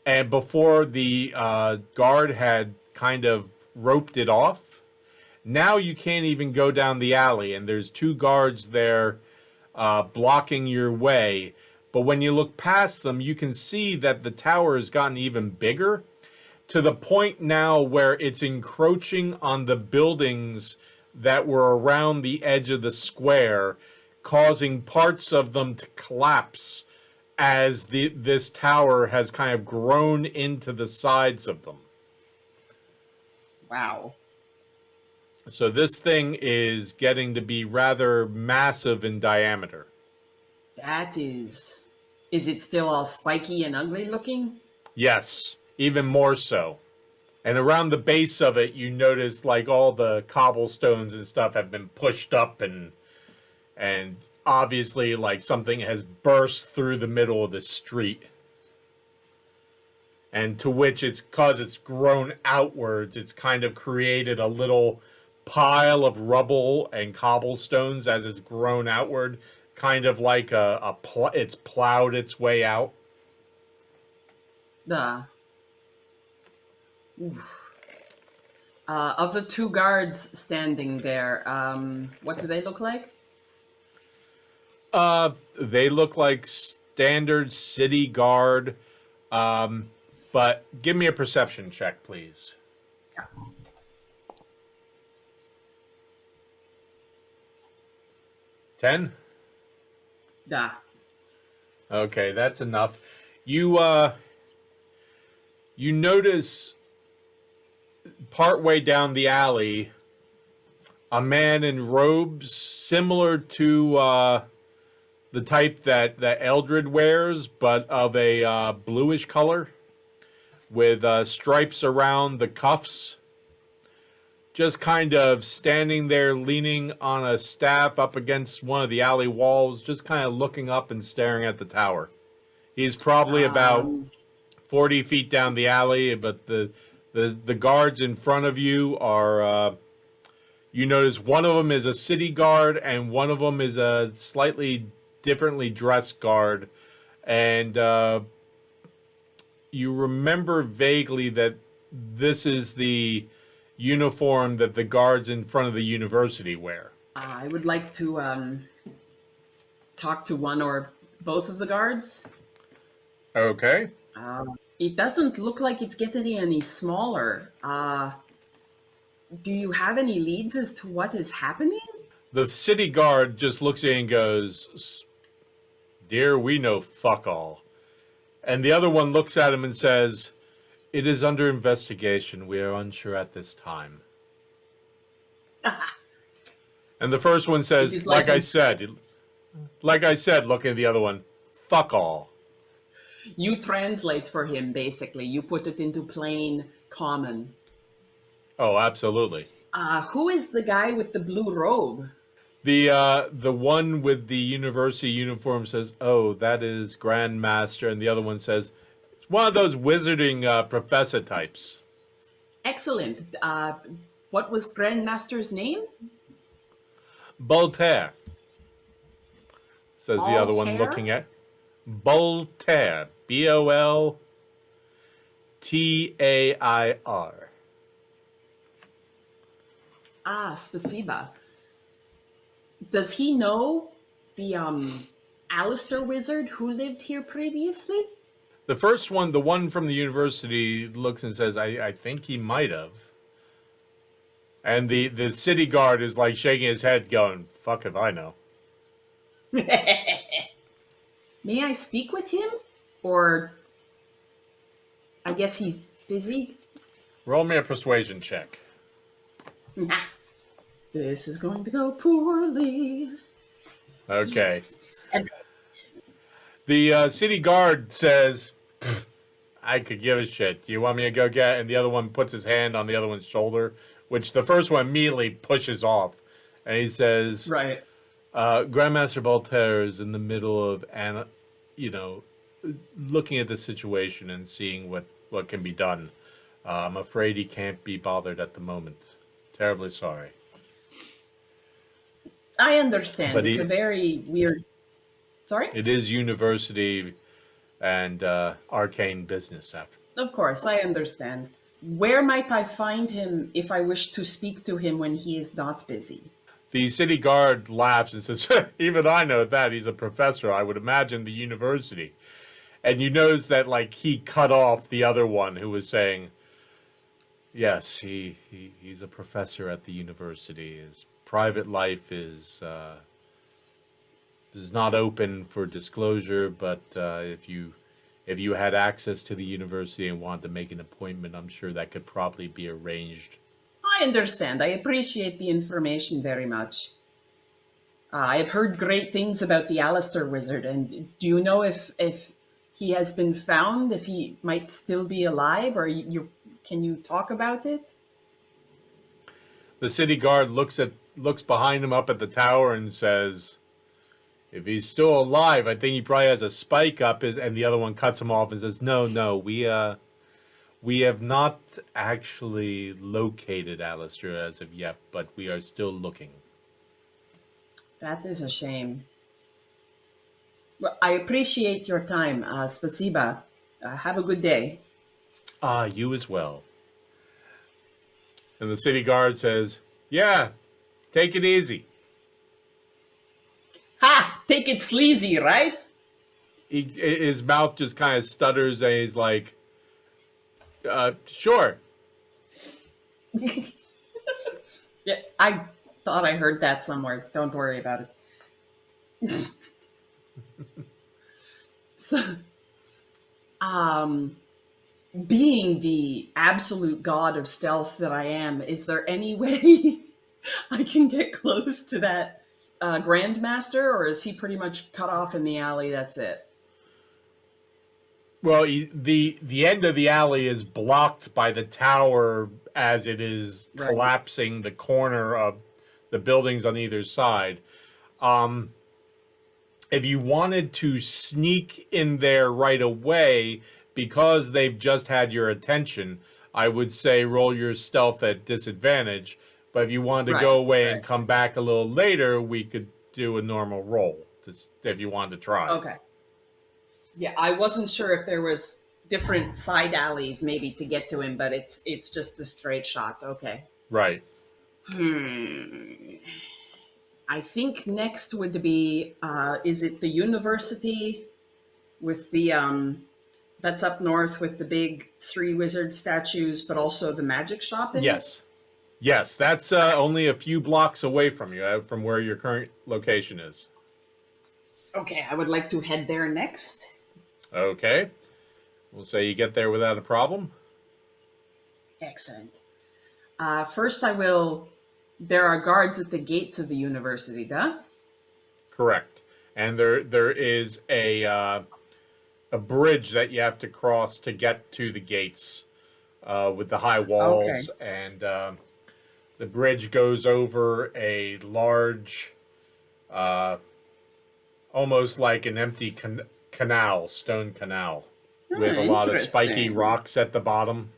and before the guard had kind of roped it off, now you can't even go down the alley, and there's 2 guards there blocking your way. But when you look past them, you can see that the tower has gotten even bigger, to the point now where it's encroaching on the buildings that were around the edge of the square, causing parts of them to collapse as this tower has kind of grown into the sides of them. Wow. So this thing is getting to be rather massive in diameter. That is... Is it still all spiky and ugly looking? Yes, even more so. And around the base of it, you notice like all the cobblestones and stuff have been pushed up, and obviously like something has burst through the middle of the street. And to which it's, because it's grown outwards, it's kind of created a little pile of rubble and cobblestones as it's grown outward, kind of like it's plowed its way out. Of the 2 guards standing there, what do they look like? They look like standard city guard, but give me a perception check, please. Yeah. 10? Da. Okay, that's enough. You notice partway down the alley a man in robes similar to the type that Eldred wears, but of a bluish color, with stripes around the cuffs, just kind of standing there leaning on a staff up against one of the alley walls, just kind of looking up and staring at the tower. He's probably about 40 feet down the alley, but the guards in front of you are, you notice one of them is a city guard and one of them is a slightly differently dressed guard. And you remember vaguely that this is the uniform that the guards in front of the university wear. I would like to talk to one or both of the guards. Okay. It doesn't look like it's getting any smaller. Do you have any leads as to what is happening? The city guard just looks at you and goes, "Dear, we know fuck all." And the other one looks at him and says, "It is under investigation. We are unsure at this time." And the first one says, like I said, looking at the other one, "Fuck all." You translate for him, basically. You put it into plain common. Oh, absolutely. Who is the guy with the blue robe? The one with the university uniform says, "Oh, that is Grandmaster," and the other one says, "It's one of those wizarding professor types." Excellent. What was Grandmaster's name? Voltaire, says the other one, Voltaire? looking at Voltaire. Boltair. Spasiba. Does he know the Alistair wizard who lived here previously? The first one, the one from the university, looks and says, I think he might have. And the city guard is like shaking his head going, "Fuck if I know." May I speak with him? Or I guess he's busy? Roll me a persuasion check. This is going to go poorly. Okay. The city guard says, I could give a shit. Do you want me to go get? And the other one puts his hand on the other one's shoulder, which the first one immediately pushes off, and he says, Right. Grandmaster Voltaire is in the middle of, looking at the situation and seeing what can be done. I'm afraid he can't be bothered at the moment. Terribly sorry. I understand. But It's a very weird. Sorry? It is university and arcane business after. Of course, I understand. Where might I find him if I wish to speak to him when he is not busy? The city guard laughs and says, even I know that. He's a professor. I would imagine the university. And you notice that, like, he cut off the other one who was saying, yes, he's a professor at the university. His private life is not open for disclosure, but if you had access to the university and wanted to make an appointment, I'm sure that could probably be arranged. I understand. I appreciate the information very much. I've heard great things about the Alistair wizard, and do you know if he has been found, if he might still be alive, or can you talk about it? The city guard looks behind him up at the tower and says, if he's still alive, I think he probably has a spike up his, and the other one cuts him off and says, no, we have not actually located Alistair as of yet, but we are still looking. That is a shame. Well, I appreciate your time. Spasiba. Have a good day. You as well. And the city guard says, yeah, take it easy. Ha! Take it sleazy, right? His mouth just kind of stutters and he's like, sure. Yeah, I thought I heard that somewhere. Don't worry about it. So, being the absolute god of stealth that I am, is there any way I can get close to that Grandmaster, or is he pretty much cut off in the alley? That's it. Well, the end of the alley is blocked by the tower as it is collapsing the corner of the buildings on either side. If you wanted to sneak in there right away, because they've just had your attention, I would say roll your stealth at disadvantage. But if you wanted to go away and come back a little later, we could do a normal roll if you wanted to try. Okay. Yeah, I wasn't sure if there was different side alleys maybe to get to him, but it's just the straight shot. Okay. Right. I think next would be, is it the university with the, that's up north with the big 3 wizard statues, but also the magic shop in it? Yes, that's only a few blocks away from you, from where your current location is. Okay, I would like to head there next. Okay. We'll say you get there without a problem. Excellent. First there are guards at the gates of the university, duh? Correct. And there is a bridge that you have to cross to get to the gates with the high walls. Okay. And the bridge goes over a large, almost like an empty canal, stone canal, with a lot of spiky rocks at the bottom.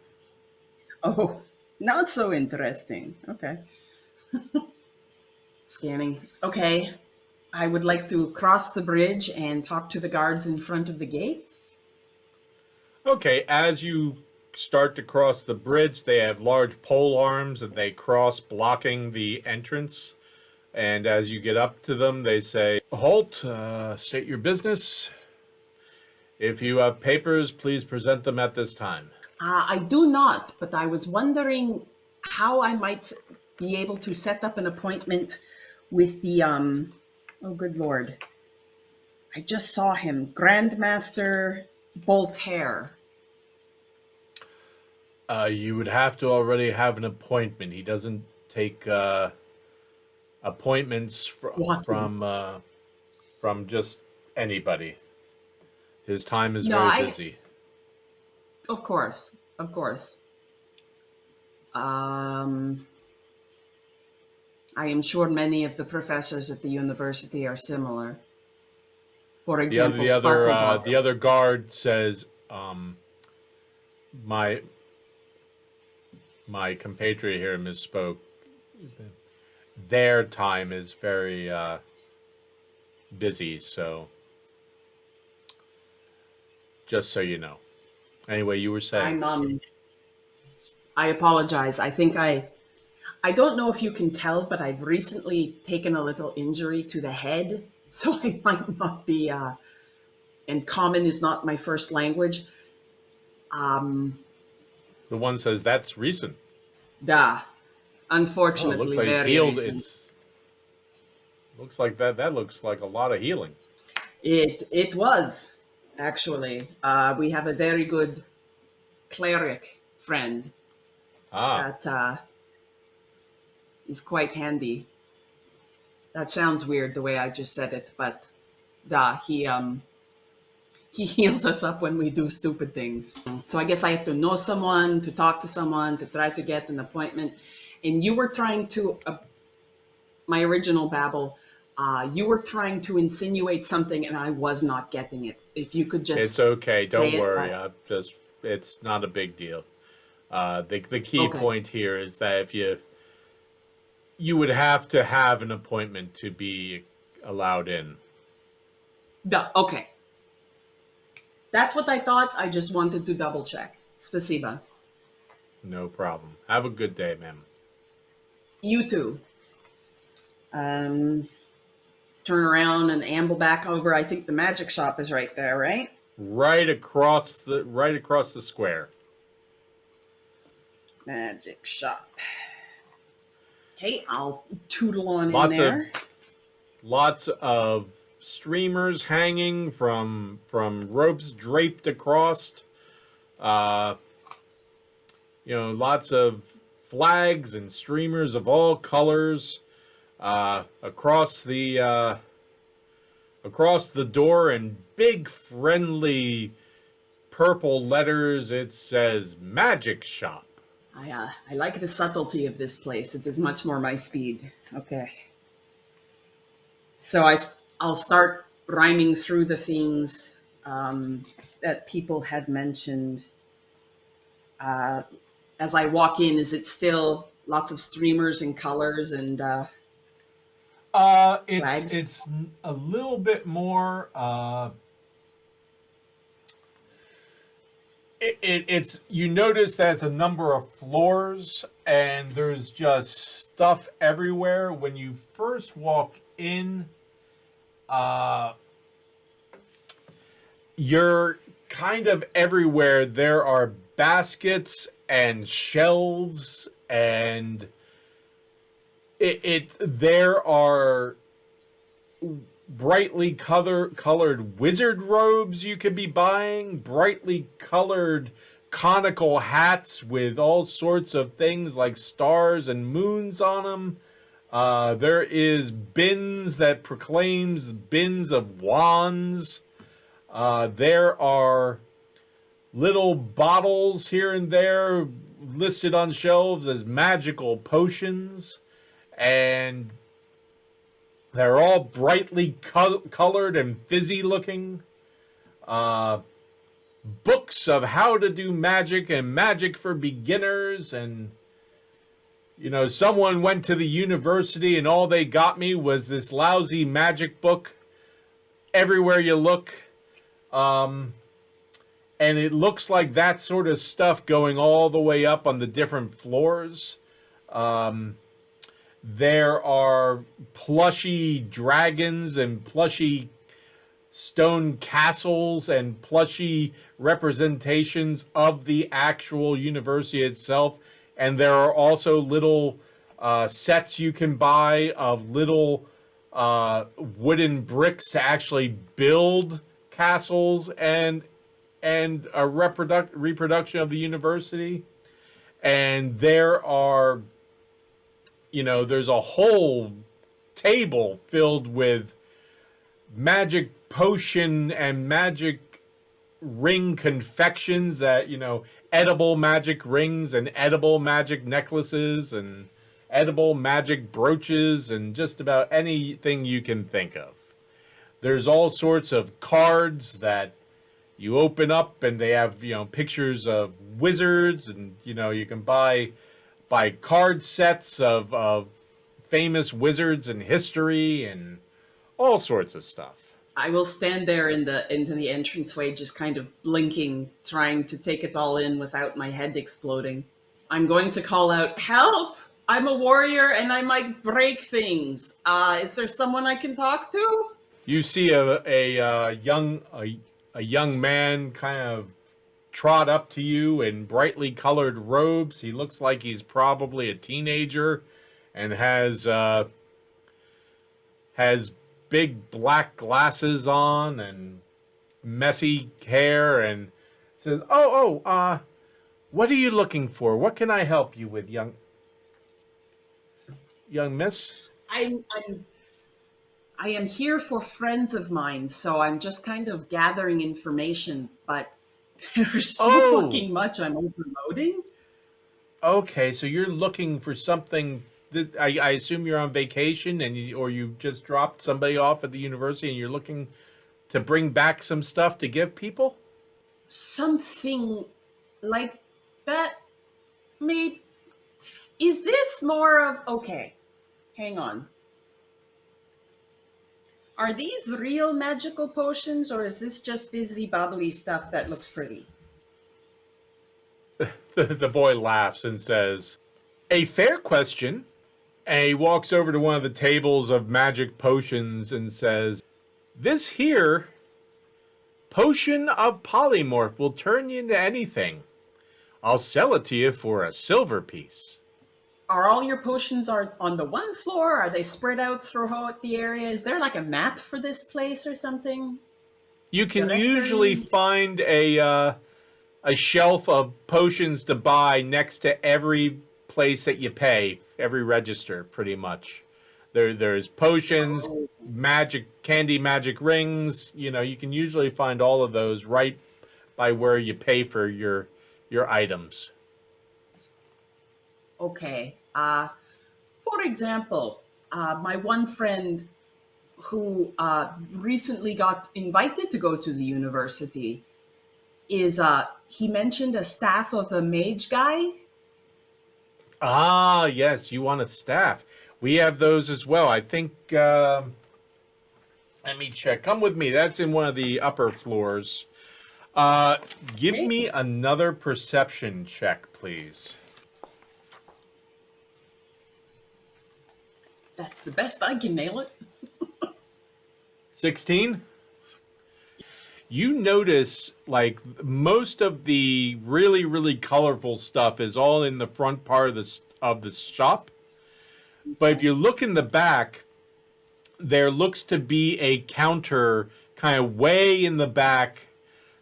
Oh, not so interesting. Okay. Scanning. Okay. I would like to cross the bridge and talk to the guards in front of the gates. Okay, as you start to cross the bridge, they have large pole arms and they cross, blocking the entrance. And as you get up to them, they say, halt, state your business. If you have papers, please present them at this time. I do not, but I was wondering how I might be able to set up an appointment with the, oh, good Lord. I just saw him, Grandmaster Voltaire. You would have to already have an appointment. He doesn't take appointments from just anybody. His time is very busy. Of course, of course. Um, I am sure many of the professors at the university are similar. For The other, example, the other, uh, Sparklebottom. the other guard says, "My compatriot here misspoke. Their time is very busy, so just so you know." Anyway, you were saying. I apologize. I don't know if you can tell, but I've recently taken a little injury to the head, so I might not be. And common is not my first language. Um, The one says that's recent. da, Oh, it looks unfortunately, like he's very healed. recent. It's looks like that looks like a lot of healing. It was actually. We have a very good cleric friend Ah, that is quite handy. That sounds weird the way I just said it, but da, he heals us up when we do stupid things. So I guess I have to know someone, to talk to someone, to try to get an appointment. And you were trying to, my original babble, you were trying to insinuate something and I was not getting it. If you could it's just okay. say Don't it. worry. It's not a big deal. The key Okay. point here is that if you would have to have an appointment to be allowed in. Duh, okay. That's what I thought. I just wanted to double check. Spasiba. No problem. Have a good day, ma'am. You too. Um, Turn around and amble back over. I think the magic shop is right there, right? Right across the square. Magic shop. Okay, I'll tootle on Lots in there. Lots of streamers hanging from ropes draped across. Lots of flags and streamers of all colors across the door, in big friendly purple letters. It says "Magic Shop." I like the subtlety of this place. It is much more my speed. Okay. So I'll start rhyming through the things that people had mentioned. As I walk in, is it still lots of streamers and colors and flags? It's a little bit more. It's you notice that it's a number of floors and there's just stuff everywhere. When you first walk in, you're kind of everywhere. There are baskets and shelves and there are brightly colored wizard robes you could be buying, brightly colored conical hats with all sorts of things like stars and moons on them. There is bins that proclaims bins of wands. There are little bottles here and there listed on shelves as magical potions, and they're all brightly colored and fizzy looking. Books of how to do magic and magic for beginners. And, someone went to the university and all they got me was this lousy magic book. Everywhere you look. And it looks like that sort of stuff going all the way up on the different floors. There are plushy dragons and plushy stone castles and plushy representations of the actual university itself. And there are also little sets you can buy of little wooden bricks to actually build castles and a reproduction of the university. And there are, there's a whole table filled with magic potion and magic ring confections that, edible magic rings and edible magic necklaces and edible magic brooches and just about anything you can think of. There's all sorts of cards that you open up and they have, pictures of wizards, and, you can buy card sets of famous wizards in history and all sorts of stuff. I will stand there into the entranceway, just kind of blinking, trying to take it all in without my head exploding. I'm going to call out, "Help! I'm a warrior and I might break things. Is there someone I can talk to?" You see a young man kind of trot up to you in brightly colored robes. He looks like he's probably a teenager and has big black glasses on and messy hair, and says, what are you looking for? What can I help you with, young miss? I am here for friends of mine, so I'm just kind of gathering information, but there's so fucking much I'm overloading. Okay, so you're looking for something. I assume you're on vacation, or you just dropped somebody off at the university, and you're looking to bring back some stuff to give people? Something like that. Is this more of... Okay, hang on. Are these real magical potions, or is this just busy, bubbly stuff that looks pretty? The boy laughs and says, "A fair question." And he walks over to one of the tables of magic potions and says, "This here potion of polymorph will turn you into anything. I'll sell it to you for a silver piece." Are all your potions on the one floor? Are they spread out throughout the area? Is there like a map for this place or something? You can usually find a shelf of potions to buy next to every place that you pay, every register, pretty much. There's potions, candy magic rings. You can usually find all of those right by where you pay for your items. Okay. For example, my one friend who recently got invited to go to the university he mentioned a staff of a mage guy. Ah, yes, you want a staff. We have those as well. I think, let me check. Come with me. That's in one of the upper floors. Give me another perception check, please. That's the best I can nail it. 16? You notice, like, most of the really, really colorful stuff is all in the front part of the shop. But if you look in the back, there looks to be a counter kind of way in the back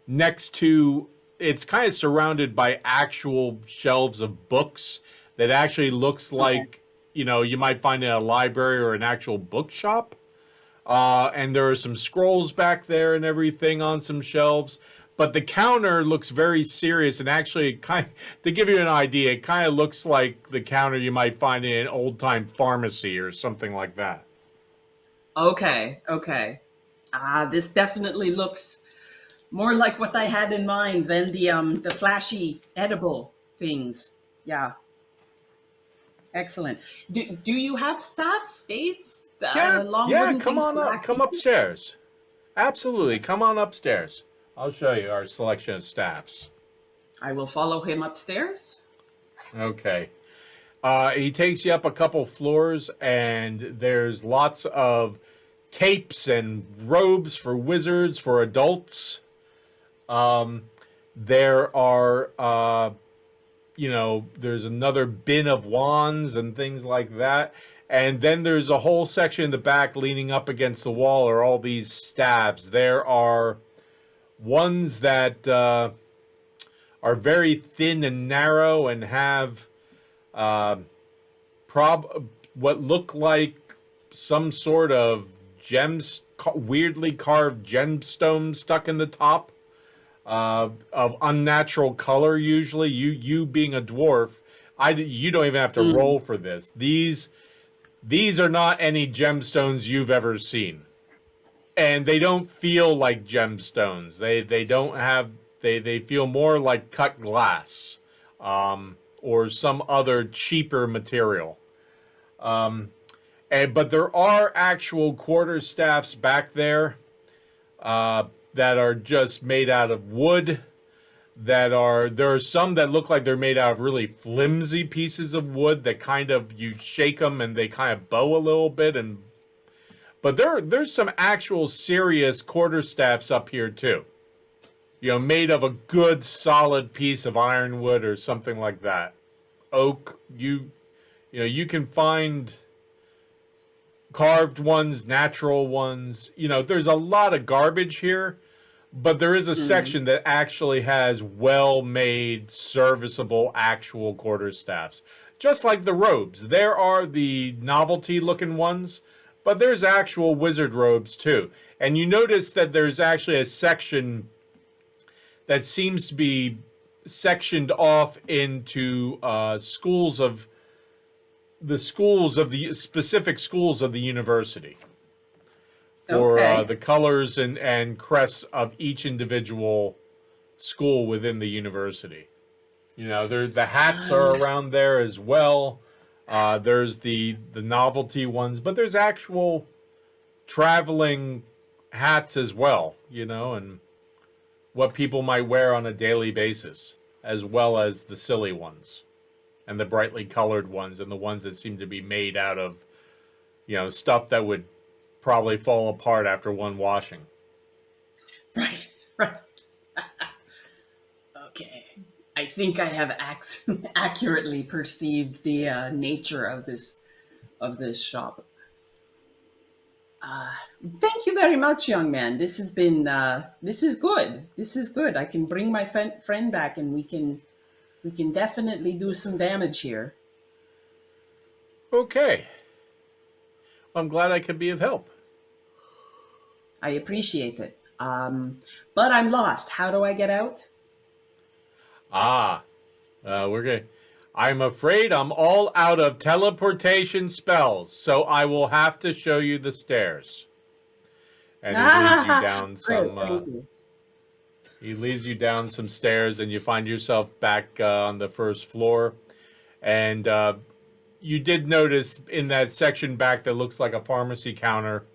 next to... It's kind of surrounded by actual shelves of books that actually looks like, you might find in a library or an actual bookshop. And there are some scrolls back there and everything on some shelves. But the counter looks very serious, and actually, to give you an idea, it kind of looks like the counter you might find in an old-time pharmacy or something like that. Okay. This definitely looks more like what I had in mind than the flashy edible things. Yeah. Excellent. Do you have staves? Yeah, come on up. Come upstairs. Absolutely. Come on upstairs. I'll show you our selection of staffs. I will follow him upstairs. Okay. He takes you up a couple floors, and there's lots of capes and robes for wizards, for adults. There are, there's another bin of wands and things like that. And then there's a whole section in the back leaning up against the wall are all these staves. There are ones that are very thin and narrow and have what look like some sort of weirdly carved gemstone stuck in the top. of unnatural color. Usually, you being a dwarf, you don't even have to roll for this. These are not any gemstones you've ever seen, and they don't feel like gemstones. They don't have they feel more like cut glass, or some other cheaper material. But there are actual quarterstaffs back there that are just made out of wood. There are some that look like they're made out of really flimsy pieces of wood that kind of, you shake them and they kind of bow a little bit. But there's some actual serious quarterstaffs up here too. Made of a good solid piece of ironwood or something like that. Oak, you can find carved ones, natural ones. There's a lot of garbage here, but there is a section that actually has well-made, serviceable, actual quarterstaffs. Just like the robes. There are the novelty-looking ones, but there's actual wizard robes too. And you notice that there's actually a section that seems to be sectioned off into schools of the specific schools of the university for the colors and crests of each individual school within the university. The hats are around there as well. There's the novelty ones, but there's actual traveling hats as well, and what people might wear on a daily basis, as well as the silly ones and the brightly colored ones and the ones that seem to be made out of, stuff that would probably fall apart after one washing. Right. Okay. I think I have accurately perceived the nature of this shop. Thank you very much, young man. This has been this is good. This is good. I can bring my friend back, and we can definitely do some damage here. Okay. Well, I'm glad I could be of help. I appreciate it. But I'm lost. How do I get out? We're good. I'm afraid I'm all out of teleportation spells, so I will have to show you the stairs. And he leads you down some. He leads you down some stairs, and you find yourself back on the first floor. And you did notice in that section back that looks like a pharmacy counter,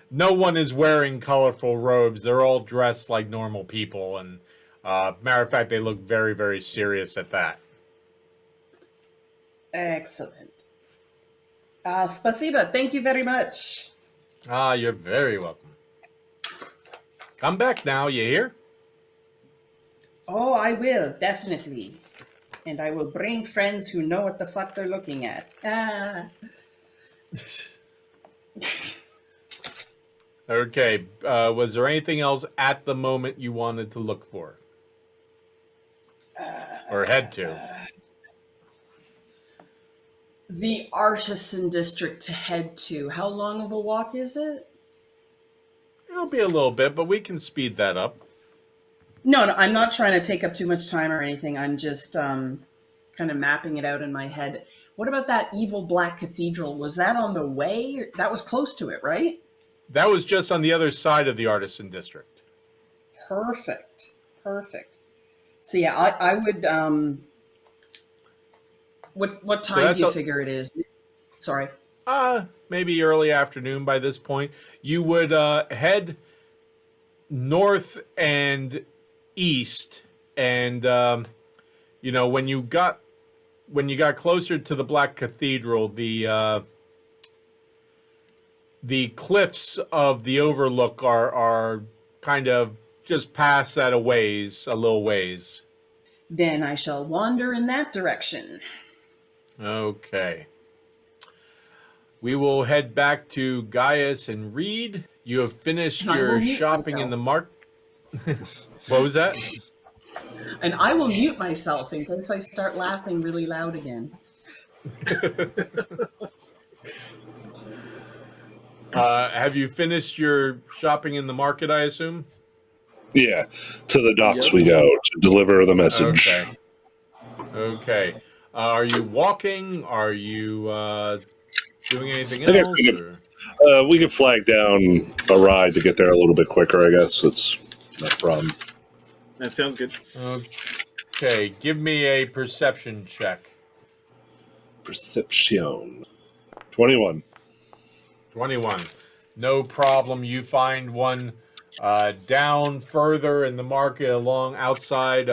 no one is wearing colorful robes. They're all dressed like normal people, and matter of fact, they look very, very serious at that. Excellent. Spasiba, thank you very much. You're very welcome. Come back now, you hear? Oh, I will, definitely. And I will bring friends who know what the fuck they're looking at. Okay, was there anything else at the moment you wanted to look for? Or head to? The artisan district to head to. How long of a walk is it? It'll be a little bit, but we can speed that up. No, I'm not trying to take up too much time or anything. I'm just kind of mapping it out in my head. What about that evil black cathedral? Was that on the way? That was close to it, right? That was just on the other side of the artisan district. Perfect. So yeah, I would. What time do you figure it is? Sorry. Maybe early afternoon by this point. You would head north and east, and when you got closer to the Black Cathedral, the cliffs of the overlook are kind of just past that a little ways. Then I shall wander in that direction. Okay. We will head back to Gaius and Reed. You have finished your shopping in the market. What was that? And I will mute myself in case I start laughing really loud again. Have you finished your shopping in the market, I assume? Yeah, to the docks Yep. we go to deliver the message. Okay. Are you walking? Are you doing anything I guess else? we could flag down a ride to get there a little bit quicker. I guess it's not a problem. That sounds good. Okay, give me a perception check. Perception. 21. 21. No problem. You find one down further in the market along outside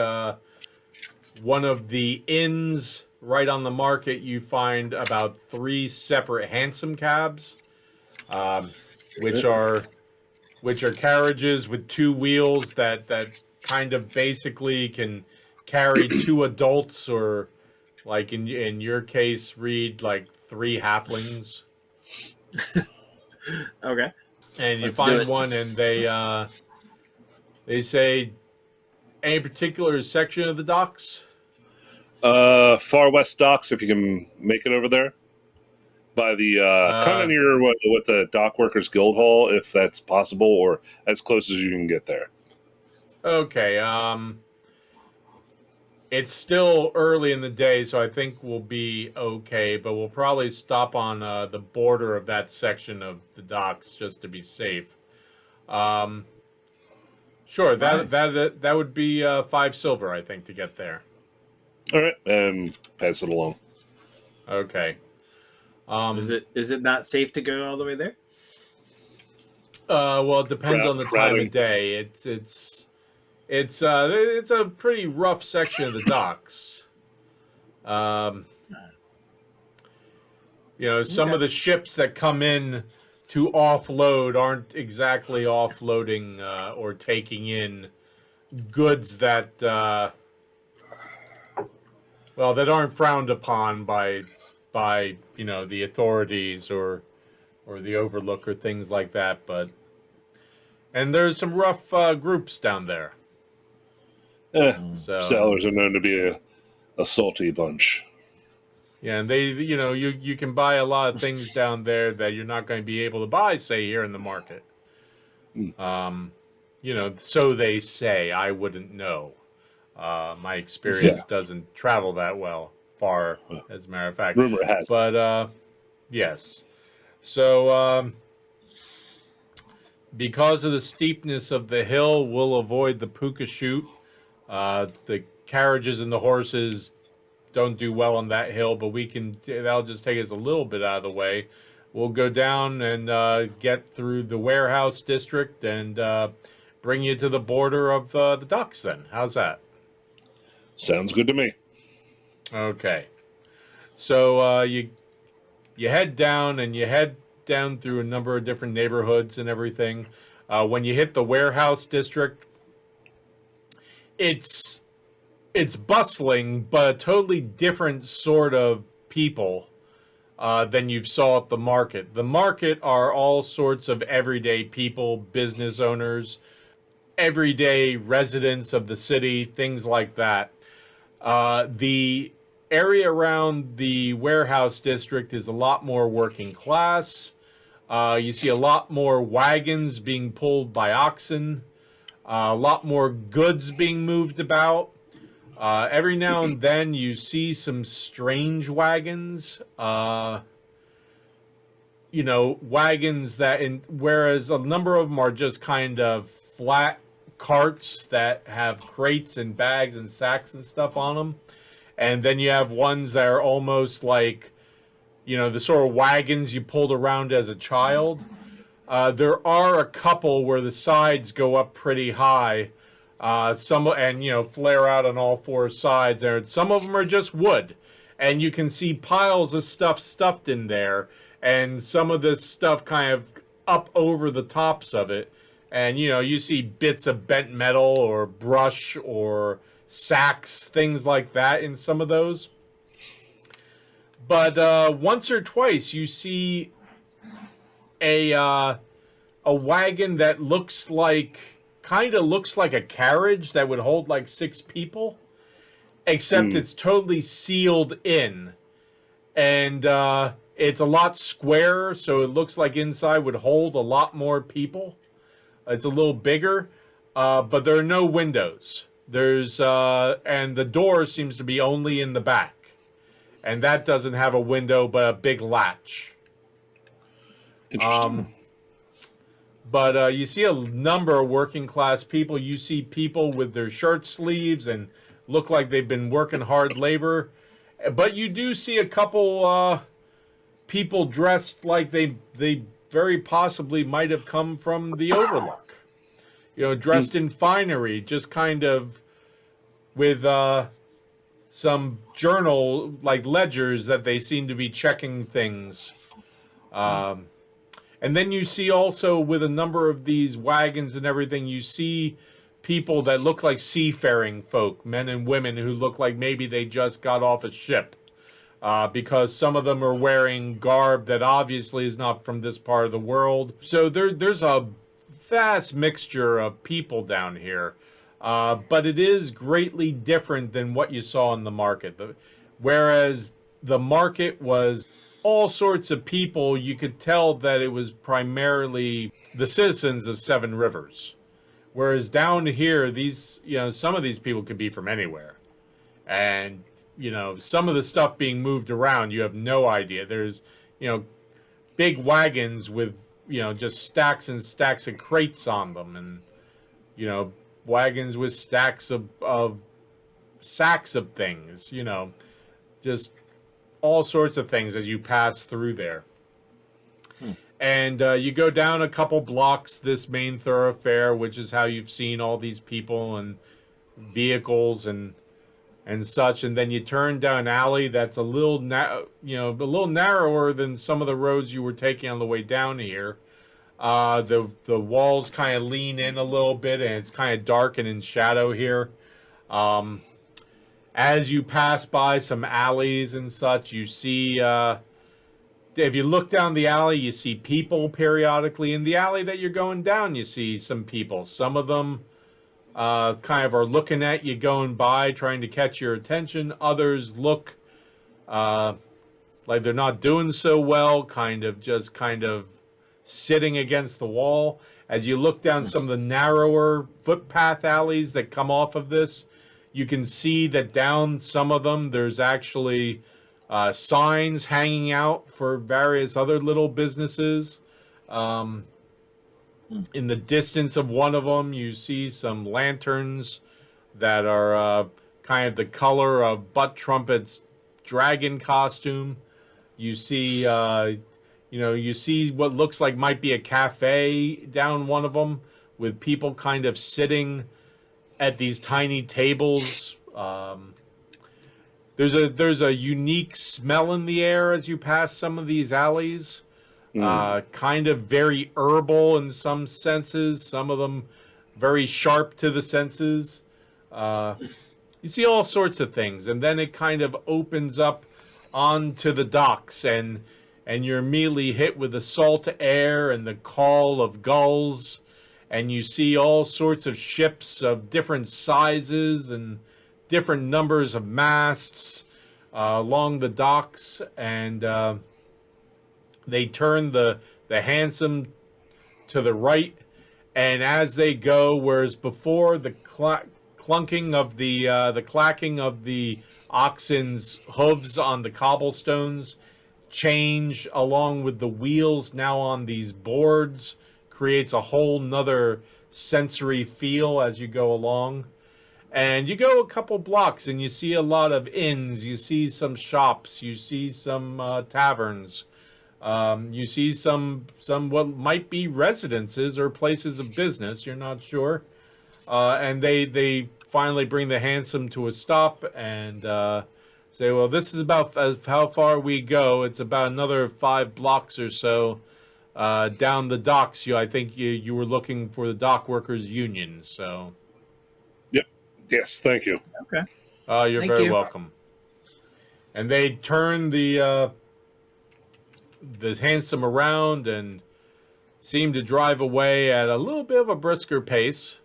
one of the inns right on the market. You find about 3 separate hansom cabs, which are carriages with 2 wheels that kind of basically can carry 2 adults, or like in your case, Reed, like 3 halflings. Okay. And you Let's do find it. one, and they say, any particular section of the docks? Far west docks, if you can make it over there. By the kind of near what the Dock Workers Guild Hall, if that's possible, or as close as you can get there. Okay. It's still early in the day, so I think we'll be okay. But we'll probably stop on the border of that section of the docks just to be safe. Sure. That would be 5 silver, I think, to get there. All right, and pass it along. Okay. Is it not safe to go all the way there? Well, it depends on the time of day. It's a pretty rough section of the docks. Some of the ships that come in to offload aren't exactly offloading or taking in goods that that aren't frowned upon by the authorities or the overlook or things like that. And there's some rough groups down there. Sailors are known to be a salty bunch. Yeah, and they, you can buy a lot of things down there that you're not going to be able to buy, say, here in the market. So they say. I wouldn't know. My experience doesn't travel that far, as a matter of fact. Rumor has it. But, yes. So, because of the steepness of the hill, we'll avoid the puka shoot. The carriages and the horses don't do well on that hill, but that'll just take us a little bit out of the way. We'll go down and get through the warehouse district and bring you to the border of the docks then. How's that? Sounds good to me. Okay. So you head down, and you head down through a number of different neighborhoods and everything. When you hit the warehouse district, it's bustling, but a totally different sort of people than you saw at the market. The market are all sorts of everyday people, business owners, everyday residents of the city, things like that. The area around the warehouse district is a lot more working class. You see a lot more wagons being pulled by oxen, a lot more goods being moved about. Every now and then you see some strange wagons, wagons whereas a number of them are just kind of flat carts that have crates and bags and sacks and stuff on them. And then you have ones that are almost like, the sort of wagons you pulled around as a child. There are a couple where the sides go up pretty high, flare out on all 4 sides. And some of them are just wood, and you can see piles of stuff stuffed in there, and some of this stuff kind of up over the tops of it. And you see bits of bent metal or brush or sacks, things like that in some of those. But once or twice you see a wagon that looks like a carriage that would hold like 6 people, except it's totally sealed in, and it's a lot squarer, so it looks like inside would hold a lot more people. It's a little bigger. but there are no windows. There's and the door seems to be only in the back, and that doesn't have a window but a big latch. Interesting. But you see a number of working class people. You see people with their shirt sleeves and look like they've been working hard labor. But you do see a couple people dressed like they very possibly might have come from the Overlook. Dressed in finery, just kind of with some journal, like ledgers that they seem to be checking things. And then you see also with a number of these wagons and everything, you see people that look like seafaring folk, men and women who look like maybe they just got off a ship. Because some of them are wearing garb that obviously is not from this part of the world. So there's a vast mixture of people down here. But it is greatly different than what you saw in the market. Whereas the market was all sorts of people, you could tell that it was primarily the citizens of Seven Rivers. Whereas down here, some of these people could be from anywhere. And, some of the stuff being moved around, you have no idea. There's, big wagons with, just stacks and stacks of crates on them. And, wagons with stacks of sacks of things, just all sorts of things as you pass through there. And you go down a couple blocks this main thoroughfare, which is how you've seen all these people and vehicles and such, and then you turn down an alley that's a little narrower than some of the roads you were taking on the way down here. The walls kind of lean in a little bit, and it's kind of dark and in shadow here. As you pass by some alleys and such, you see, if you look down the alley, you see people periodically. In the alley that you're going down, you see some people. Some of them kind of are looking at you going by, trying to catch your attention. Others look like they're not doing so well, kind of sitting against the wall. As you look down some of the narrower footpath alleys that come off of this, you can see that down some of them, there's actually signs hanging out for various other little businesses. In the distance of one of them, you see some lanterns that are kind of the color of Butt Trumpet's dragon costume. You see, you see what looks like might be a cafe down one of them with people kind of sitting at these tiny tables. There's a unique smell in the air as you pass some of these alleys. Kind of very herbal in some senses, some of them very sharp to the senses. You see all sorts of things, and then it kind of opens up onto the docks, and you're immediately hit with the salt air and the call of gulls, and you see all sorts of ships of different sizes and different numbers of masts along the docks, and they turn the hansom to the right, and as they go, whereas before the clunking of the clacking of the oxen's hooves on the cobblestones change along with the wheels now on these boards, creates a whole nother sensory feel as you go along. And you go a couple blocks and you see a lot of inns, you see some shops, you see some taverns, you see some what might be residences or places of business, you're not sure. And they finally bring the hansom to a stop and say, well, this is about how far we go. It's about another 5 blocks or so down the docks. I think you were looking for the dock workers union, so. Yep. Yes, thank you. Okay. You're Thank very you. welcome. And they turn the hansom around and seem to drive away at a little bit of a brisker pace.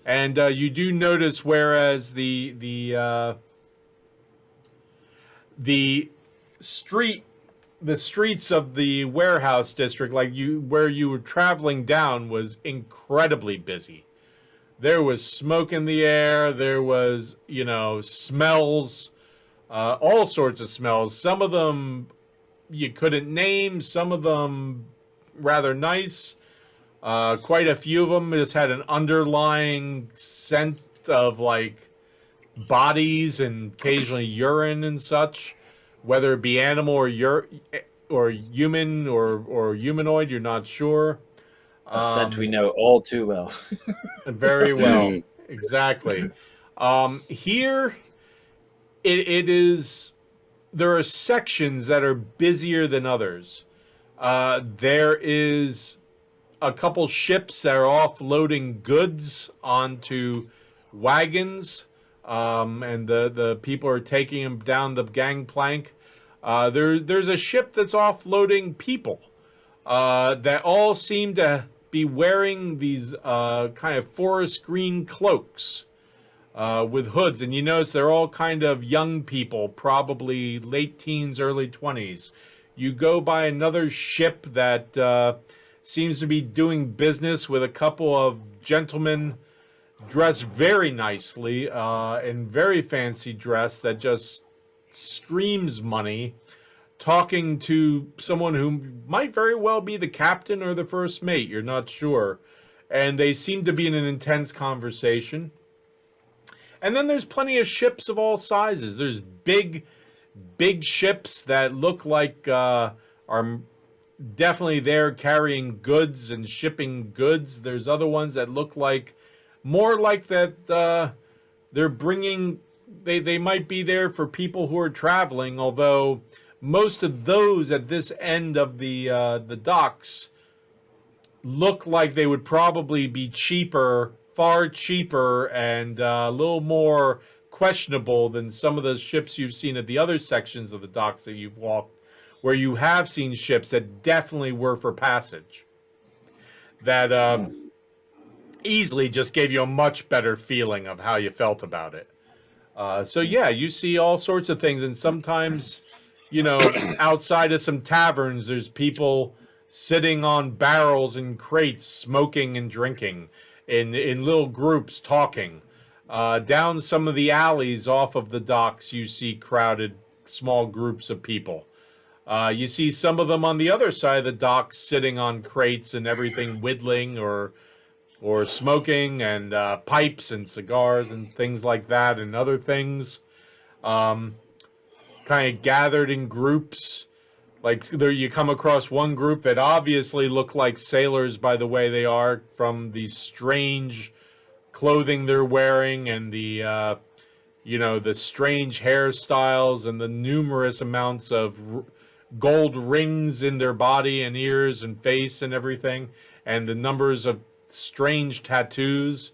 And you do notice, whereas the street the streets of the warehouse district, where you were traveling down, was incredibly busy. There was smoke in the air. There was, smells, all sorts of smells. Some of them you couldn't name. Some of them rather nice. Quite a few of them just had an underlying scent of bodies and occasionally urine and such, whether it be animal or human or humanoid. You're not sure. A scent we know all too well. Very well, exactly. Here, it is. There are sections that are busier than others. There is a couple ships that are offloading goods onto wagons, and the people are taking them down the gangplank. There's a ship that's offloading people that all seem to be wearing these kind of forest green cloaks with hoods, and you notice they're all kind of young people, probably late teens, early 20s. You go by another ship that seems to be doing business with a couple of gentlemen dressed very nicely in very fancy dress that just screams money, talking to someone who might very well be the captain or the first mate. You're not sure. And they seem to be in an intense conversation. And then there's plenty of ships of all sizes. There's big ships that look like are definitely there carrying goods and shipping goods. There's other ones that look more like that they're bringing, they might be there for people who are traveling, although most of those at this end of the docks look like they would probably be cheaper, far cheaper, and a little more questionable than some of the ships you've seen at the other sections of the docks that you've walked, where you have seen ships that definitely were for passage, that easily just gave you a much better feeling of how you felt about it. So yeah, you see all sorts of things, and sometimes, outside of some taverns, there's people sitting on barrels and crates, smoking and drinking in little groups, talking. Down some of the alleys off of the docks, you see crowded small groups of people. You see some of them on the other side of the docks sitting on crates and everything, whittling or smoking, and pipes and cigars and things like that, and other things. Kind of gathered in groups. Like there, you come across one group that obviously look like sailors by the way they are, from the strange clothing they're wearing and the the strange hairstyles and the numerous amounts of gold rings in their body and ears and face and everything, and the numbers of strange tattoos.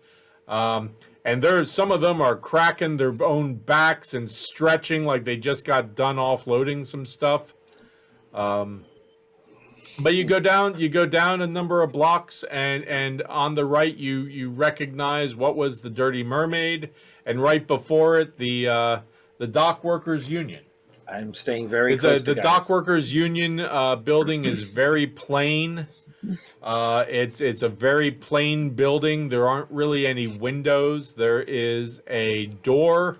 And some of them are cracking their own backs and stretching like they just got done offloading some stuff. But you go down a number of blocks, and on the right you recognize what was the Dirty Mermaid, and right before it the Dock Workers Union. I'm staying very close to the Dock Workers Union building is very plain. It's a very plain building. There aren't really any windows. There is a door.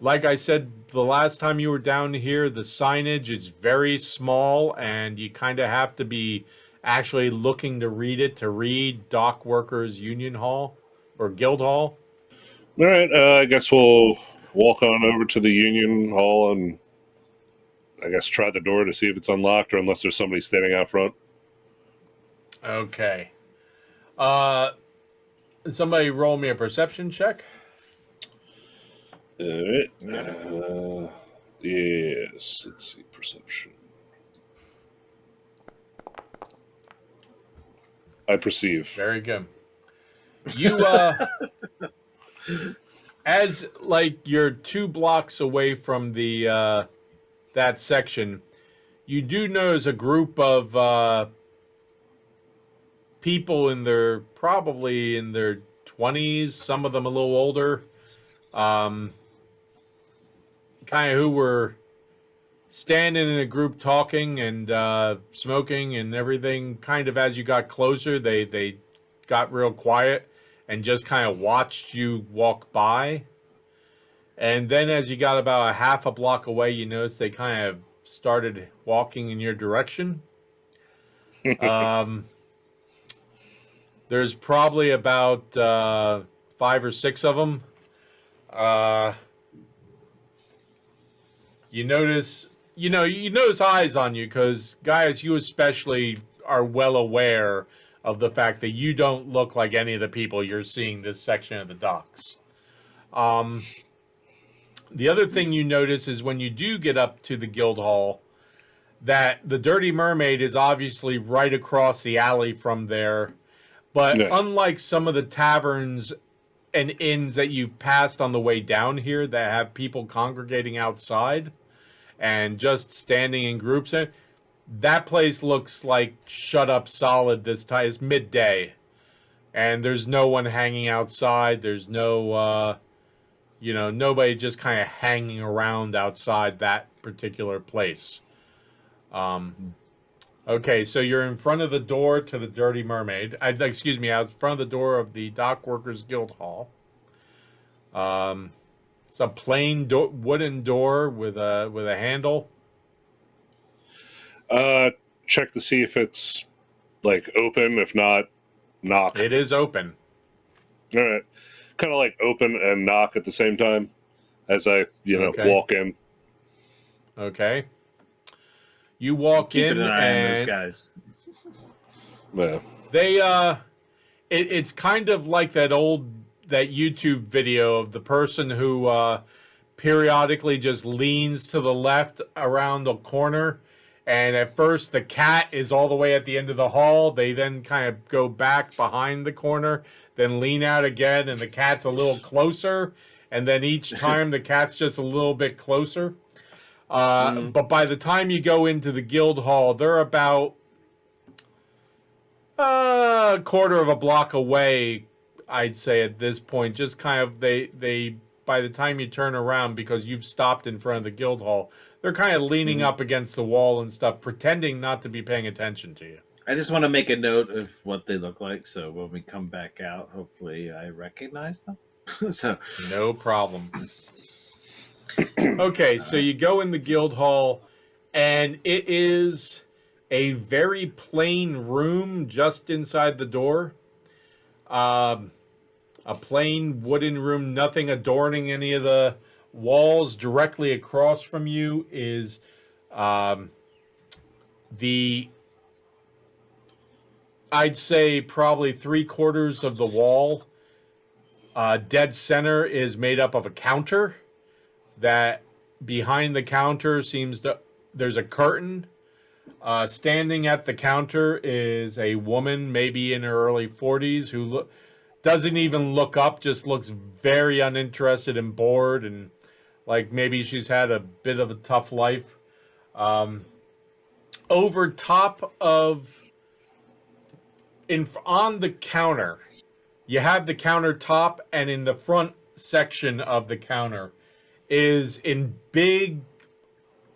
Like I said the last time you were down here, the signage is very small, and you kind of have to be actually looking to read Dock Workers Union Hall or Guild Hall. All right, I guess we'll walk on over to the Union Hall and I guess try the door to see if it's unlocked, or unless there's somebody standing out front. Okay. Somebody roll me a perception check. All right. Yes. Let's see. Perception. I perceive. Very good. You, as you're 2 blocks away from the that section, you do notice a group of people probably in their 20s, some of them a little older, kind of who were standing in a group talking and smoking and everything. Kind of as you got closer, they got real quiet and just kind of watched you walk by. And then as you got about a half a block away, you noticed they kind of started walking in your direction. There's probably about 5 or 6 of them. You notice eyes on you because, guys, you especially are well aware of the fact that you don't look like any of the people you're seeing this section of the docks. The other thing you notice is when you do get up to the guild hall, that the Dirty Mermaid is obviously right across the alley from there. But unlike some of the taverns and inns that you've passed on the way down here that have people congregating outside and just standing in groups, that place looks like shut up solid this time. It's midday. And there's no one hanging outside. There's no, nobody just kind of hanging around outside that particular place. Okay, so you're in front of the door to the Dirty Mermaid. Out in front of the door of the Dock Workers Guild Hall. It's a plain wooden door with a handle. Check to see if it's open. If not, knock. It is open. All right, kind of open and knock at the same time as I walk in. Okay. You walk in Keeping an eye on and those guys. Yeah. They it's kind of like that YouTube video of the person who periodically just leans to the left around the corner, and at first the cat is all the way at the end of the hall. They then kind of go back behind the corner, then lean out again, and the cat's a little closer, and then each time the cat's just a little bit closer. But by the time you go into the guild hall, they're about a quarter of a block away, I'd say at this point. Just kind of they by the time you turn around, because you've stopped in front of the guild hall, they're kind of leaning up against the wall and stuff, pretending not to be paying attention to you. I just want to make a note of what they look like, so when we come back out, hopefully I recognize them. So no problem. Okay, so you go in the guild hall, and it is a very plain room just inside the door. A plain wooden room, nothing adorning any of the walls. Directly across from you is I'd say probably 3/4 of the wall. Dead center is made up of a counter. That behind the counter there's a curtain. Standing at the counter is a woman, maybe in her early 40s, who doesn't even look up, just looks very uninterested and bored, and like maybe she's had a bit of a tough life. Over top of, on the counter, you have the countertop, and in the front section of the counter is in big,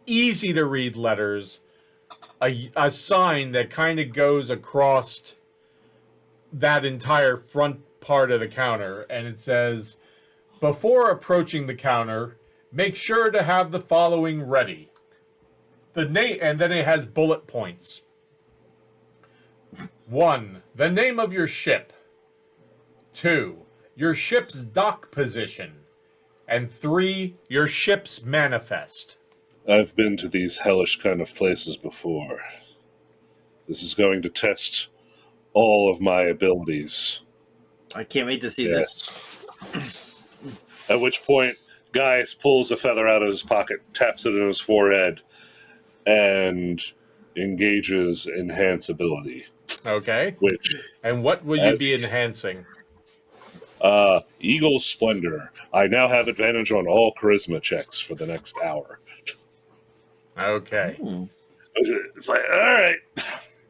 easy to read letters, a sign that kind of goes across that entire front part of the counter, and it says, "Before approaching the counter, make sure to have the following ready." And then it has bullet points. 1, the name of your ship. 2, your ship's dock position. And 3, your ship's manifest. I've been to these hellish kind of places before. This is going to test all of my abilities. I can't wait to see this. At which point, Gaius pulls a feather out of his pocket, taps it in his forehead, and engages enhance ability. Okay. And what will you be enhancing? Eagle Splendor. I now have advantage on all charisma checks for the next hour. Okay. It's like, all right,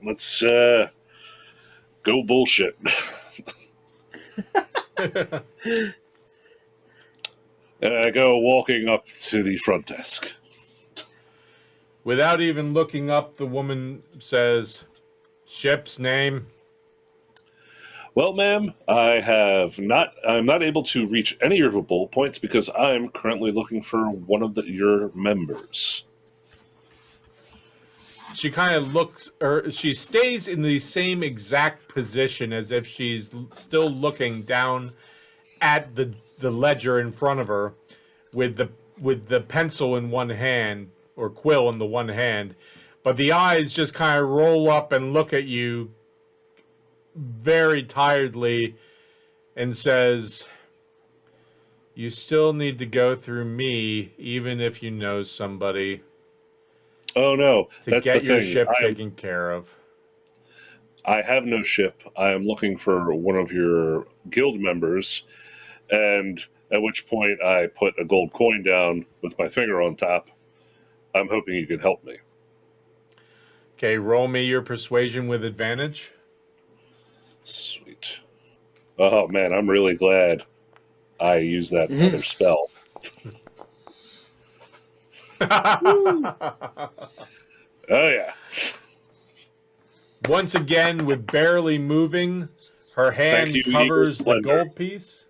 let's go bullshit. And I go walking up to the front desk. Without even looking up, the woman says, "Ship's name." Well, ma'am, I'm not able to reach any of your bullet points because I'm currently looking for one of your members. She kind of looks, or she stays in the same exact position as if she's still looking down at the ledger in front of her, with the pencil in one hand or quill in the one hand, but the eyes just kind of roll up and look at you very tiredly, and says, "You still need to go through me, even if you know somebody." Oh no, to that's get the your thing. ship taken care of. I have no ship. I am looking for one of your guild members, and at which point I put a gold coin down with my finger on top. I'm hoping you can help me. Okay, roll me your persuasion with advantage. Sweet. Oh man, I'm really glad I used that other spell. Oh yeah. Once again, with barely moving, her hand covers the gold piece.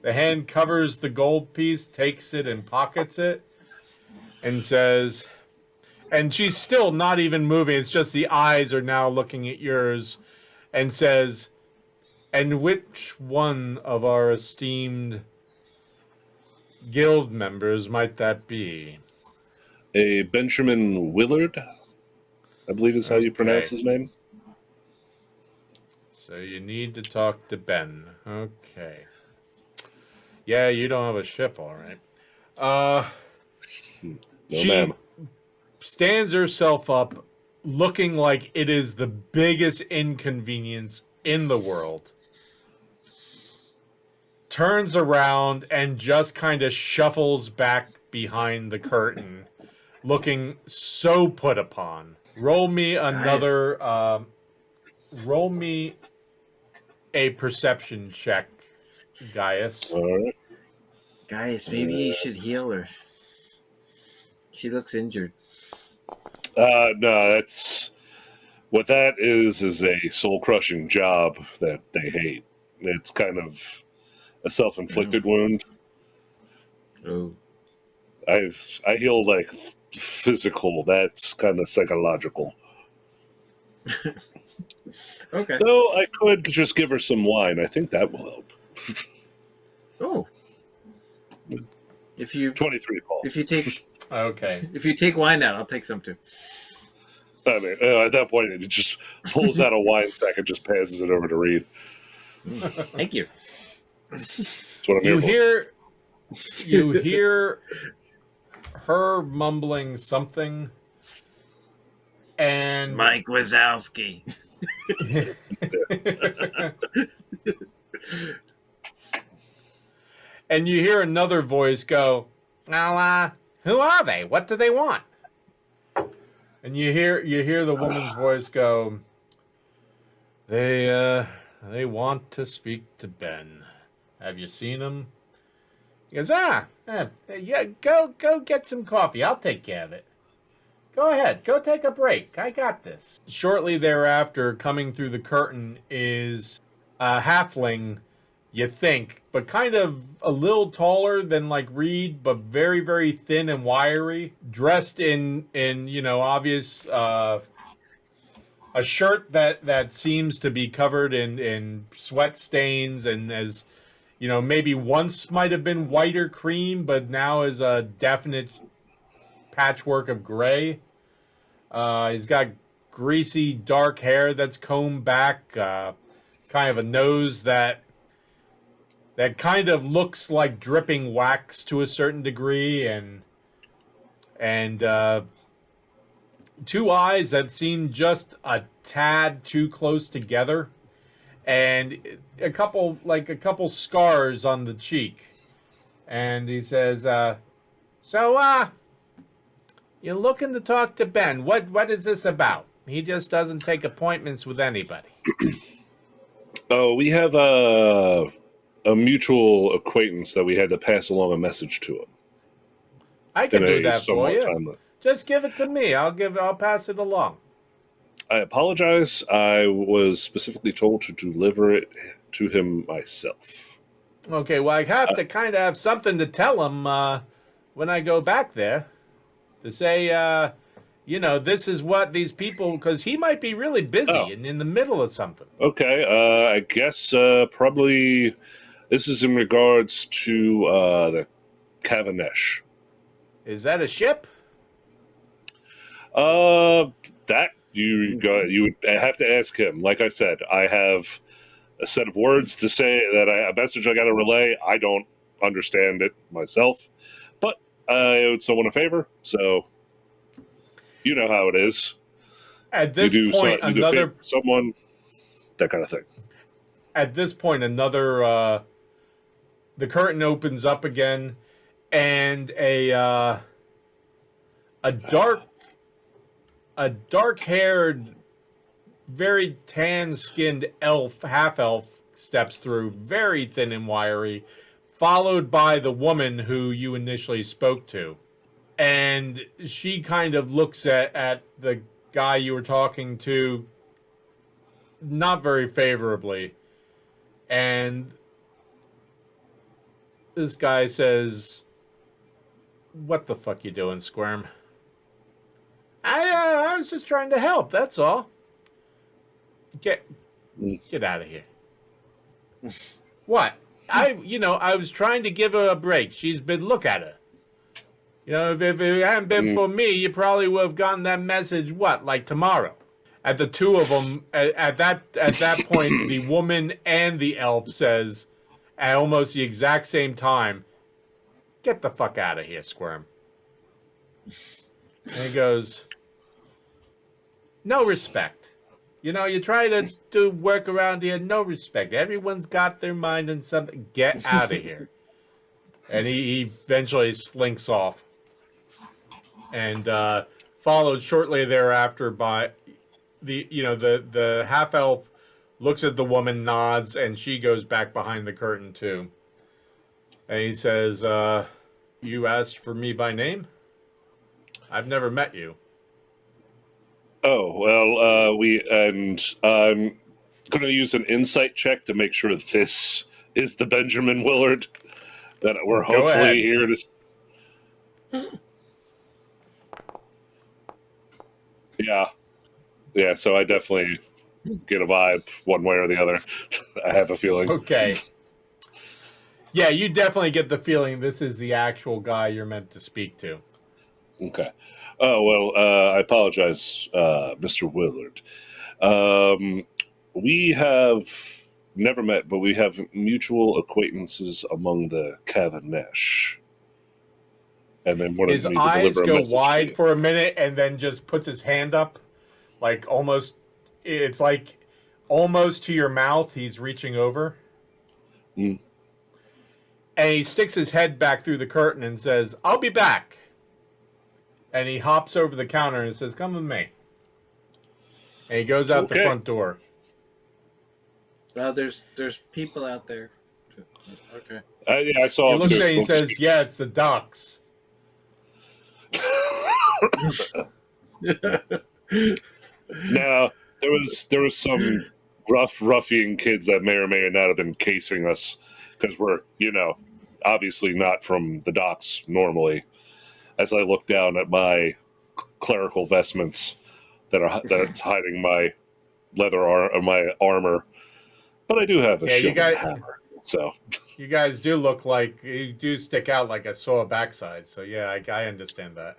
The hand covers the gold piece, takes it and pockets it, and says, and she's still not even moving, it's just the eyes are now looking at yours, and says, "And which one of our esteemed guild members might that be?" A Benjamin Willard, I believe is how you pronounce his name. So you need to talk to Ben. Okay. Yeah, you don't have a ship, all right. No, she ma'am. stands herself up, looking like it is the biggest inconvenience in the world. Turns around and just kind of shuffles back behind the curtain, looking so put upon. Roll me another. Roll me a perception check, Gaius. All right. Gaius, maybe you should heal her. She looks injured. No, that's what that is a soul-crushing job that they hate. It's kind of a self-inflicted wound. Oh. I heal like physical. That's kind of psychological. Okay. Though I could just give her some wine. I think that will help. Oh. If you 23, Paul. If you take Okay. if you take wine out, I'll take some too. I mean, at that point, it just pulls out a wine sack and just passes it over to Reed. Thank you. That's what I'm here for. You hear her mumbling something, and Mike Wazowski. and you hear another voice go, "Now, who are they? What do they want?" And you hear the woman's voice go, They want to speak to Ben. Have you seen him?" He goes, yeah, go get some coffee. I'll take care of it. Go ahead, go take a break. I got this. Shortly thereafter, coming through the curtain is a halfling, you think, but kind of a little taller than like Reed, but very, very thin and wiry, dressed in obvious a shirt that seems to be covered in sweat stains, and as maybe once might have been white or cream, but now is a definite patchwork of gray. He's got greasy dark hair that's combed back, kind of a nose that kind of looks like dripping wax to a certain degree, and two eyes that seem just a tad too close together, and a couple scars on the cheek. And he says, "So, you're looking to talk to Ben. What is this about? He just doesn't take appointments with anybody." Oh, we have a mutual acquaintance that we had to pass along a message to him. I can do that for you. Just give it to me. I'll pass it along. I apologize. I was specifically told to deliver it to him myself. Okay, well, I have to kind of have something to tell him when I go back there to say, this is what these people, because he might be really busy and in the middle of something. Okay, I guess probably this is in regards to the Cavendish. Is that a ship? That you would have to ask him. Like I said, I have a set of words to say a message I got to relay. I don't understand it myself, but I owed someone a favor, so you know how it is. At this point, another someone, that kind of thing. At this point, the curtain opens up again, and a dark-haired, very tan-skinned half elf steps through, very thin and wiry, followed by the woman who you initially spoke to. And she kind of looks at the guy you were talking to not very favorably. And this guy says, "What the fuck you doing, Squirm?" I was just trying to help, that's all. Get out of here. What? I was trying to give her a break. Look at her. If it hadn't been for me, you probably would have gotten that message, like tomorrow? At the two of them, at that point, the woman and the elf says, at almost the exact same time, "Get the fuck out of here, Squirm." And he goes, "No respect. You try to do work around here, no respect. Everyone's got their mind on something. Get out of here." And he eventually slinks off. And followed shortly thereafter by the half elf looks at the woman, nods, and she goes back behind the curtain too. And he says, "You asked for me by name? I've never met you." Oh, well, I'm going to use an insight check to make sure this is the Benjamin Willard that we're hopefully here to... Yeah, so I definitely get a vibe one way or the other. I have a feeling. Okay. Yeah, you definitely get the feeling this is the actual guy you're meant to speak to. Okay. Oh, well, I apologize, Mr. Willard. We have never met, but we have mutual acquaintances among the Cavendish. And then one his eyes go wide for a minute and then just puts his hand up, it's like almost to your mouth. He's reaching over. And he sticks his head back through the curtain and says, "I'll be back." And he hops over the counter and says, "Come with me." And he goes out the front door. Well, there's people out there. Okay. Yeah, I saw him. He looks at it and he says, "Yeah, it's the ducks." Now, there was some ruffian kids that may or may not have been casing us because we're, obviously not from the docks normally. As I look down at my clerical vestments that's hiding my my armor, but I do have a shield and hammer. So you guys do look like you do stick out like a sore backside. So yeah, I understand that.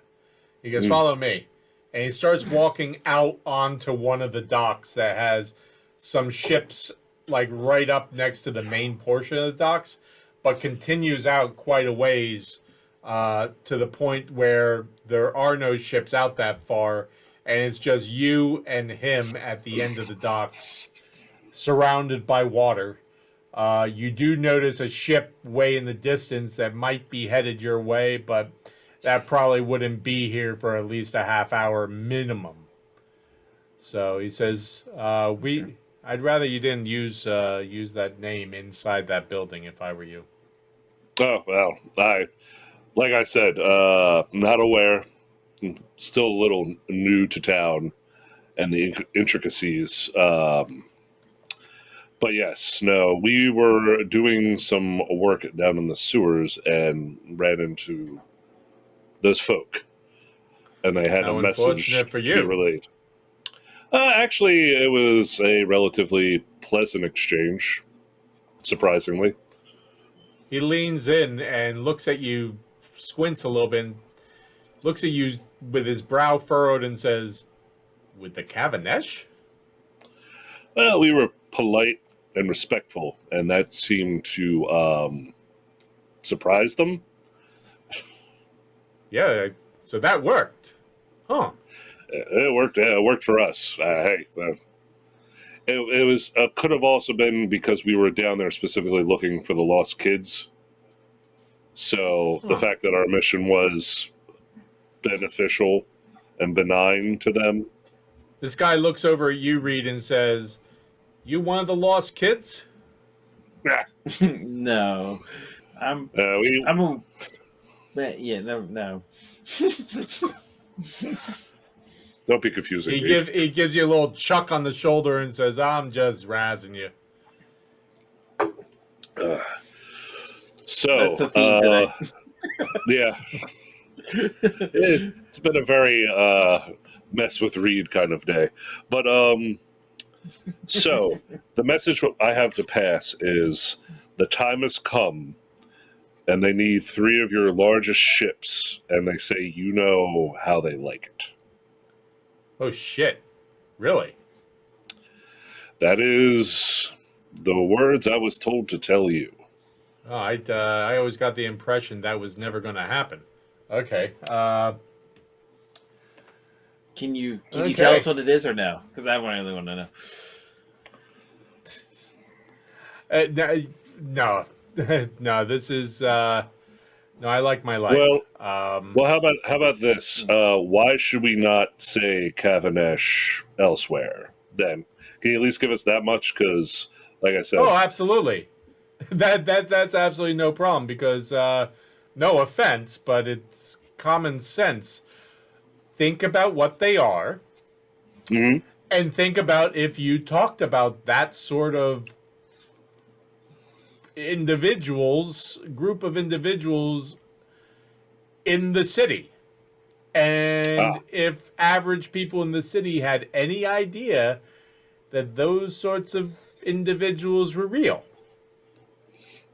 He goes, "Follow me," and he starts walking out onto one of the docks that has some ships like right up next to the main portion of the docks, but continues out quite a ways to the point where there are no ships out that far, and it's just you and him at the end of the docks, surrounded by water. You do notice a ship way in the distance that might be headed your way, but that probably wouldn't be here for at least a half hour minimum. So he says, I'd rather you didn't use that name inside that building if I were you." Oh, well, like I said, not aware. still a little new to town and the intricacies. But yes, no, we were doing some work down in the sewers and ran into those folk, and they had How a message unfortunate for to be you. relayed. Actually, it was a relatively pleasant exchange, surprisingly. He leans in and looks at you, squints a little bit, and looks at you with his brow furrowed and says, "With the Cavendish?" Well, we were polite and respectful, and that seemed to surprise them. Yeah, so that worked. Huh. It worked. It worked for us. It was could have also been because we were down there specifically looking for the lost kids. So the fact that our mission was beneficial and benign to them. This guy looks over at you, Reed, and says, "You one of the lost kids?" No, I'm a yeah, no. Don't be confusing. He gives you a little chuck on the shoulder and says, "I'm just razzing you." So that's the theme today. Yeah, it's been a very mess with Reed kind of day, but so the message I have to pass is the time has come, and they need 3 of your largest ships, and they say you know how they like it. Oh shit! Really? That is the words I was told to tell you. Oh, I always got the impression that was never going to happen. Okay. Can you tell us what it is or no? Because I really want to know. No, no. This is no. I like my life. Well, how about this? Why should we not say Cavendish elsewhere? Then can you at least give us that much? Because, like I said, oh, absolutely. That's absolutely no problem. Because no offense, but it's common sense. Think about what they are, mm-hmm. and think about if you talked about that sort of group of individuals in the city. And if average people in the city had any idea that those sorts of individuals were real.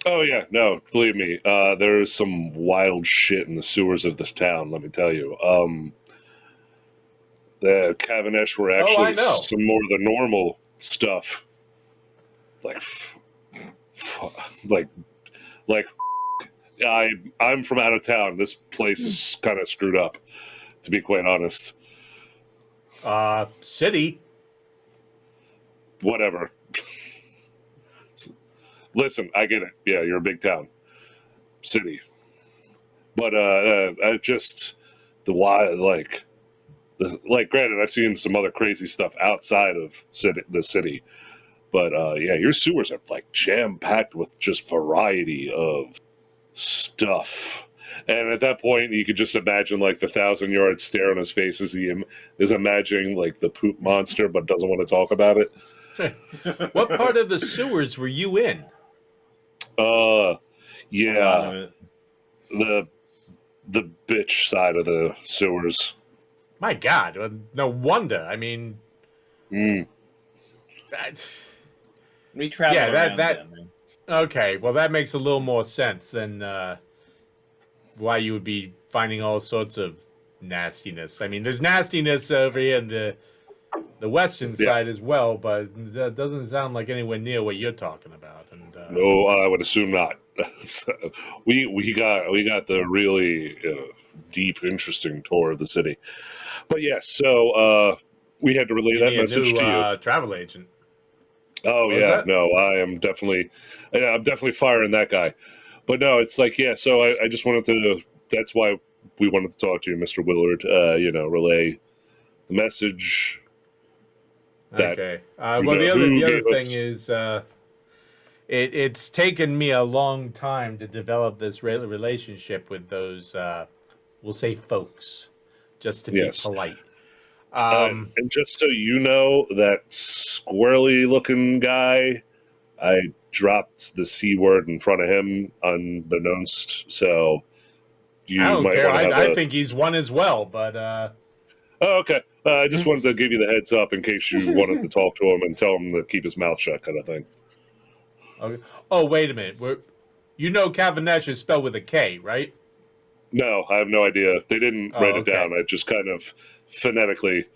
Oh, yeah. No, believe me. There is some wild shit in the sewers of this town, let me tell you. The Cavendish were actually some more of the normal stuff. I'm from out of town. This place is kind of screwed up, to be quite honest. City. Whatever. Listen, I get it. Yeah, you're a big town. City. But I just granted, I've seen some other crazy stuff outside of the city. But yeah, your sewers are like jam-packed with just variety of stuff. And at that point, you could just imagine like the 1,000-yard stare on his face as he is imagining like the poop monster, but doesn't want to talk about it. What part of the sewers were you in? Yeah, the bitch side of the sewers. My God, no wonder. I mean, we travel around them. Okay, well, that makes a little more sense than why you would be finding all sorts of nastiness. I mean, there's nastiness over here in the western side as well, but that doesn't sound like anywhere near what you're talking about. And no, I would assume not. we got the really deep, interesting tour of the city. But yes, so we had to relay that message to you. Travel agent. Oh yeah, no, I'm definitely firing that guy. But no, it's like, yeah, so I just wanted to, that's why we wanted to talk to you, Mr. Willard, relay the message. Okay. Well, the other thing is, it's taken me a long time to develop this relationship with those, we'll say, folks, just to be polite. And just so you know, that squirrely-looking guy, I dropped the C word in front of him unbeknownst, so you I don't might care. want to have I think he's one as well, but Oh, okay. I just wanted to give you the heads up in case you wanted to talk to him and tell him to keep his mouth shut, kind of thing. okay. Oh, wait a minute. You know Cavendish is spelled with a K, right? No, I have no idea. They didn't write it okay. down. I just kind of phonetically,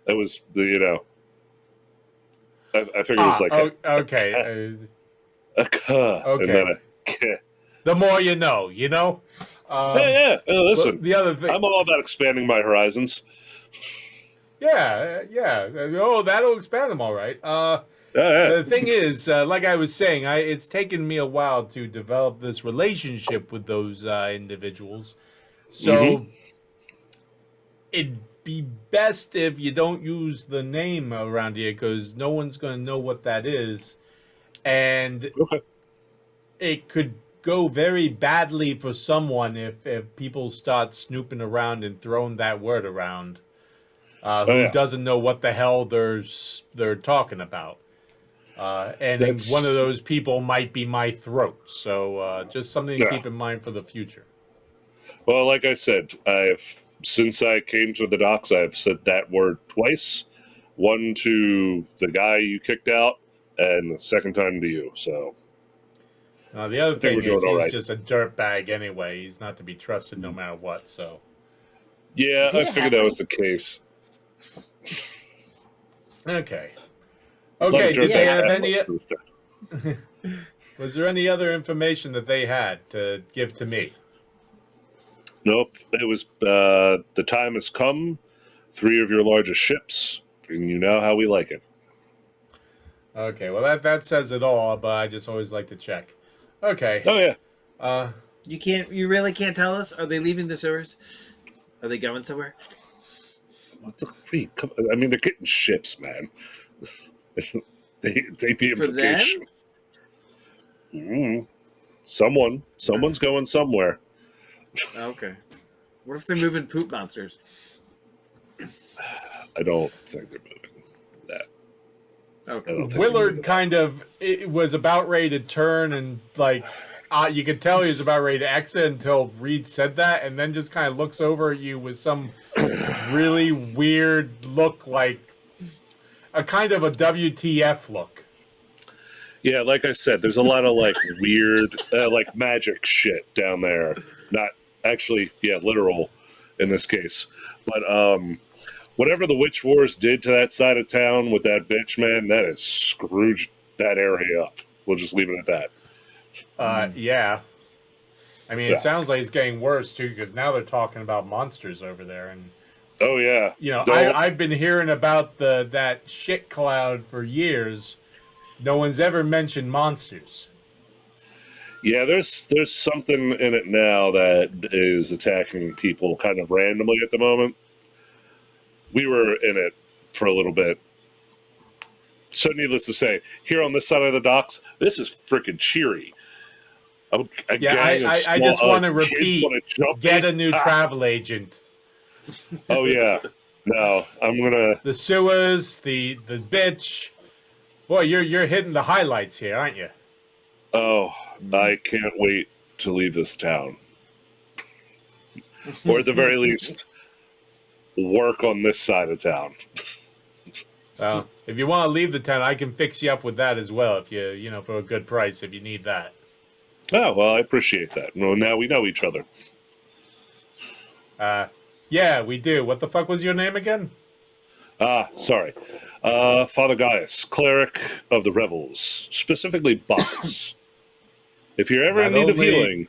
it was the, I figured it was like okay. A K, and then a K. The more you know, you know? Yeah. Listen, the other thing, I'm all about expanding my horizons. Yeah. Oh, that'll expand them all right. The thing is, like I was saying, it's taken me a while to develop this relationship with those individuals. So it'd be best if you don't use the name around here because no one's going to know what that is. And it could go very badly for someone if people start snooping around and throwing that word around. Who doesn't know what the hell they're talking about. And one of those people might be my throat. So just something to keep in mind for the future. Well, like I said, since I came to the docks, I've said that word twice. One to the guy you kicked out, and the second time to you. So the other thing is he's just a dirtbag anyway. He's not to be trusted no matter what. So yeah, I figured that was the case. Okay. Did they have any? Was there any other information that they had to give to me? Nope. It was the time has come. 3 of your largest ships, and you know how we like it. Okay, well that says it all. But I just always like to check. Okay. Oh yeah. You really can't tell us? Are they leaving the sewers? Are they going somewhere? What the freak? I mean, they're getting ships, man. They take the implication. Someone's going somewhere. Okay. What if they're moving poop monsters? I don't think they're moving that. Okay. Willard was about ready to turn and you could tell he was about ready to exit until Reed said that, and then just kind of looks over at you with some really weird look, like a kind of a WTF look. Yeah, like I said, there's a lot of weird, magic shit down there. Not actually, literal in this case. But whatever the Witch Wars did to that side of town with that bitch, man, that has scrooged that area up. We'll just leave it at that. Yeah. I mean, it sounds like it's getting worse, too, because now they're talking about monsters over there. And oh, yeah. I've been hearing about that shit cloud for years. No one's ever mentioned monsters. Yeah, there's something in it now that is attacking people kind of randomly at the moment. We were in it for a little bit. So needless to say, here on this side of the docks, this is freaking cheery. I just want to repeat, get a new travel agent. Oh, yeah. No, I'm going to... The sewers, the bitch. Boy, you're hitting the highlights here, aren't you? Oh, I can't wait to leave this town. Or at the very least, work on this side of town. Well, if you want to leave the town, I can fix you up with that as well, if you for a good price, if you need that. Oh, well, I appreciate that. Well, now we know each other. Yeah, we do. What the fuck was your name again? Sorry. Father Gaius, cleric of the revels, specifically Bacchus. If you're ever in need of healing,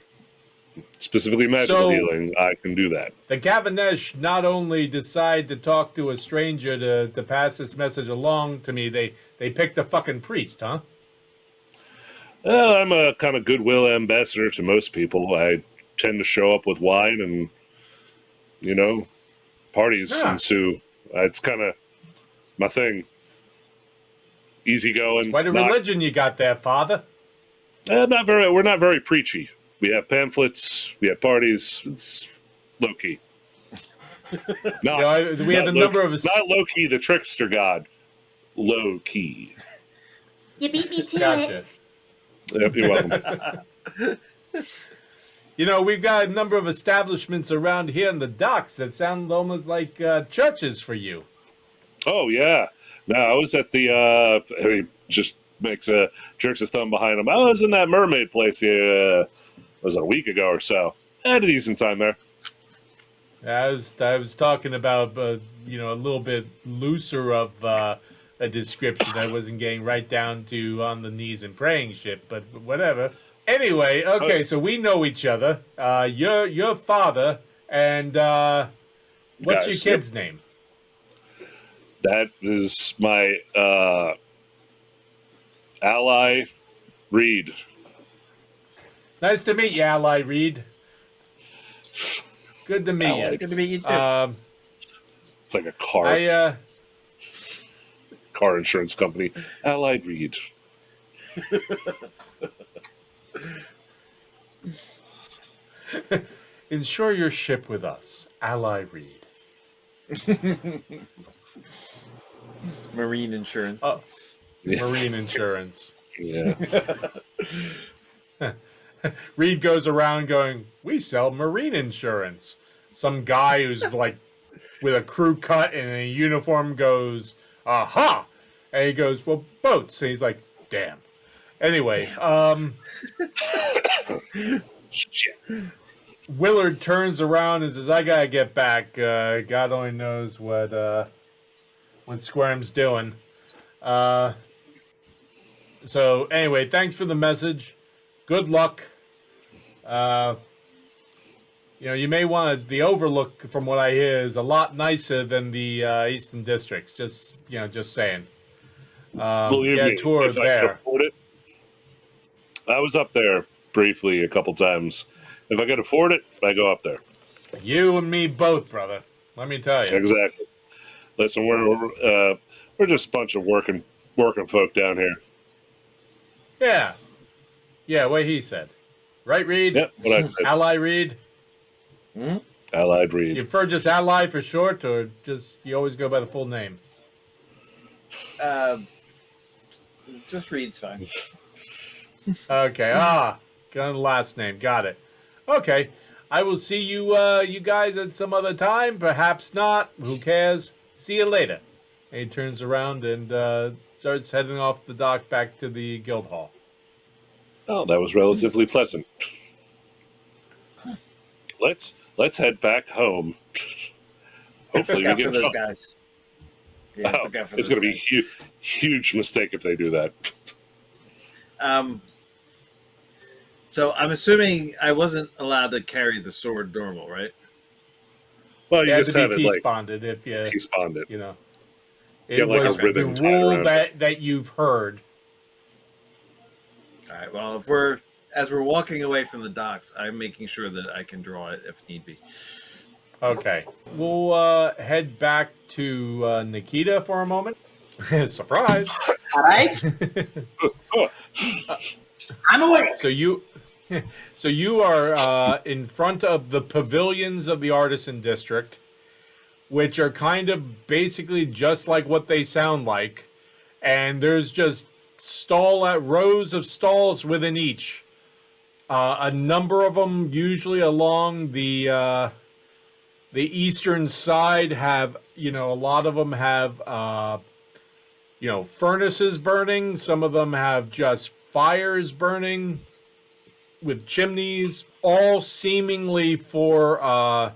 specifically magical healing, I can do that. The Cavendish not only decide to talk to a stranger to pass this message along to me, they picked a fucking priest, huh? Well, I'm a kind of goodwill ambassador to most people. I tend to show up with wine and, parties ensue. It's kind of my thing. Easygoing. Quite a religion you got there, Father. We're not very preachy. We have pamphlets. We have parties. It's low key. Not, we have a number of... Not low-key, the trickster god. Low-key. You beat me to Gotcha. it. Yep, you're welcome. We've got a number of establishments around here in the docks that sound almost like churches for you. Oh, yeah. No, I was at the, he just jerks his thumb behind him. I was in that mermaid place, was it a week ago or so? I had a decent time there. I was talking about, a little bit looser of a description. I wasn't getting right down to on the knees and praying shit, but whatever. Anyway, okay, so we know each other. Your father, and what's Guys, your kid's name? That is my ally, Reed. Nice to meet you, Ally Reed. Good to meet you. Good to meet you too. It's like a car insurance company. Allied Reed. Insure your ship with us, Ally Reed. Marine insurance. Marine insurance. Yeah. Reed goes around going, "We sell marine insurance." Some guy who's like with a crew cut and a uniform goes, "Aha!" And he goes, "Well, boats." And he's like, "Damn." Anyway, Shit. Willard turns around and says, "I gotta get back. God only knows what Squirm's doing." So anyway, thanks for the message. Good luck. You may want to. The overlook, from what I hear, is a lot nicer than the Eastern Districts. Just saying. Believe me, tour if I there. could afford it, I was up there briefly a couple times. If I could afford it, I go up there. You and me both, brother. Let me tell you. Exactly. Listen, we're just a bunch of working folk down here. Yeah, what he said. Right, Reed? Yep, what I said. Ally Reed? Hmm? Allied Reed. You prefer just Ally for short, or just you always go by the full name? Just Reed's fine. Okay. Got the last name. Got it. Okay. I will see you guys at some other time. Perhaps not. Who cares? See you later. And he turns around and starts heading off the dock back to the guild hall. Oh, that was relatively pleasant. Let's head back home. Hopefully we Look out get for those drunk. guys. Yeah, Oh, look out for it's those going to be a huge mistake if they do that. guys. So I'm assuming I wasn't allowed to carry the sword normal, right? Well, you You have just to have be it peace like bonded if you peace bonded. you know. You It have, like, a was the ribbon tied rule around that you've heard. All right. Well, as we're walking away from the docks, I'm making sure that I can draw it if need be. Okay. We'll head back to Nikita for a moment. Surprise. All right, I'm awake. So you are in front of the pavilions of the Artisan District, which are kind of basically just like what they sound like, and there's just rows of stalls within each. A number of them, usually along the eastern side, have a lot of them have furnaces burning. Some of them have just fires burning with chimneys, all seemingly for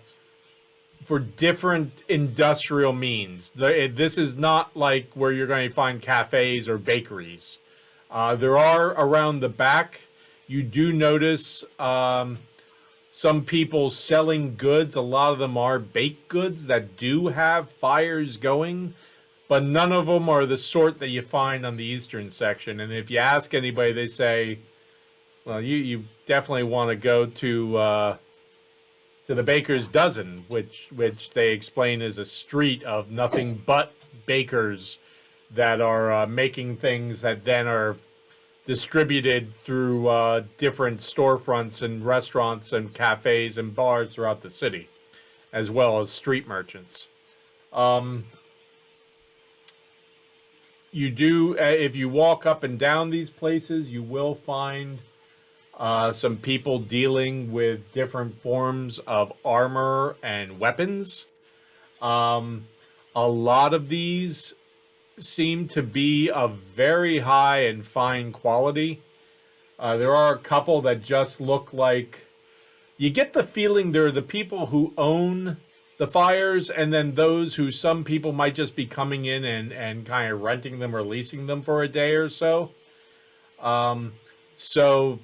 different industrial means. This is not like where you're going to find cafes or bakeries. There are around the back. You do notice some people selling goods. A lot of them are baked goods that do have fires going, but none of them are the sort that you find on the eastern section. And if you ask anybody, they say, well, you definitely want to go to the Baker's Dozen, which they explain is a street of nothing but bakers that are making things that then are distributed through different storefronts and restaurants and cafes and bars throughout the city. as well as street merchants. You do, if you walk up and down these places, you will find some people dealing with different forms of armor and weapons. A lot of these seem to be of very high and fine quality. There are a couple that just look like, you get the feeling they're the people who own the fires, and then those who some people might just be coming in and kind of renting them or leasing them for a day or so. So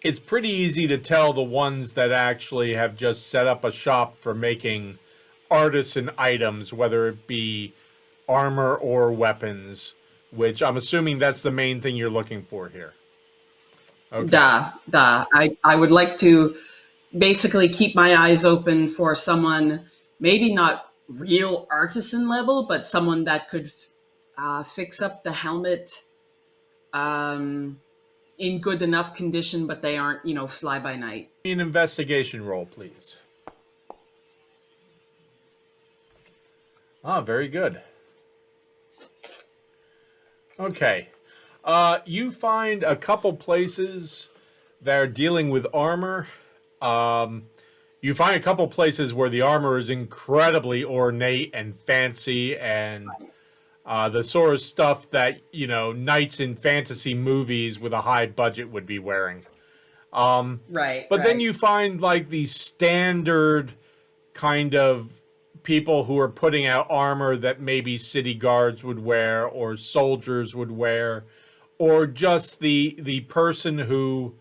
it's pretty easy to tell the ones that actually have just set up a shop for making artisan items, whether it be armor or weapons, which I'm assuming that's the main thing you're looking for here. Okay. Da. I would like to basically keep my eyes open for someone, maybe not real artisan level, but someone that could fix up the helmet in good enough condition, but they aren't, fly by night. An investigation roll, please. Ah, very good. Okay. You find a couple places that are dealing with armor. You find a couple places where the armor is incredibly ornate and fancy and the sort of stuff that, knights in fantasy movies with a high budget would be wearing. Right. But then you find like the standard kind of people who are putting out armor that maybe city guards would wear or soldiers would wear, or just the person who,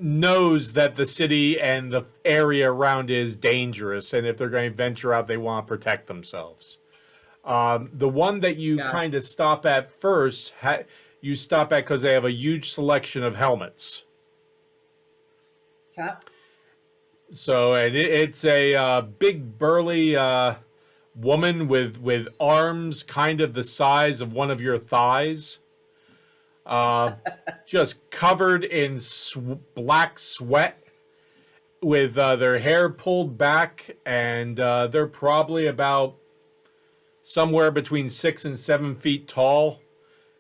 knows that the city and the area around is dangerous, and if they're going to venture out, they want to protect themselves. The one that you kind of stop at first, you stop at because they have a huge selection of helmets. Okay. So, and it's a big, burly woman with arms kind of the size of one of your thighs. Just covered in black sweat, with their hair pulled back, and they're probably about somewhere between 6 and 7 feet tall,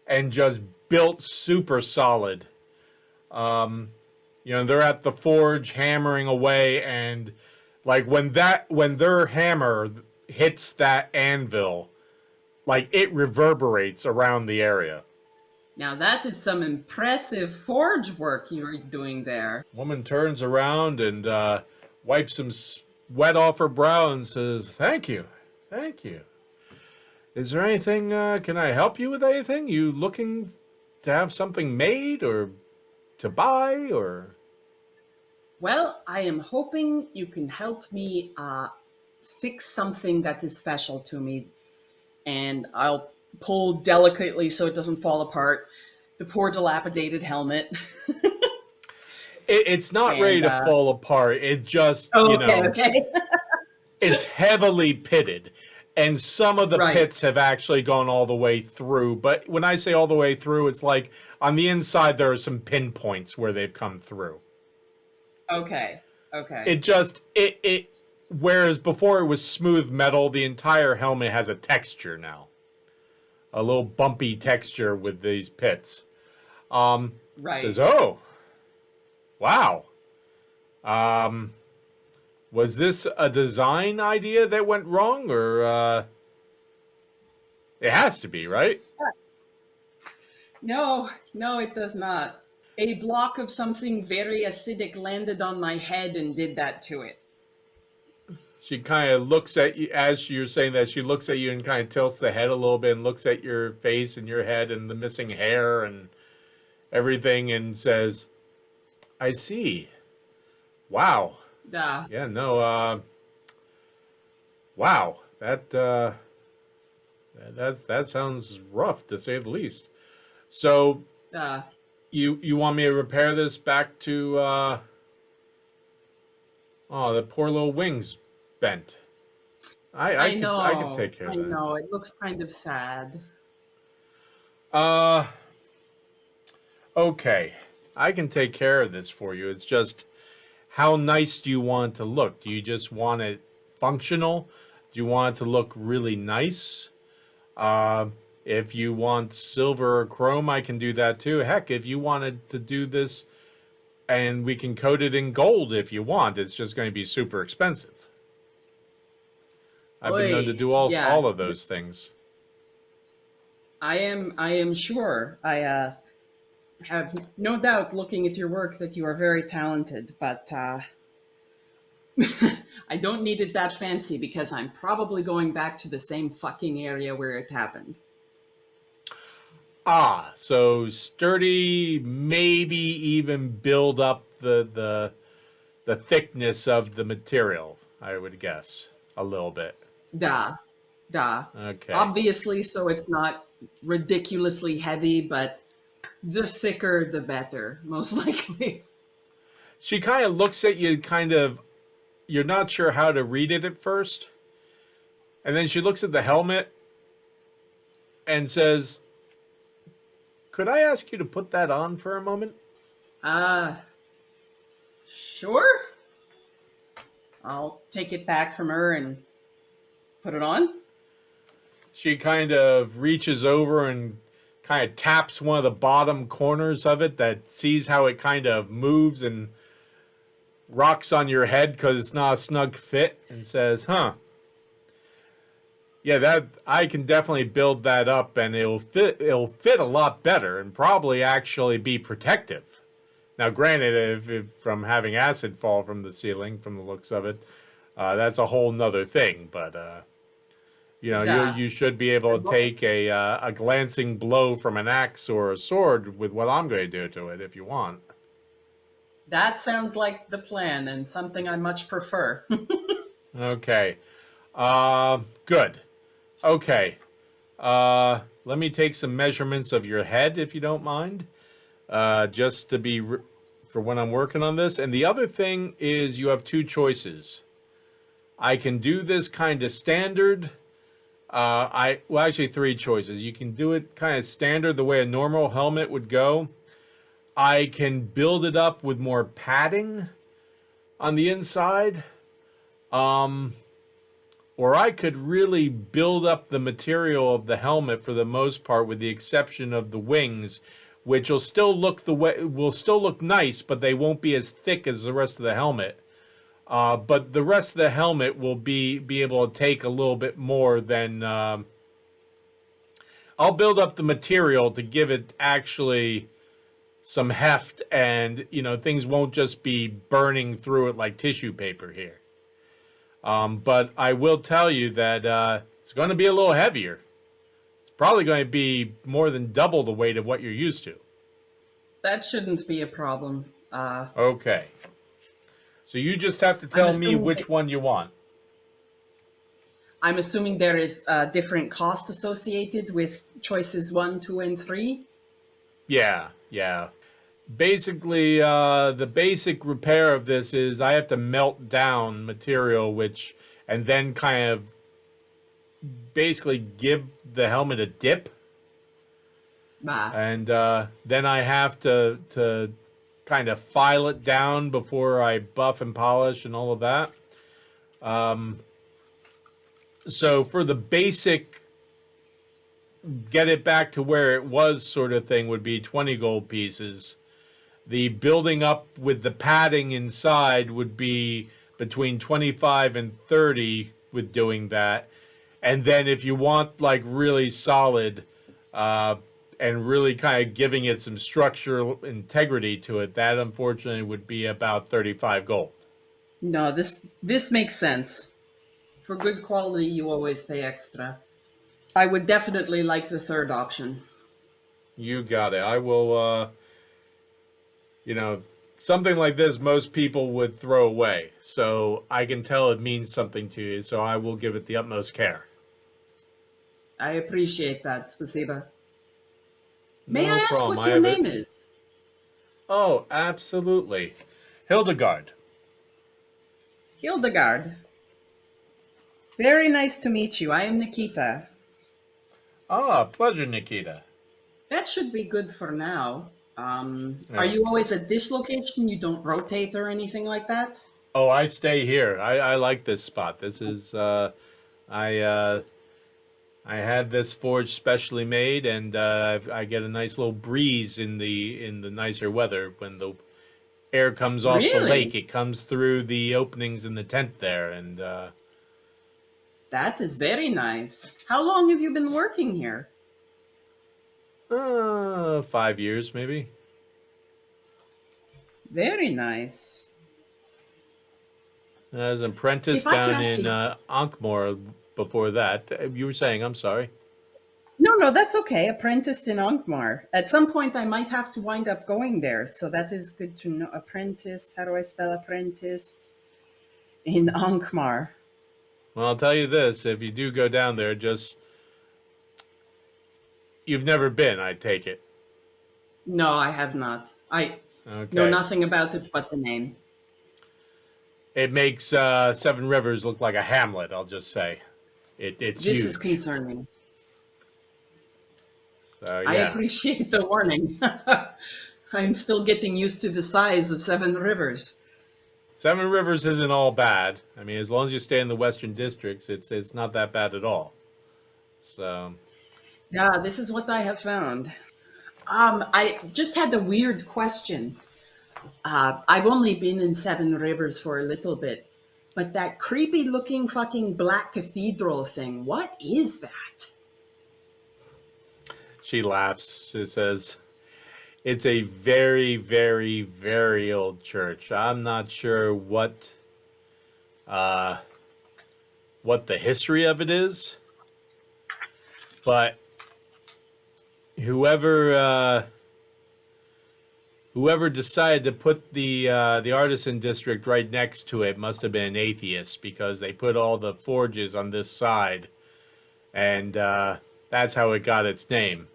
and just built super solid. They're at the forge hammering away, and like when their hammer hits that anvil, like it reverberates around the area. Now that is some impressive forge work you're doing there. Woman turns around and wipes some sweat off her brow and says, "Thank you. Thank you. Is there anything, can I help you with anything? You looking to have something made or to buy or?" Well, I am hoping you can help me fix something that is special to me. And I'll pull delicately so it doesn't fall apart the poor dilapidated helmet. It's not ready to fall apart. It just, okay. It's heavily pitted. And some of the pits have actually gone all the way through. But when I say all the way through, it's like on the inside there are some pinpoints where they've come through. Okay. It whereas before it was smooth metal, the entire helmet has a texture now. A little bumpy texture with these pits. Says, "Oh, wow. Was this a design idea that went wrong, or it has to be, right?" No, it does not. A block of something very acidic landed on my head and did that to it. She kind of looks at you as you're saying that. She looks at you and kind of tilts the head a little bit and looks at your face and your head and the missing hair and everything and says, "I see. Wow. Yeah, no, wow. That sounds rough, to say the least. So, you want me to repair this back to, the poor little wings bent. I know. I can take care of that. I know. It looks kind of sad. Okay. I can take care of this for you. It's just, how nice do you want it to look? Do you just want it functional? Do you want it to look really nice? If you want silver or chrome, I can do that too. Heck, if you wanted to do this and we can coat it in gold if you want, it's just going to be super expensive. I've been known to do all of those things. I am sure. I have no doubt, looking at your work, that you are very talented, but I don't need it that fancy because I'm probably going back to the same fucking area where it happened. Ah, so sturdy, maybe even build up the thickness of the material, I would guess, a little bit. Da. Okay. Obviously, so it's not ridiculously heavy, but the thicker, the better, most likely. She kind of looks at you, you're not sure how to read it at first. And then she looks at the helmet and says, "Could I ask you to put that on for a moment?" Sure. I'll take it back from her and put it on. She kind of reaches over and kind of taps one of the bottom corners of it that sees how it kind of moves and rocks on your head because it's not a snug fit, and says, yeah, that I can definitely build that up, and it'll fit a lot better and probably actually be protective. Now, granted, if from having acid fall from the ceiling, from the looks of it, that's a whole nother thing. But you should be able to take a glancing blow from an axe or a sword with what I'm going to do to it if you want. That sounds like the plan, and something I much prefer. Okay. Good. Okay. Let me take some measurements of your head, if you don't mind, just to be for when I'm working on this. And the other thing is, you have two choices. I can do this kind of standard. Actually, three choices. You can do it kind of standard, the way a normal helmet would go. I can build it up with more padding on the inside. Or I could really build up the material of the helmet for the most part, with the exception of the wings, which will still look nice, but they won't be as thick as the rest of the helmet. But the rest of the helmet will be able to take a little bit more than. I'll build up the material to give it actually some heft, and things won't just be burning through it like tissue paper here. But I will tell you that it's going to be a little heavier. It's probably going to be more than double the weight of what you're used to. That shouldn't be a problem. Okay. So you just have to tell me which one you want. I'm assuming there is a different cost associated with choices 1, 2, and 3? Yeah. Basically, the basic repair of this is I have to melt down material, and then kind of basically give the helmet a dip. And then I have to kind of file it down before I buff and polish and all of that. So for the basic get it back to where it was sort of thing would be 20 gold pieces. The building up with the padding inside would be between 25 and 30 with doing that. And then if you want like really solid and really kind of giving it some structural integrity to it, that unfortunately would be about 35 gold. No, this makes sense. For good quality, you always pay extra. I would definitely like the third option. You got it. I will, something like this most people would throw away. So I can tell it means something to you, so I will give it the utmost care. I appreciate that, Spasiba. No May I ask problem. what your name is? Oh, absolutely. Hildegard. Hildegard. Very nice to meet you. I am Nikita. Ah, pleasure, Nikita. That should be good for now. Are you always at this location? You don't rotate or anything like that? Oh, I stay here. I like this spot. This is I I had this forge specially made, and I get a nice little breeze in the nicer weather when the air comes off the lake. Really? It comes through the openings in the tent there, and That is very nice. How long have you been working here? 5 years maybe. Very nice. As an apprentice If I can down ask in you. Ankh-Mor before that. You were saying, I'm sorry. No, no, that's okay. Apprenticed in Angmar. At some point, I might have to wind up going there, so that is good to know. Apprenticed. How do I spell apprenticed in Angmar? Well, I'll tell you this: if you do go down there, just you've never been, I take it. No, I have not. I know Okay. nothing about it but the name. It makes Seven Rivers look like a hamlet. I'll just say, it's This huge. is concerning. So I yeah, appreciate the warning. I'm still getting used to the size of Seven Rivers. Seven Rivers isn't all bad. I mean, as long as you stay in the Western districts, it's not that bad at all. So Yeah, this is what I have found. I just had a weird question. I've only been in Seven Rivers for a little bit, but that creepy looking fucking black cathedral thing, what is that? she laughs. She says, "It's a very, very, very old church. I'm not sure uh, what the history of it is, but whoever whoever decided to put the artisan district right next to it must have been an atheist, because they put all the forges on this side, and that's how it got its name.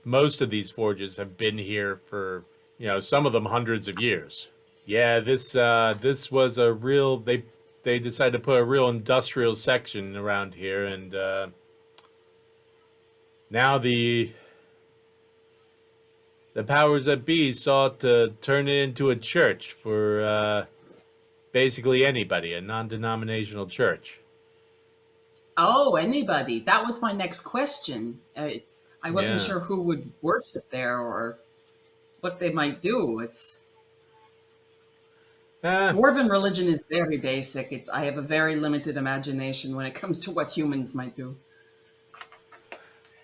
Most of these forges have been here for, some of them hundreds of years. Yeah, this was a real. They decided to put a real industrial section around here, and now the powers that be sought to turn it into a church for basically anybody, a non-denominational church. Oh, anybody. That was my next question. I wasn't Yeah. sure who would worship there or what they might do. It's Eh, Dwarven religion is very basic. I have a very limited imagination when it comes to what humans might do.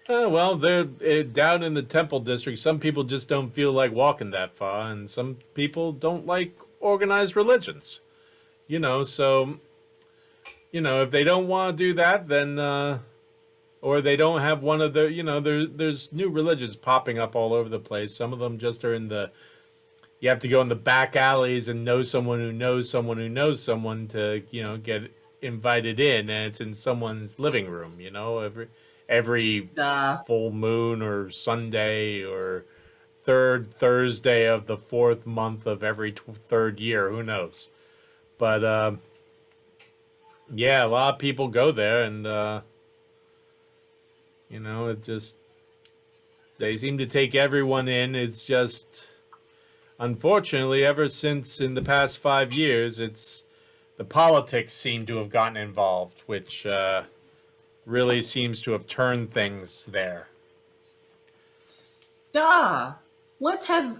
well, they're down in the Temple District. Some people just don't feel like walking that far, and some people don't like organized religions. So if they don't want to do that, then or they don't have one of the, there's new religions popping up all over the place. Some of them just are you have to go in the back alleys and know someone who knows someone who knows someone to, get invited in, and it's in someone's living room, every The full moon or Sunday or third Thursday of the fourth month of every third year. Who knows? But yeah, a lot of people go there, and it just they seem to take everyone in. It's just, unfortunately, ever since in the past 5 years, it's the politics seem to have gotten involved, which really seems to have turned things there. Duh. What have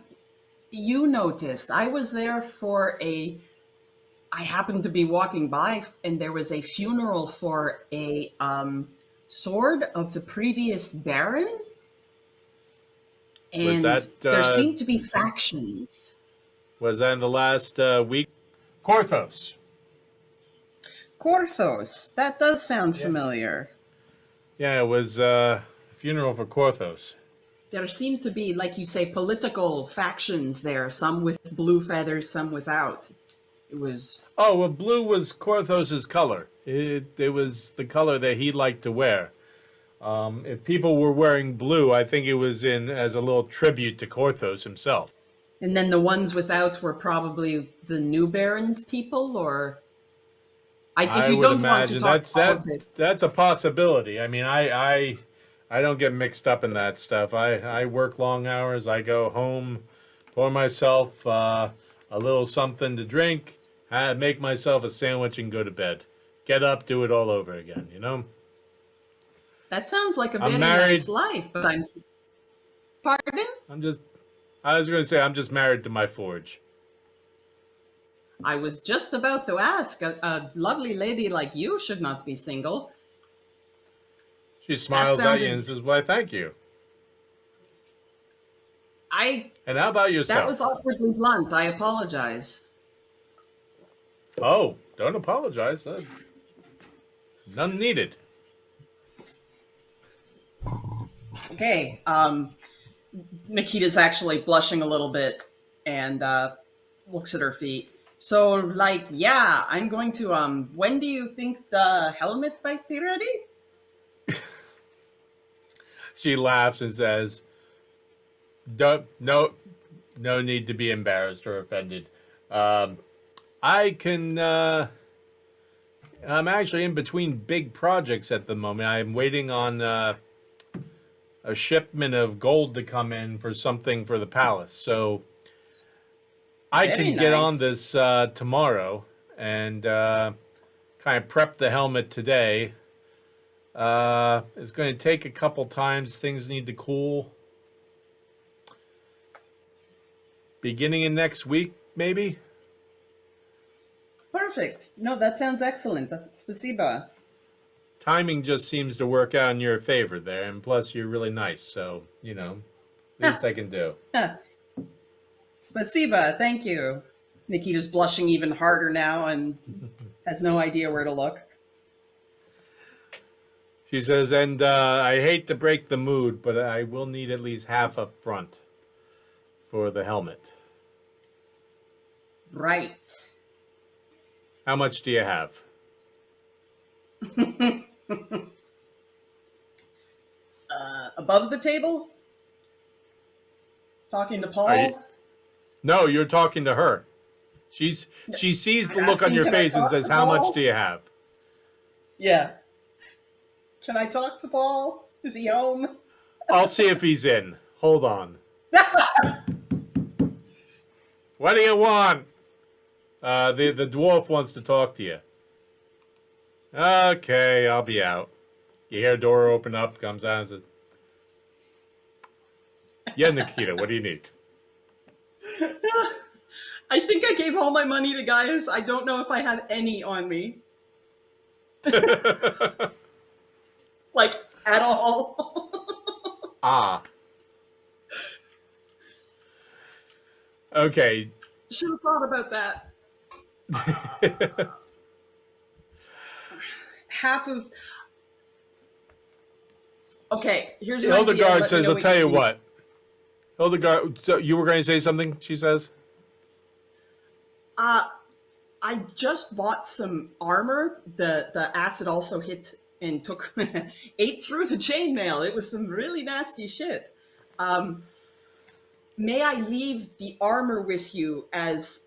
you noticed? I was there I happened to be walking by, and there was a funeral for a sword of the previous baron, Was and that there seemed to be factions. in the last week? Korthos. Korthos. That does sound Yeah. familiar. Yeah, it was a funeral for Korthos. There seemed to be, like you say, political factions there, some with blue feathers, some without. It was. Oh, well, blue was Korthos's color. It was the color that he liked to wear. If people were wearing blue, I think it was as a little tribute to Korthos himself. And then the ones without were probably the new barons people, or if I you would don't want to imagine talk politics. that's a possibility. I mean, I I don't get mixed up in that stuff. I work long hours. I go home, pour myself a little something to drink, make myself a sandwich, and go to bed. Get up, do it all over again, you know? That sounds like a I'm very married. nice life, but I'm. Pardon? I was going to say, I'm just married to my forge. I was just about to ask. A lovely lady like you should not be single. She smiles at you sounded- and says, "Why, thank you." And how about yourself? That was awkwardly blunt. I apologize. Oh, don't apologize. None needed. Okay. Nikita's actually blushing a little bit and looks at her feet. So, like, yeah, I'm going to. When do you think the helmet might be ready? She laughs and says, no need to be embarrassed or offended. I can, I'm actually in between big projects at the moment. I'm waiting on a shipment of gold to come in for something for the palace. So I Very can get nice. on this tomorrow and kind of prep the helmet today. It's going to take a couple times. Things need to cool. Beginning of next week, maybe? Perfect. No, that sounds excellent. Spasiba. Timing just seems to work out in your favor there, and plus you're really nice, so, you know, least I can do. Spasiba, thank you. Nikita's blushing even harder now and has no idea where to look. She says, and I hate to break the mood, but I will need at least half up front for the helmet. Right. How much do you have? Above the table? Talking to Paul? No, you're talking to her. She sees the look on your face and says, how much do you have? Yeah. Can I talk to Paul? Is he home? I'll see if he's in. Hold on. What do you want? The dwarf wants to talk to you. Okay, I'll be out. You hear a door open up, comes out and says, yeah, Nikita, what do you need? I think I gave all my money to Gaius. I don't know if I have any on me. Like, at all. Ah. Okay. Should have thought about that. Half of... Okay, here's an idea. Hildegard Let me says, know I'll tell you think. what. Hildegard, so you were going to say something, she says? I just bought some armor. The acid also hit and took ate through the chainmail. It was some really nasty shit. May I leave the armor with you as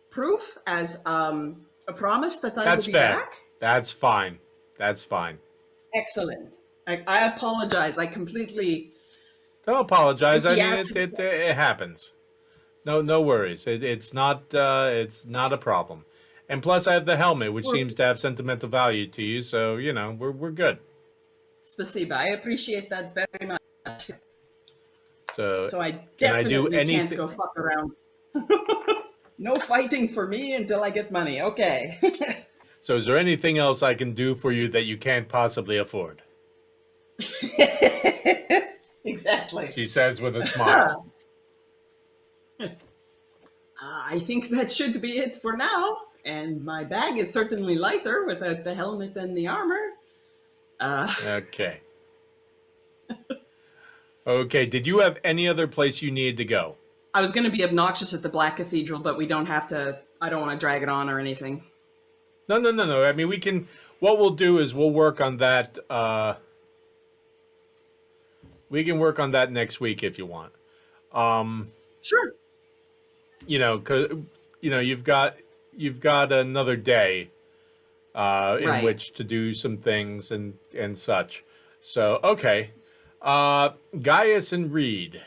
proof, as a promise that I will be back? That's fine. That's fine. Excellent. I apologize. I completely... Don't apologize. I mean, acid- it happens. No worries. It's not a problem. And plus, I have the helmet, which seems to have sentimental value to you. So you know, we're good. Spasiba. I appreciate that very much. So I can I do definitely anything? can't go fuck around. No fighting for me until I get money. Okay. So is there anything else I can do for you that you can't possibly afford? Exactly. She says with a smile. I think that should be it for now. And my bag is certainly lighter without the helmet and the armor. Okay. Okay, did you have any other place you needed to go? I was going to be obnoxious at the Black Cathedral, but we don't have to. I don't want to drag it on or anything. No. I mean, we can. What we'll do is we'll work on that. We can work on that next week if you want. Sure. You know, because you've got another day in Right. which to do some things and such. So, okay. Gaius and Reed.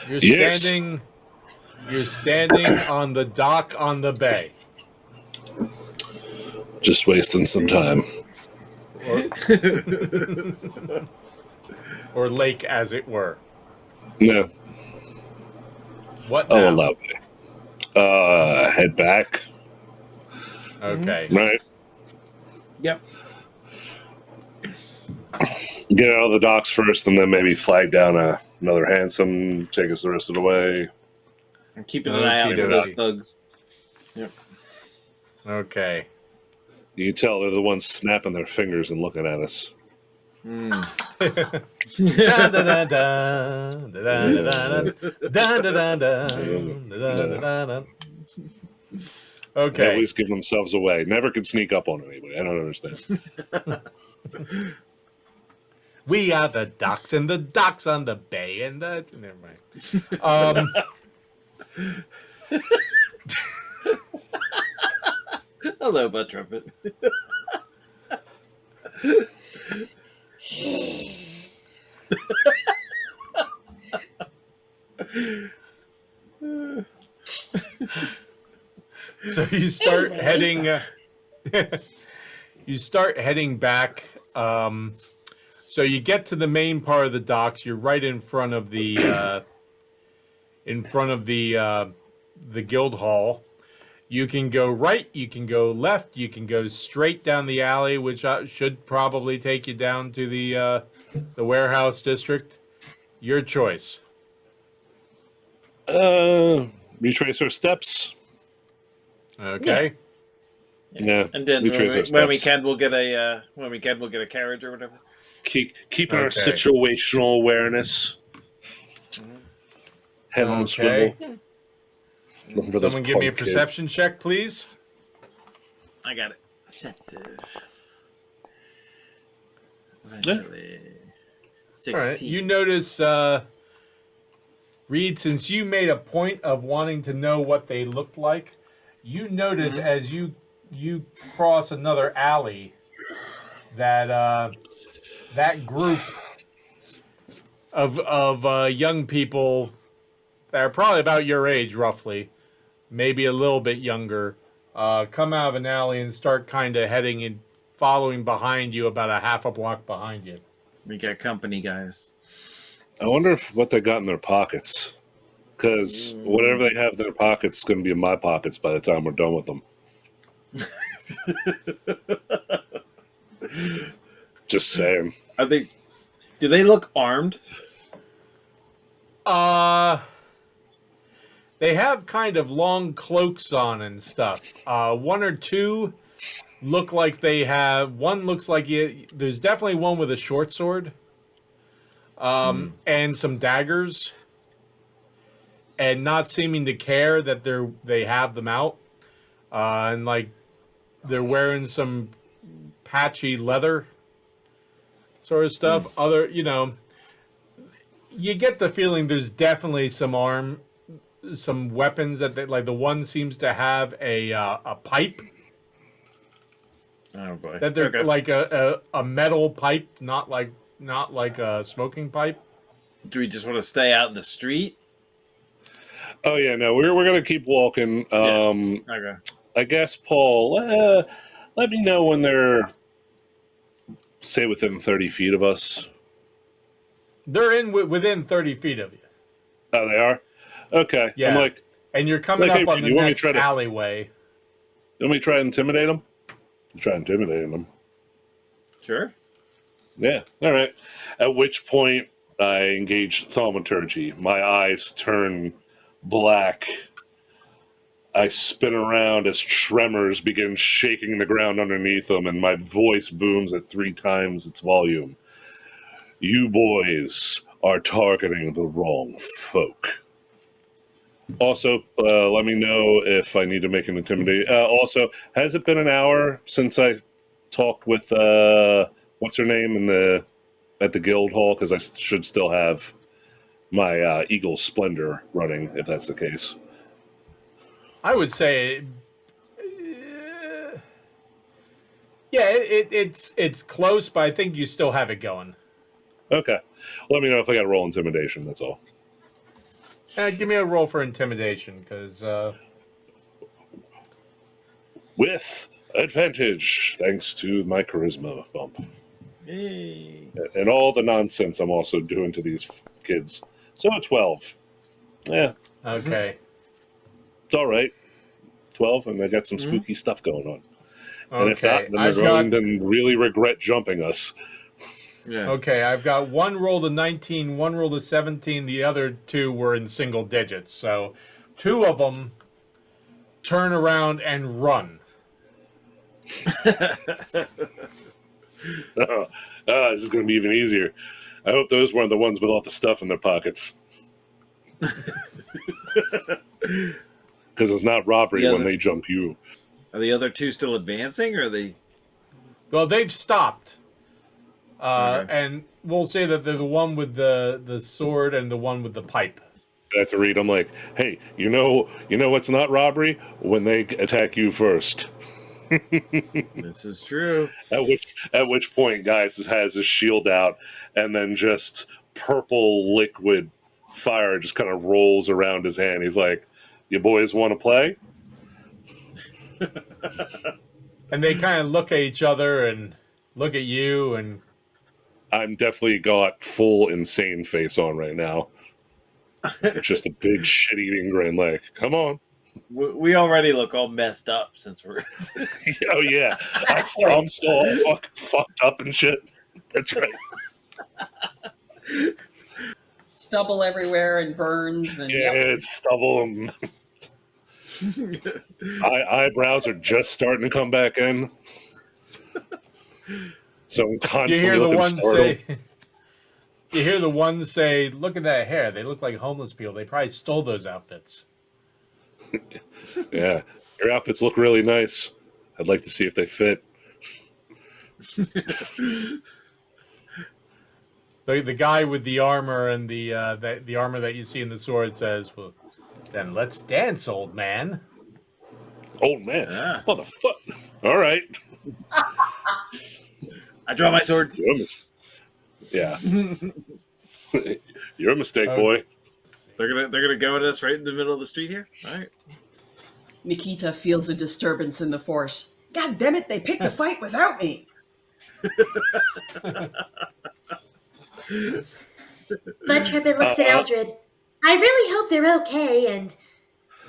Yes. You're standing on the dock on the bay. Just wasting some time. Or lake, as it were. No, What I'll now? allow it. Head back. Okay. Right. Yep. Get out of the docks first, and then maybe flag down another hansom, take us the rest of the way. I'm keeping an eye out for those thugs. Yep. Okay. You can tell they're the ones snapping their fingers and looking at us. They Okay. always give themselves away. Never could sneak up on anybody. I don't understand. We are the docks and the docks on the bay and the never mind. Hello, butt trumpet. So you start heading. You start heading back. So you get to the main part of the docks. You're right in front of the the guild hall. You can go right. You can go left. You can go straight down the alley, which should probably take you down to the warehouse district. Your choice. Retrace our steps. Okay. Yeah. And then retrace our when we steps. can, we'll get a carriage or whatever. Keeping our Okay. situational awareness. Head on a swivel. Looking for those Someone give me a punk kids. perception check, please. I got it. Perceptive. Yeah. 16. All right. You notice, Reed, since you made a point of wanting to know what they looked like, you notice as you cross another alley that that group of young people that are probably about your age, roughly, maybe a little bit younger, come out of an alley and start kind of heading and following behind you, about a half a block behind you. We got company, guys. I wonder what they got in their pockets. Because whatever they have in their pockets is going to be in my pockets by the time we're done with them. Just saying. Are they? Do they look armed? They have kind of long cloaks on and stuff. One or two look like they have. One looks like there's definitely one with a short sword, and some daggers, and not seeming to care that they have them out, and like they're wearing some patchy leather sort of stuff. You get the feeling there's definitely some weapons that like the one seems to have a pipe. Oh boy! That they're like a metal pipe, not like a smoking pipe. Do we just want to stay out in the street? Oh, yeah, no, we're going to keep walking. Okay. I guess, Paul, let me know when they're, say, within 30 feet of us. They're within 30 feet of you. Oh, they are? Okay. Yeah. I'm like, and you're coming hey, up on the you want me next to try to- alleyway. let me try and intimidate them? Try intimidating them. Sure. Yeah, all right. At which point, I engage thaumaturgy. My eyes turn black. I spin around as tremors begin shaking the ground underneath them, and my voice booms at 3 times its volume. You boys are targeting the wrong folk. Also, let me know if I need to make an intimidate. Also, has it been an hour since I talked with what's her name at the guild hall? Because I should still have my Eagle Splendor running, if that's the case. I would say Yeah, it's close, but I think you still have it going. Okay. Let me know if I got to roll intimidation. That's all. Give me a roll for intimidation, because With advantage, thanks to my charisma bump. Hey. And all the nonsense I'm also doing to these kids. So 12. Yeah, okay. it's all right. 12, and I got some spooky stuff going on. And if not, Okay, then they're going to really regret jumping us. Yes. Okay, I've got one roll to 19, one roll to 17. The other two were in single digits. So 2 of them turn around and run. This is going to be even easier. I hope those weren't the ones with all the stuff in their pockets. Because it's not robbery when they jump you. Are the other two still advancing, or are they? Well, they've stopped. Okay. And we'll say that they're the one with the sword and the one with the pipe. I have to read. I'm like, hey, you know what's not robbery? When they attack you first. This is true. At which point, Gaius has his shield out, and then just purple liquid fire just kind of rolls around his hand. He's like, "You boys want to play?" And they kind of look at each other and look at you, and I'm definitely got full insane face on right now. It's just a big shit-eating grin. Like, come on. We already look all messed up since we're. Oh yeah, I'm still all fucked up and shit. That's right. Stubble everywhere and burns and Yeah, it's stubble. And eyebrows are just starting to come back in. So I'm you constantly hear the looking one startled. say, "You hear the one say, look at that hair. They look like homeless people. They probably stole those outfits." Yeah, your outfits look really nice. I'd like to see if they fit. The guy with the armor and the armor that you see in the sword says, "Well, then let's dance, old man." Old man, Ah. motherfucker. All right, I draw my sword. Yeah, you're a mistake, Oh. boy. They're gonna go at us right in the middle of the street here. All right. Nikita feels a disturbance in the force. God damn it, they picked a fight without me. Bud Trippet looks at Eldred. I really hope they're okay, and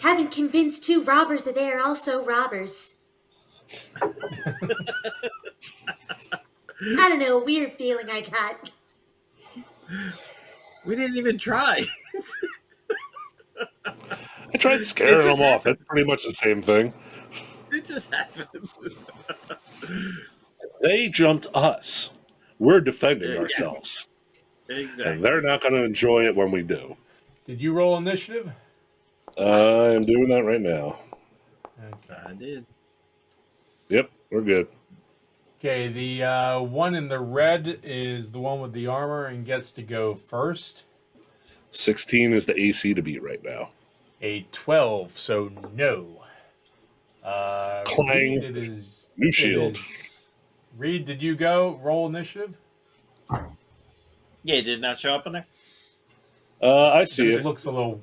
haven't convinced 2 robbers that they are also robbers. I don't know, a weird feeling I got. We didn't even try. I tried scaring them off. That's pretty much the same thing. It just happened. They jumped us. We're defending ourselves. Exactly. And they're not going to enjoy it when we do. Did you roll initiative? I'm doing that right now. Okay. I did. Yep, we're good. Okay, the one in the red is the one with the armor and gets to go first. 16 is the AC to beat right now. A 12, so no. Clang. Reed, it is, New shield. Reed, did you go roll initiative? Yeah, it did not show up in there. I see It it. looks a little.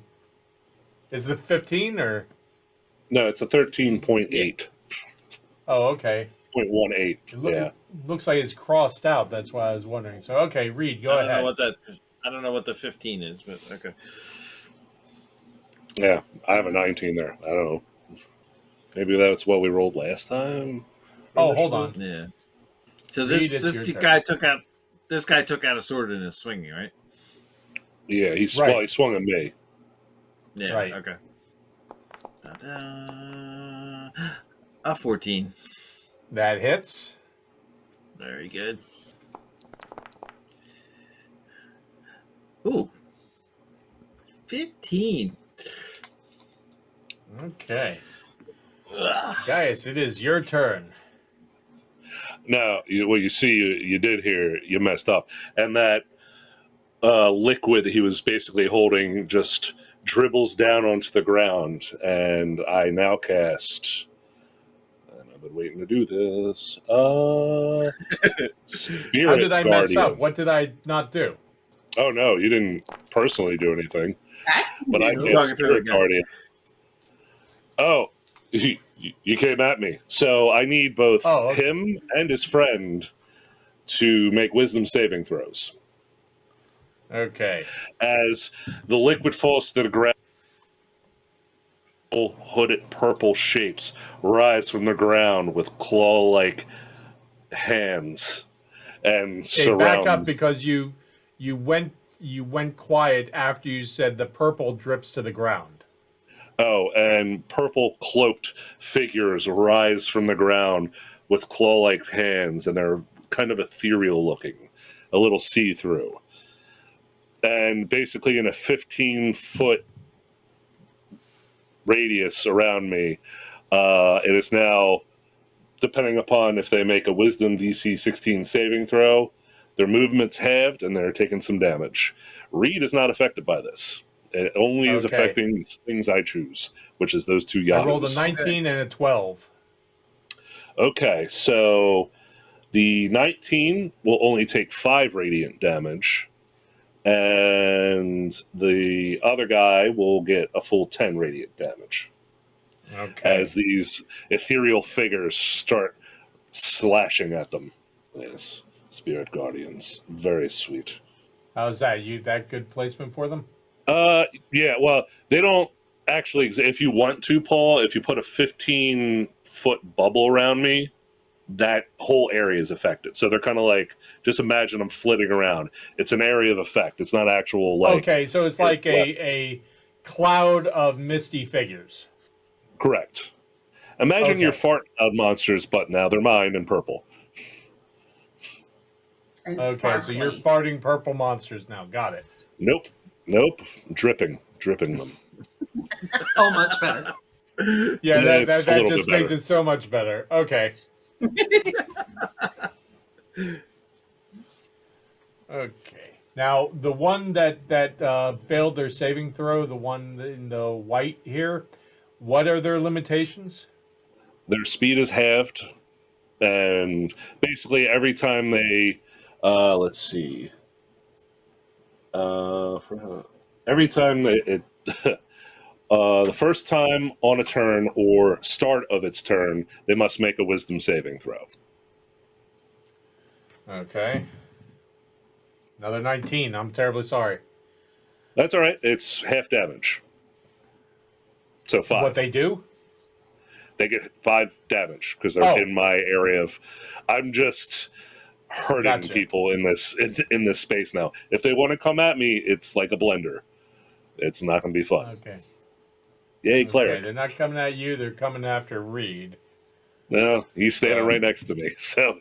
Is it 15 or? No, it's a 13.8. Oh, okay. 0.18. Yeah. Looks like it's crossed out. That's why I was wondering. So, okay, Reed, go ahead. I don't know what the 15 is, but okay. Yeah, I have a 19 there. I don't know. Maybe that's what we rolled last time. Oh, hold on. Yeah. So Reed, it's this your guy turn. took out a sword in his swinging, right? Yeah, he Right. swung at me. Yeah. Right. Okay. Ta-da. A 14. That hits. Very good. Ooh. 15. Okay. Ugh. Gaius, it is your turn. Now, what you see, you did here, you messed up. And that liquid that he was basically holding just dribbles down onto the ground. And I now cast, and I'm I've been waiting to do this. Spirit How did I mess Guardian. up? What did I not do? Oh no, you didn't personally do anything. But I Talking did to Spirit the guy. Guardian. Oh, you came at me. So I need both Oh, okay. him and his friend to make wisdom saving throws. Okay. As the liquid falls to the ground, hooded purple shapes rise from the ground with claw-like hands and Hey, back up surround. because you went quiet after you said the purple drips to the ground. Oh, and purple cloaked figures rise from the ground with claw-like hands, and they're kind of ethereal looking, a little see-through. And basically in a 15-foot radius around me, it is now, depending upon if they make a wisdom DC 16 saving throw, their movement's halved and they're taking some damage. Reed is not affected by this. It only is Okay. affecting things I choose, which is those two I yahoos. rolled a 19 and a 12. Okay, so the 19 will only take 5 radiant damage, and the other guy will get a full 10 radiant damage. Okay. As these ethereal figures start slashing at them. Yes, Spirit Guardians. Very sweet. How's that? You that good placement for them? Yeah, well, they don't actually, if you want to, Paul, if you put a 15-foot bubble around me, that whole area is affected. So they're kind of like, just imagine them flitting around. It's an area of effect. It's not actual, like... Okay, so it's like a cloud of misty figures. Correct. Imagine Okay. your fart cloud monsters, but now they're mine in purple. And Okay, sparkly. so you're farting purple monsters now. Got it. Nope. Dripping them. Oh, much better. Yeah, Yeah, that it's a little just bit makes better. it so much better. Okay. Okay. Now, the one that failed their saving throw, the one in the white here, what are their limitations? Their speed is halved, and basically every time they, let's see, every time the first time on a turn or start of its turn, they must make a wisdom saving throw. Okay. Another 19. I'm terribly sorry. That's all right. It's half damage. So 5. What they do? They get 5 damage because they're Oh. in my area of. I'm just hurting Gotcha. people in this space now. If they want to come at me, it's like a blender. It's not going to be fun. Okay. Yay, Okay, cleric! they're not coming at you. They're coming after Reed. No, he's standing right next to me, so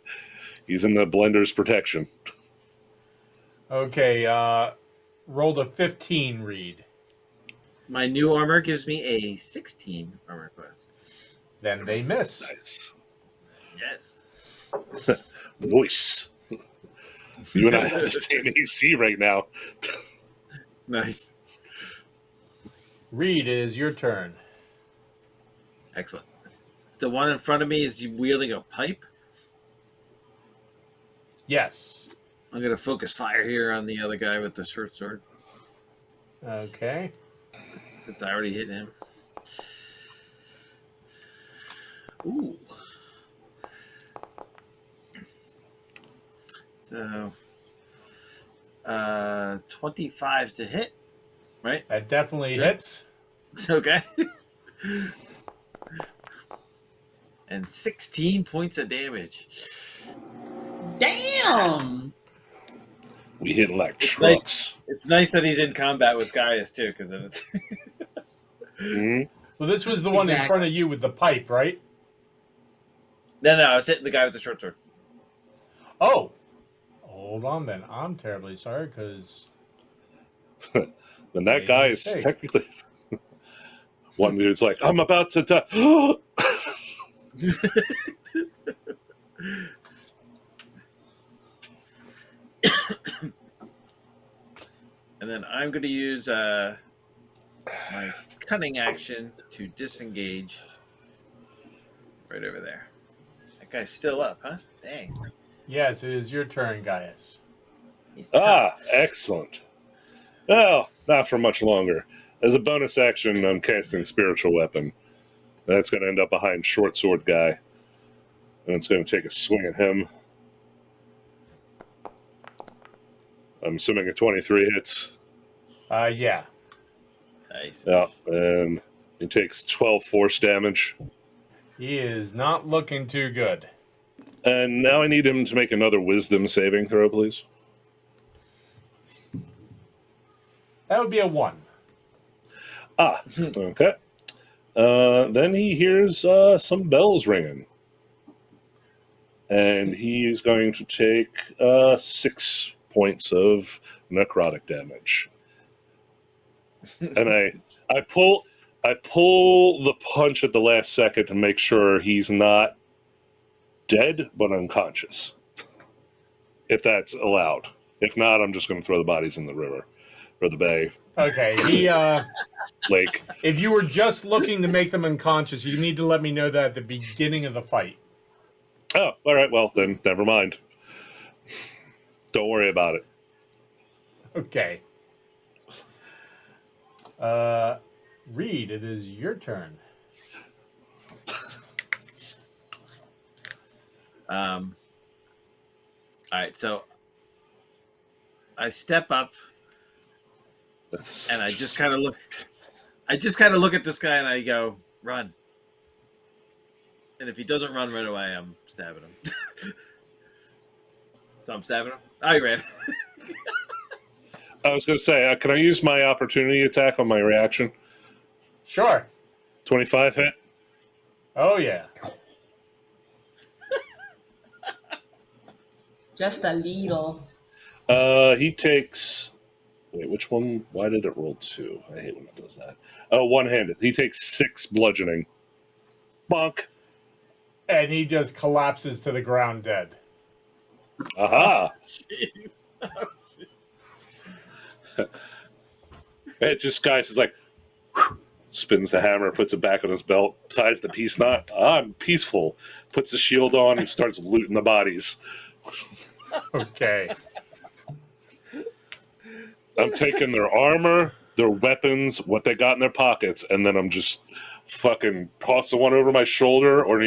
he's in the blender's protection. Okay, rolled a 15, Reed. My new armor gives me a 16 armor class. Then they miss. Nice, Yes. nice. You and I have the same AC right now. Nice. Reed, it is your turn. Excellent. The one in front of me is wielding a pipe. Yes. I'm going to focus fire here on the other guy with the short sword, Okay. since I already hit him. Ooh. So, 25 to hit, right? That definitely Good. hits. Okay. And 16 points of damage. Damn! We hit like It's trucks. It's nice that he's in combat with Gaius, too, because then it's... Mhm. Well, this was the one in Exactly. front of you with the pipe, right? No, I was hitting the guy with the short sword. Oh. Hold on then. I'm terribly sorry because And that Made a guy is mistake. technically one dude's like, I'm about to die. And then I'm going to use my cunning action to disengage right over there. That guy's still up, huh? Dang. Yes, it is your turn, Gaius. He's tough. Excellent. Well, not for much longer. As a bonus action, I'm casting Spiritual Weapon. That's going to end up behind Short Sword Guy. And it's going to take a swing at him. I'm assuming a 23 hits. Yeah. Nice. Yeah, and he takes 12 force damage. He is not looking too good. And now I need him to make another Wisdom saving throw, please. That would be a 1. Okay. Then he hears some bells ringing. And he is going to take 6 points of necrotic damage. And I pull the punch at the last second to make sure he's not dead but unconscious. If that's allowed. If not, I'm just going to throw the bodies in the river or the bay. Okay, Lake. If you were just looking to make them unconscious, you need to let me know that at the beginning of the fight. Oh, all right. Well, then never mind. Don't worry about it. Okay. Reed, it is your turn. All right, so I step up and I just kind of look. I just kind of look at this guy and I go, "Run!" And if he doesn't run right away, I'm stabbing him. So I'm stabbing him. Oh, he ran. I was going to say, can I use my opportunity attack on my reaction? Sure. 25 hit? Oh, yeah. Just a little. He takes... Wait, which one? Why did it roll 2? I hate when it does that. Oh, one-handed. He takes 6 bludgeoning. Bonk. And he just collapses to the ground dead. Aha! It just guys is like spins the hammer, puts it back on his belt, ties the peace knot. I'm peaceful. Puts the shield on and starts looting the bodies. Okay. I'm taking their armor, their weapons, what they got in their pockets, and then I'm just fucking tossing one over my shoulder, or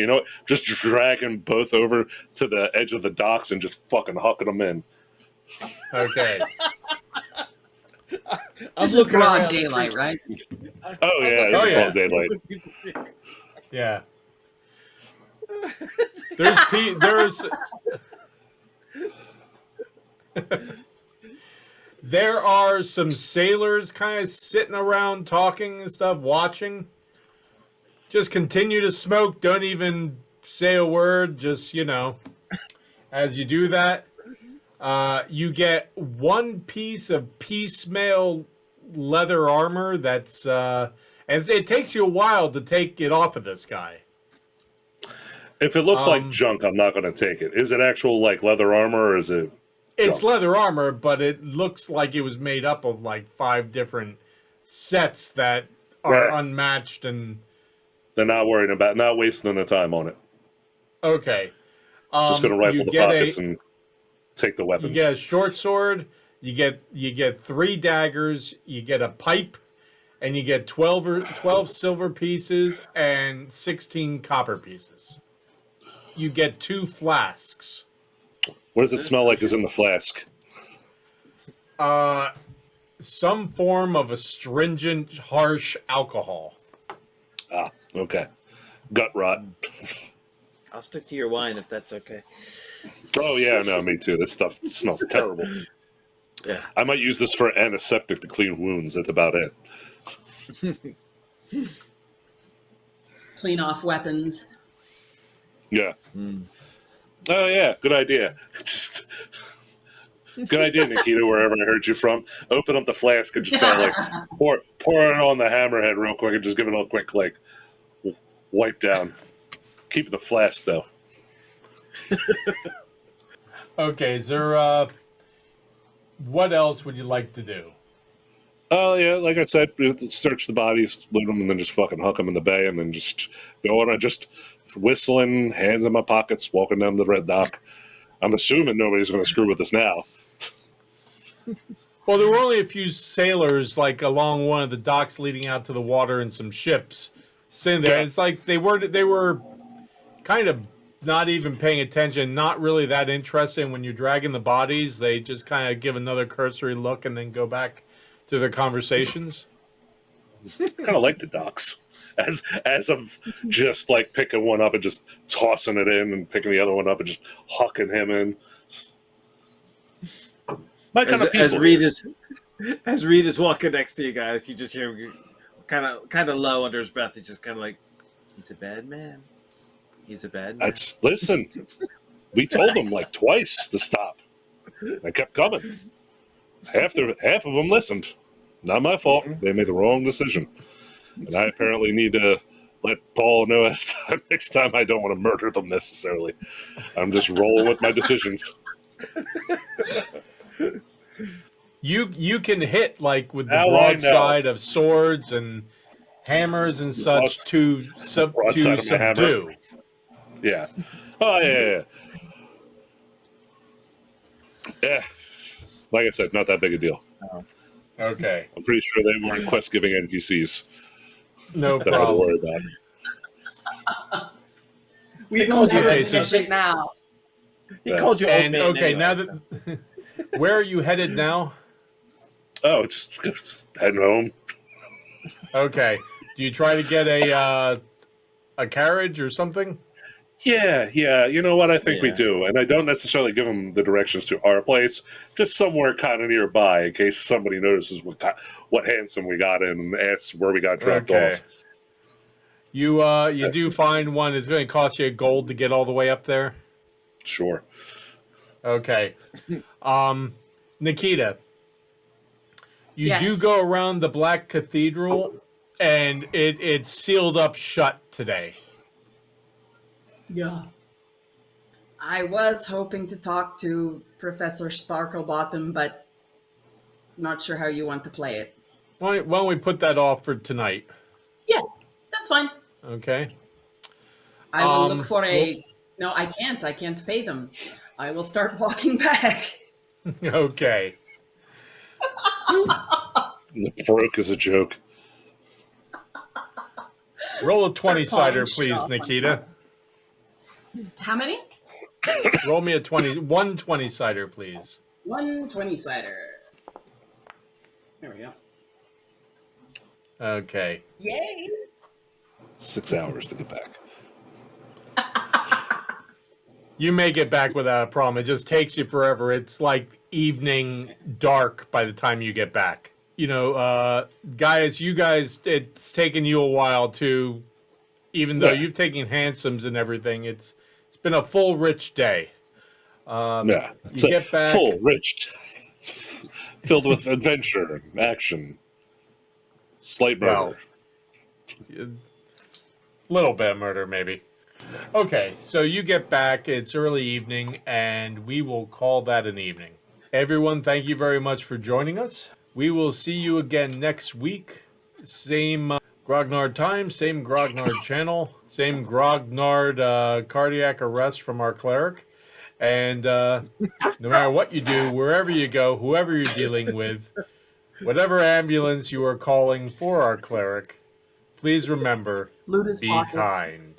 just dragging both over to the edge of the docks and just fucking hucking them in. Okay. This is broad daylight, right? Oh yeah, this is called daylight. Yeah. There are some sailors kind of sitting around talking and stuff, watching. Just continue to smoke. Don't even say a word. Just, as you do that, you get one piece of piecemeal leather armor that's... and it takes you a while to take it off of this guy. If it looks like junk, I'm not going to take it. Is it actual leather armor, or is it... It's leather armor, but it looks like it was made up of 5 different sets that are unmatched and... They're not wasting the time on it. Okay. Just going to rifle the pockets and take the weapons. You get a short sword, you get 3 daggers, you get a pipe, and you get 12 silver pieces and 16 copper pieces. You get 2 flasks. What does it smell like is in the flask? Some form of astringent, harsh alcohol. Ah, okay. Gut rot. I'll stick to your wine if that's okay. Oh, yeah, no, me too. This stuff smells terrible. Yeah. I might use this for antiseptic to clean wounds. That's about it. Clean off weapons. Yeah. Oh, yeah, good idea. Good idea, Nikita, wherever I heard you from. Open up the flask and just kind of pour it on the hammerhead real quick and just give it a quick, wipe down. Keep the flask, though. Okay, is there, what else would you like to do? Oh yeah, like I said, search the bodies, loot them, and then just fucking huck them in the bay, and then just go on. Just whistling, hands in my pockets, walking down the red dock. I'm assuming nobody's going to screw with us now. Well, there were only a few sailors like along one of the docks leading out to the water, and some ships sitting there. Yeah. It's like they were kind of not even paying attention, not really that interested. When you're dragging the bodies, they just kind of give another cursory look and then go back to their conversations. Kind of like the docks, as of just like picking one up and just tossing it in, and picking the other one up and just hucking him in. My kind of people. As Reed is walking next to you guys, you just hear him kind of low under his breath. He's just kind of like, "He's a bad man. He's a bad man." Listen, we told them like twice to stop. They kept coming. Half of them listened. Not my fault. They made the wrong decision, and I apparently need to let Paul know at a time next time. I don't want to murder them necessarily. I'm just rolling with my decisions. You can hit like with the broadside of swords and hammers and such to subdue. Yeah. Oh yeah. Yeah. Like I said, not that big a deal. Okay. I'm pretty sure they weren't quest-giving NPCs. No that I had to worry problem. about. We called you efficient now. He called you old man. Okay, anyway. now that where are you headed now? Oh, it's heading home. Okay. Do you try to get a carriage or something? Yeah. You know what? I think we Yeah. do. And I don't necessarily give them the directions to our place, just somewhere kind of nearby in case somebody notices what handsome we got in and asks where we got dropped off. You do find one. It's going to cost you $1 to get all the way up there. Sure. Okay. Nikita, you Yes. do go around the Black Cathedral, and it's sealed up shut today. Yeah. I was hoping to talk to Professor Sparklebottom, but not sure how you want to play it. Why don't we put that off for tonight? Yeah, that's fine. Okay. I will look for a... No, I can't. I can't pay them. I will start walking back. Okay. Broke is a joke. Roll a 20-sider, Punch. please, Nikita. How many? Roll me one 20-sider, please. 1 20-sider. There we go. Okay. Yay! 6 hours to get back. You may get back without a problem. It just takes you forever. It's like evening dark by the time you get back. You know, guys, it's taken you a while to, even though you've taken handsomes and everything, it's been a full, rich day. It's you get back. full, rich, filled with adventure and action. Slight murder. Well, little bit of murder, maybe. Okay, so you get back. It's early evening, and we will call that an evening. Everyone, thank you very much for joining us. We will see you again next week. Same Grognard time, same Grognard channel, same Grognard cardiac arrest from our cleric. And no matter what you do, wherever you go, whoever you're dealing with, whatever ambulance you are calling for our cleric, please remember, Loot his be pockets. kind.